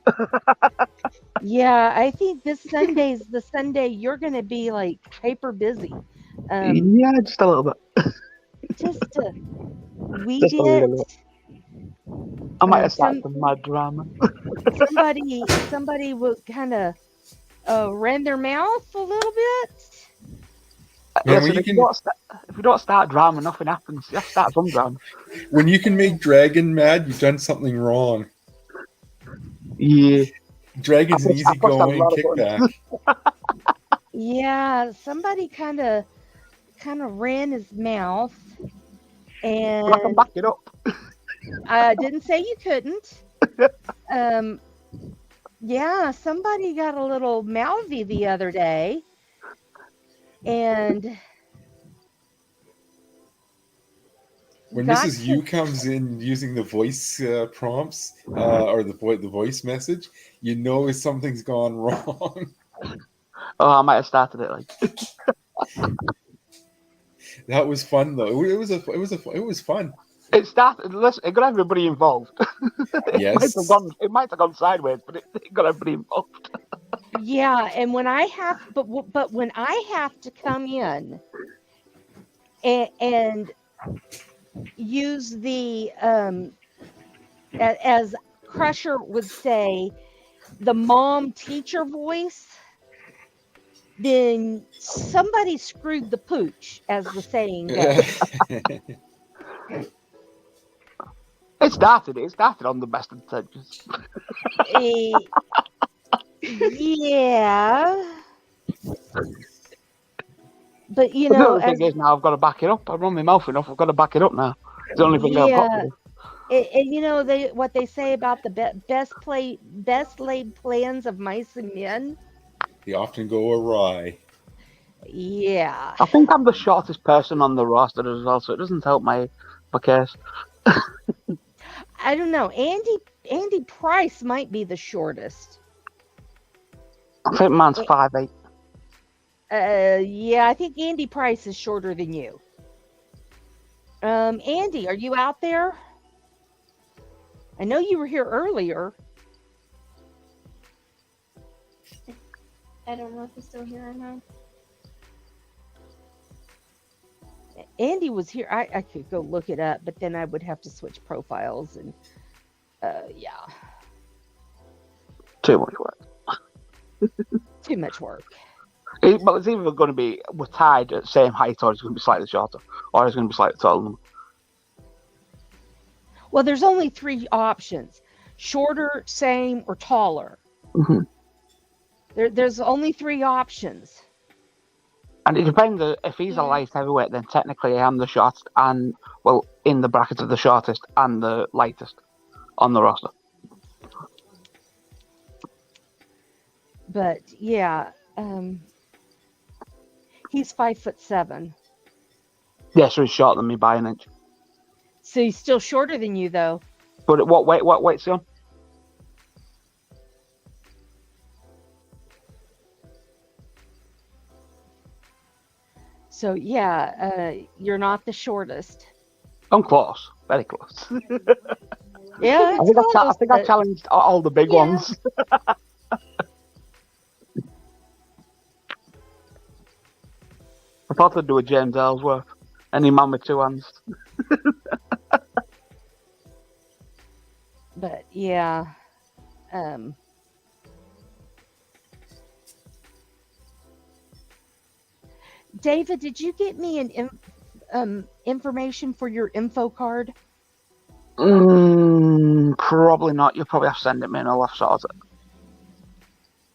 Yeah, I think this Sunday's the Sunday you're going to be like hyper busy.
Yeah, just a little bit.
Just to weed
Just a
it.
little bit. I might have started some mad drama.
Somebody will kind of rend their mouth a little bit.
Man,
Listen, if you don't start drama, nothing happens. You have to start some drama.
when you can make Dragon mad, you've done something wrong.
Yeah.
Dragon's an
I pushed a
easygoing
lot of buttons.
kickback.
Yeah, somebody kind of ran his mouth, and
I can back it up.
I didn't say you couldn't. Yeah, somebody got a little mouthy the other day, and
When Mrs. Yu comes in using the voice prompts or the voice message, you know something's gone wrong.
Oh, I might have started it like.
That was fun though. It was fun.
It started. Listen, it got everybody involved.
Yes.
It might have gone sideways, but it got everybody involved.
Yeah, and when I have, but when I have to come in and use the as Crusher would say, the mom teacher voice, then somebody screwed the pooch, as the saying goes.
It started on the best intentions.
Yeah. But
The other thing is now I've got to back it up. I've run my mouth enough. I've got to back it up now. It's the only thing I've got to do.
And you know what they say about the best laid plans of mice and men.
They often go awry.
Yeah.
I think I'm the shortest person on the roster as well, so it doesn't help my case.
I don't know. Andy Price might be the shortest.
I think mine's 5'8".
Yeah, I think Andy Price is shorter than you. Andy, are you out there? I know you were here earlier.
I don't know if he's still here or not.
Andy was here. I could go look it up, but then I would have to switch profiles and yeah,
Too much work.
too much work.
But it's either going to be we're tied at the same height, or it's going to be slightly shorter, or it's going to be slightly taller.
Well, there's only 3 options: shorter, same, or taller.
Mm-hmm.
There's only 3 options.
And it depends. If he's a light heavyweight, then technically I am the shortest, and well, in the bracket of the shortest and the lightest on the roster.
But yeah, he's 5'7".
Yeah, so he's shorter than me by an inch.
So he's still shorter than you, though.
But what weight's he on?
So yeah, you're not the shortest.
I'm close, very close.
Yeah,
I think I challenged all the big ones. I thought I'd do a James Ellsworth. Any man with 2 hands.
But yeah, David, did you get me an information for your info card?
Probably not. You'll probably have to send it me and I'll have to sort it.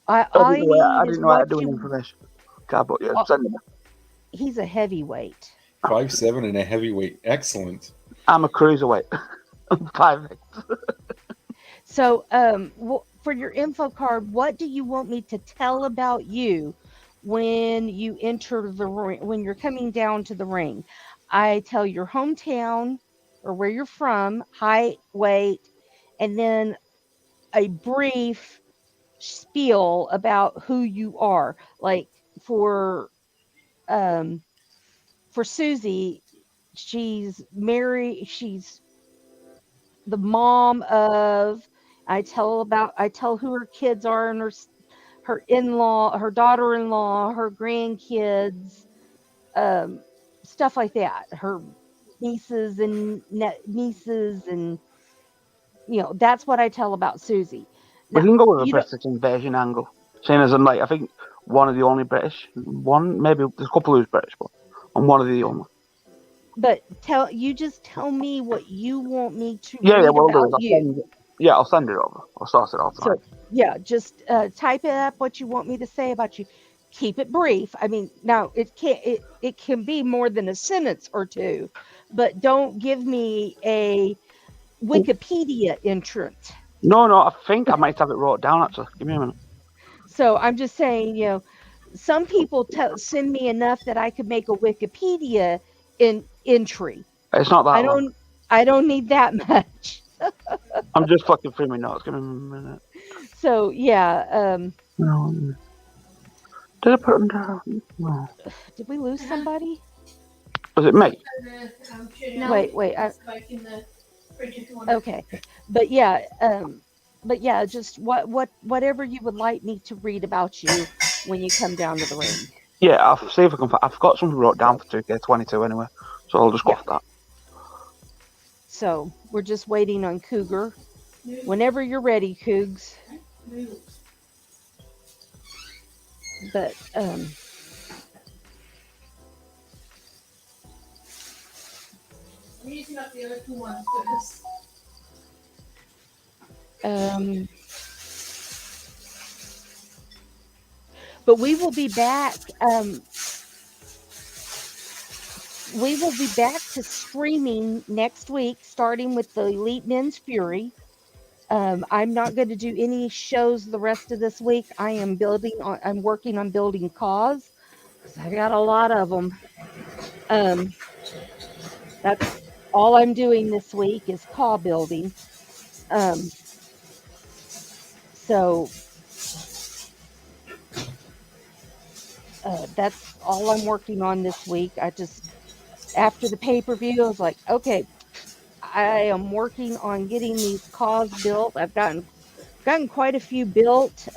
I didn't know how to do an information card, but yeah, send it me.
He's a heavyweight.
5'7" and a heavyweight. Excellent.
I'm a cruiserweight. I'm 5'8".
So, for your info card, what do you want me to tell about you when you enter the ring, when you're coming down to the ring? I tell your hometown or where you're from, height, weight, and then a brief spiel about who you are. Like for Suzy, she's married, she's the mom of, I tell who her kids are and her in-law, her daughter-in-law, her grandkids, stuff like that. Her nieces and that's what I tell about Suzy.
We can go with a British invasion angle. Same as I'm I think one of the only British. Maybe there's a couple who's British, but I'm one of the only.
But just tell me what you want me to read about you.
I'll send it over. I'll source it out tonight.
So yeah, just type it up what you want me to say about you. Keep it brief. I mean, now it can be more than a sentence or 2, but don't give me a Wikipedia entrant.
No, I think I might have it wrote down actually. Give me a minute.
So I'm just saying, some people send me enough that I could make a Wikipedia entry.
It's not that
I don't need that much.
I'm just flicking through my notes. Give me a minute.
So yeah.
No. Did I put them down? No.
Did we lose somebody?
Was it me?
No. Wait. Okay, but yeah, just whatever you would like me to read about you when you come down to the ring.
Yeah, I'll see if I can. I've got something wrote down for 2K22 anyway, so I'll just go off that.
So we're just waiting on Cougar. Whenever you're ready, Cougs. But I'm
using up the other 2 ones first.
But we will be back. We will be back to streaming next week, starting with the Elite Men's Fury. I'm not going to do any shows the rest of this week. I'm working on building cause because I got a lot of them. That's all I'm doing this week is CAW building. So that's all I'm working on this week. After the pay-per-view, I was like, okay, I am working on getting these CAWs built. I've gotten quite a few built.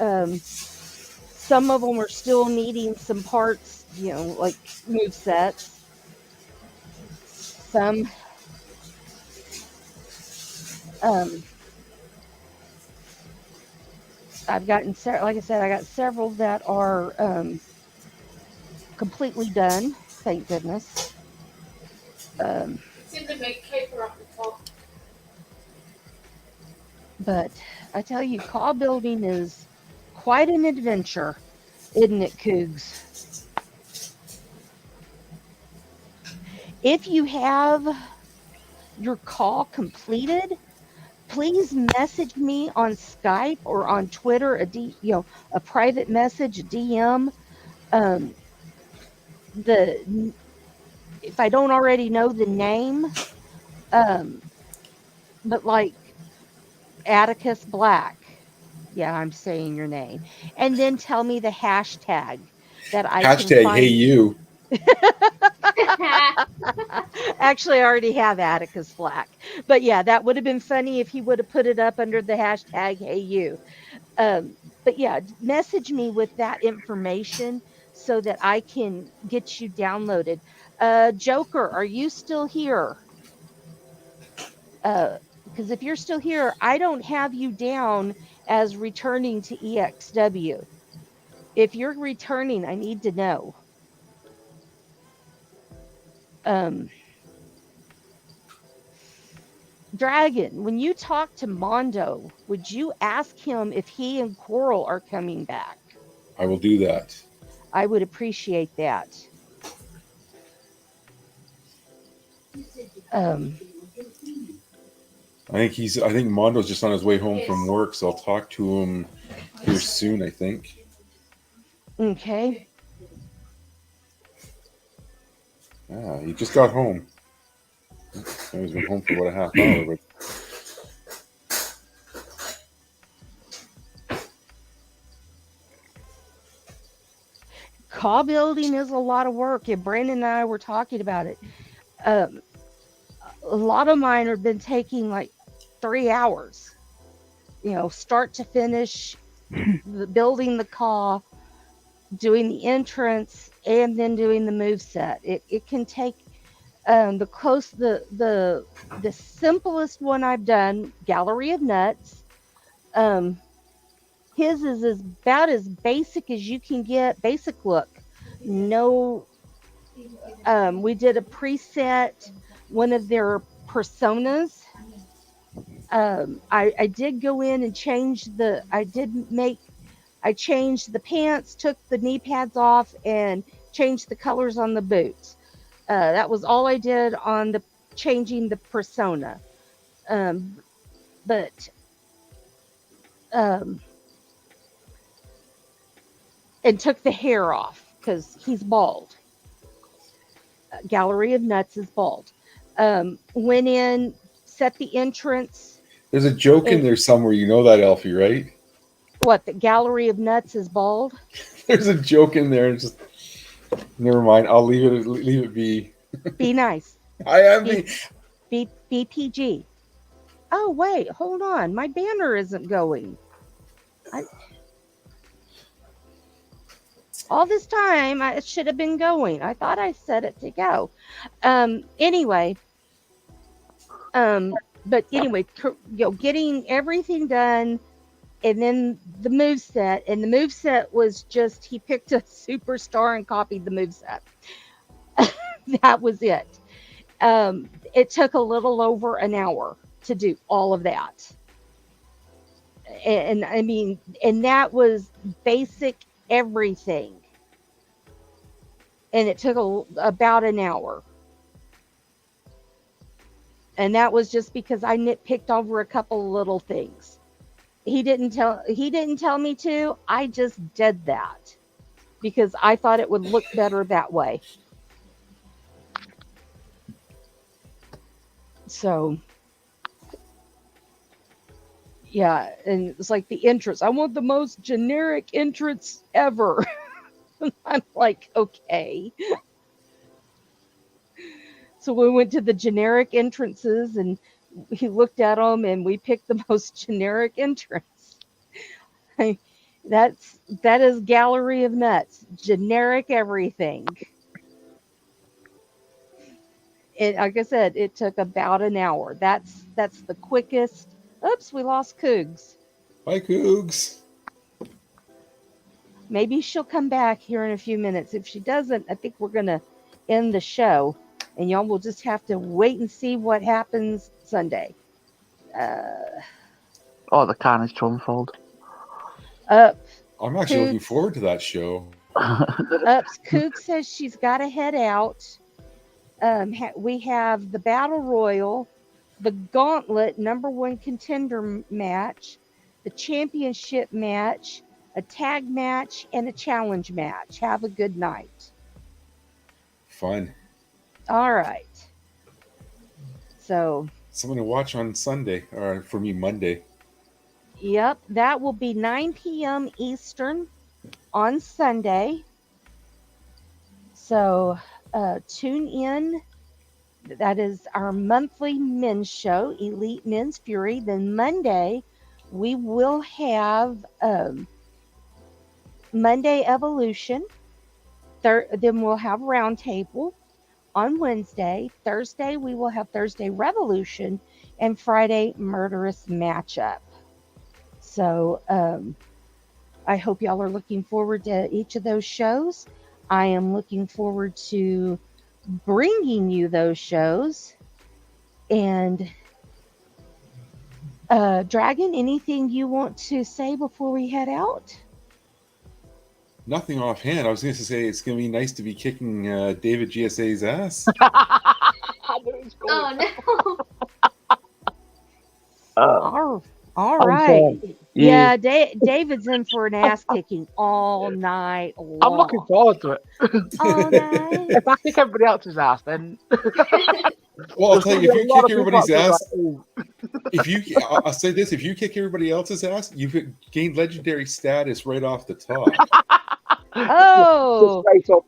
Some of them are still needing some parts, like move sets. some. Um, I've gotten like I said, I got several that are completely done. Thank goodness. Um,
Simply make paper off the top.
but I tell you, call building is quite an adventure, isn't it, Cougs? If you have your call completed, please message me on Skype or on Twitter, a private message, a DM. Um, the if I don't already know the name, um, but like Atticus Black, yeah, I'm saying your name, and then tell me the hashtag that I can
Hashtag hey
find.
you.
Actually, I already have Atticus Black, but yeah, that would have been funny if he would have put it up under the hashtag hey you. But yeah, message me with that information so that I can get you downloaded. Joker, are you still here? Because if you're still here, I don't have you down as returning to EXW. If you're returning, I need to know. Um, Dragon, when you talk to Mondo, would you ask him if he and Coral are coming back?
I will do that.
I would appreciate that. Um,
I think Mondo's just on his way home from work, so I'll talk to him here soon, I think.
okay.
Yeah, he just got home. He's been home for about a half hour, but
Call building is a lot of work, and Brandon and I were talking about it. Um, a lot of mine have been taking like 3 hours, start to finish, building the call, doing the entrance, and then doing the move set. It can take the simplest one I've done, Gallery of Nuts. Um, his is about as basic as you can get. Basic look, no. We did a preset, one of their personas. I did go in and change I changed the pants, took the knee pads off, and changed the colors on the boots. That was all I did on the changing the persona. Um, but um, and took the hair off because he's bald. Gallery of Nuts is bald. Went in, set the entrance.
there's a joke in
And
there somewhere. You know that, Elfie, right?
what? The Gallery of Nuts is bald.
There's a joke in there. Just never mind. I'll leave it be.
Be nice.
I am
Be, BPG. Oh wait, hold on. My banner isn't going. All this time it should have been going. I thought I set it to go. Anyway, but anyway, getting everything done, and then the move set, and the move set was just he picked a superstar and copied the move set. That was it. It took a little over an hour to do all of that. And I mean, and that was basic everything. And it took about an hour. And that was just because I nitpicked over a couple of little things. He didn't tell me to. I just did that because I thought it would look better that way. So yeah, and it's like the entrance. I want the most generic entrance ever. I'm like, okay. So we went to the generic entrances and he looked at them and we picked the most generic entrance. That is Gallery of Nuts. Generic everything. It, like I said, it took about an hour. That's the quickest. Oops, we lost Cougs.
Hi, Cougs.
Maybe she'll come back here in a few minutes. If she doesn't, I think we're gonna end the show, and y'all will just have to wait and see what happens Sunday.
Oh, the carnage to unfold.
Up,
I'm actually looking
Cougs.
forward to that show.
Coog says she's got to head out. We have the Battle Royal, the Gauntlet #1 contender match, the championship match, a tag match, and a challenge match. Have a good night.
Fun.
All right. So,
Something to watch on Sunday, or for me, Monday.
yep, that will be 9 p.m. Eastern on Sunday. So, tune in. That is our monthly men's show, Elite Men's Fury. Then Monday, we will have Monday Evolution. Then we'll have Roundtable on Wednesday. Thursday, we will have Thursday Revolution. And Friday, Murderous Matchup. So I hope y'all are looking forward to each of those shows. I am looking forward to bringing you those shows. And Dragon, anything you want to say before we head out?
Nothing offhand. I was going to say it's going to be nice to be kicking David GSA's ass.
Oh no.
All
I'm
right.
sorry.
Yeah, David's in for an ass kicking all night long.
I'm looking forward to it.
All night.
If I kick everybody else's ass, then
Well, I'll tell you, if you kick everybody's ass,
"Ooh."
I'll say this: if you kick everybody else's ass, you've gained legendary status right off the top.
Oh,
Just straight up.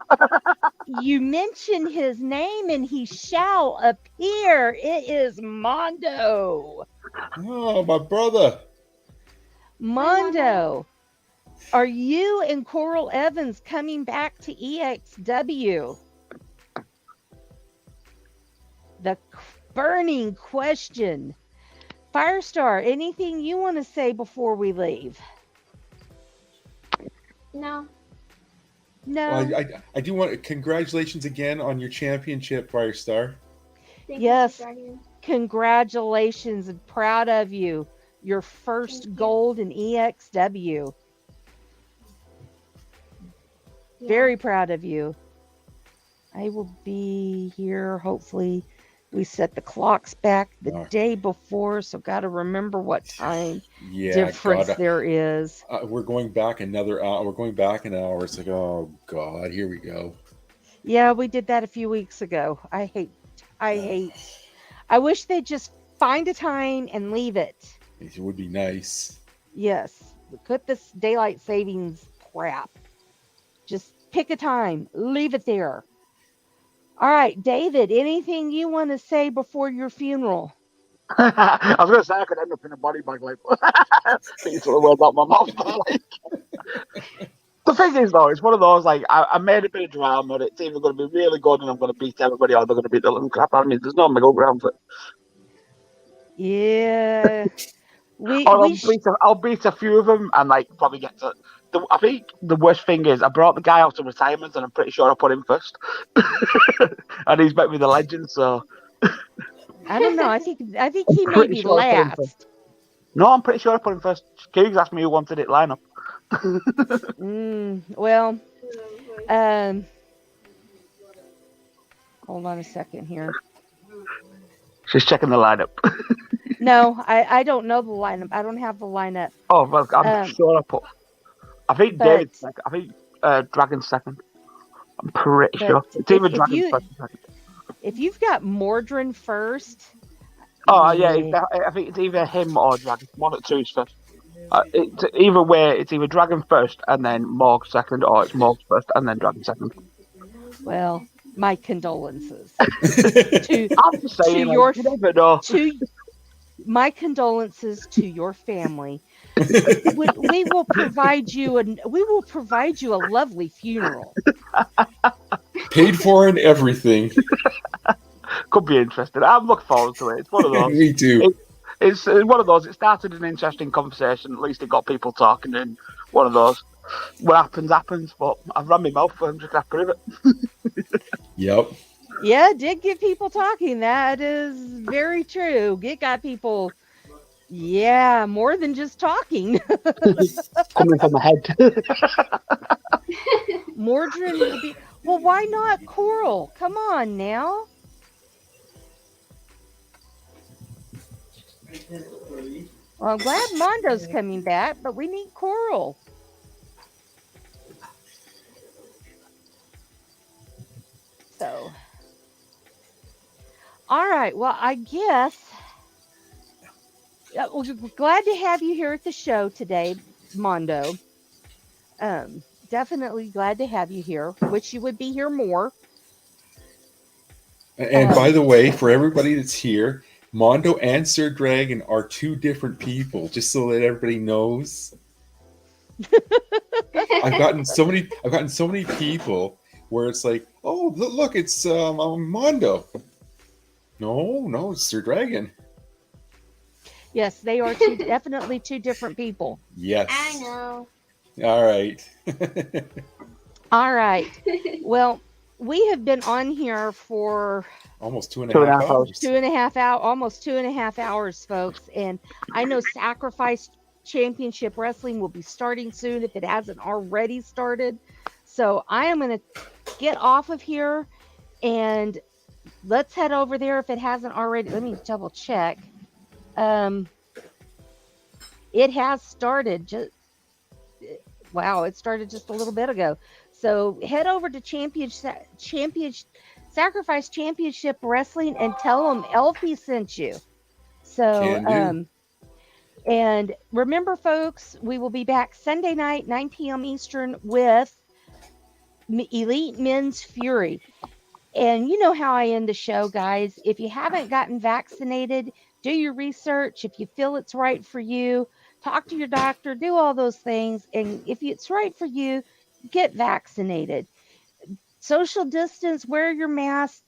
you mention his name and he shall appear. It is Mondo.
Oh, my brother!
Mondo, are you and Coral Evans coming back to EXW? The burning question. Firestar, anything you want to say before we leave?
No.
No.
Well, I do want congratulations again on your championship, Firestar.
Thank
Yes.
you, Dragon.
Congratulations and proud of you. Your first
Thank you.
gold in EXW.
Yeah.
Very proud of you. I will be here. Hopefully, we set the clocks back the day before, so got to remember what time difference there is.
We're going back another hour. We're going back an hour. It's like, oh God, here we go.
Yeah, we did that a few weeks ago. I wish they'd just find a time and leave it.
It would be nice.
Yes, quit this daylight savings crap. Just pick a time, leave it there. All right, David, anything you want to say before your funeral?
I was going to say I could end up in a body bag, like, these sort of words out my mouth. Like, the thing is, though, it's one of those, like, I made a bit of drama. It's either going to be really good and I'm going to beat everybody, or they're going to beat the living crap out of me. There's no middle ground for it.
Yeah.
I'll beat a few of them and, like, probably get to... I think the worst thing is I brought the guy out of retirement and I'm pretty sure I put him first. And he's met me the legend, so...
I don't know. I think he may be last.
No, I'm pretty sure I put him first. Cougs asked me who wanted it lineup.
Well, hold on a second here.
She's checking the lineup.
No, I don't know the lineup. I don't have the lineup.
Oh, well, I'm sure I put... I think David's second. I think Dragon's second. I'm pretty sure. It's either Dragon's first or second.
If you've got Mordrin first...
Oh, yeah, I think it's either him or Dragon. One of the two is first. Either way, it's either Dragon first and then Morg second, or it's Morg first and then Dragon second.
Well, my condolences.
I'm just saying, you never know.
My condolences to your family. We will provide you a lovely funeral.
Paid for and everything.
could be interesting. I'm looking forward to it. It's one of those.
Me too.
It's one of those. It started an interesting conversation. At least it got people talking. And one of those. What happens, happens. But I've run my mouth. I'm just gonna have to prove it.
Yep.
Yeah, it did get people talking. That is very true. It got people, yeah, more than just talking.
Coming from my head.
Mordrin will be. Well, why not Coral? Come on now. Well, I'm glad Mondo's coming back, but we need Coral. So, all right. Well, I guess we're glad to have you here at the show today, Mondo. Definitely glad to have you here. Wish you would be here more.
And by the way, for everybody that's here, Mondo and Sir Dragon are two different people, just so that everybody knows. I've gotten so many people where it's like, oh, look, it's Mondo. No, it's Sir Dragon.
Yes, they are definitely two different people.
Yes.
I know.
All right.
All right. Well, we have been on here for
almost 2.5 hours.
2.5 hours, almost 2.5 hours, folks. And I know Sacrifice Championship Wrestling will be starting soon if it hasn't already started. So I am going to get off of here and let's head over there if it hasn't already. Let me double check. It has started. It started just a little bit ago. So head over to Sacrifice Championship Wrestling and tell them Elfie sent you. So, and remember, folks, we will be back Sunday night, 9 p.m. Eastern with Elite Men's Fury. And you know how I end the show, guys. If you haven't gotten vaccinated, do your research. If you feel it's right for you, talk to your doctor, do all those things. And if it's right for you, get vaccinated. Social distance, wear your mask,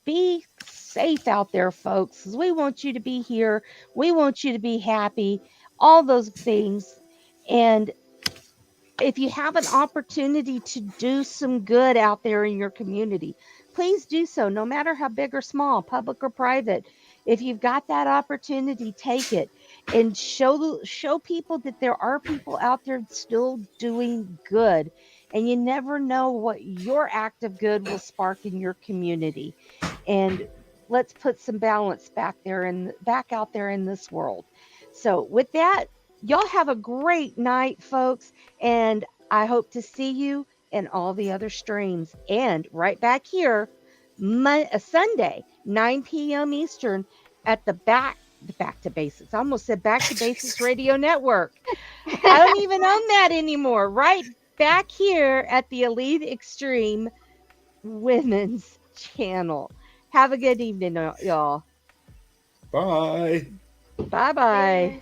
be safe out there, folks. 'Cause we want you to be here. We want you to be happy, all those things. And if you have an opportunity to do some good out there in your community, please do so, no matter how big or small, public or private. If you've got that opportunity, take it and show people that there are people out there still doing good. And you never know what your act of good will spark in your community. And let's put some balance back out there in this world. So with that, y'all have a great night, folks. And I hope to see you in all the other streams and right back here Sunday, 9 p.m. Eastern at the Back to Basics. I almost said Back to Basics Radio Network. I don't even own that anymore. Right back here at the Elite Extreme Women's Channel. Have a good evening, y'all.
Bye.
Bye-bye.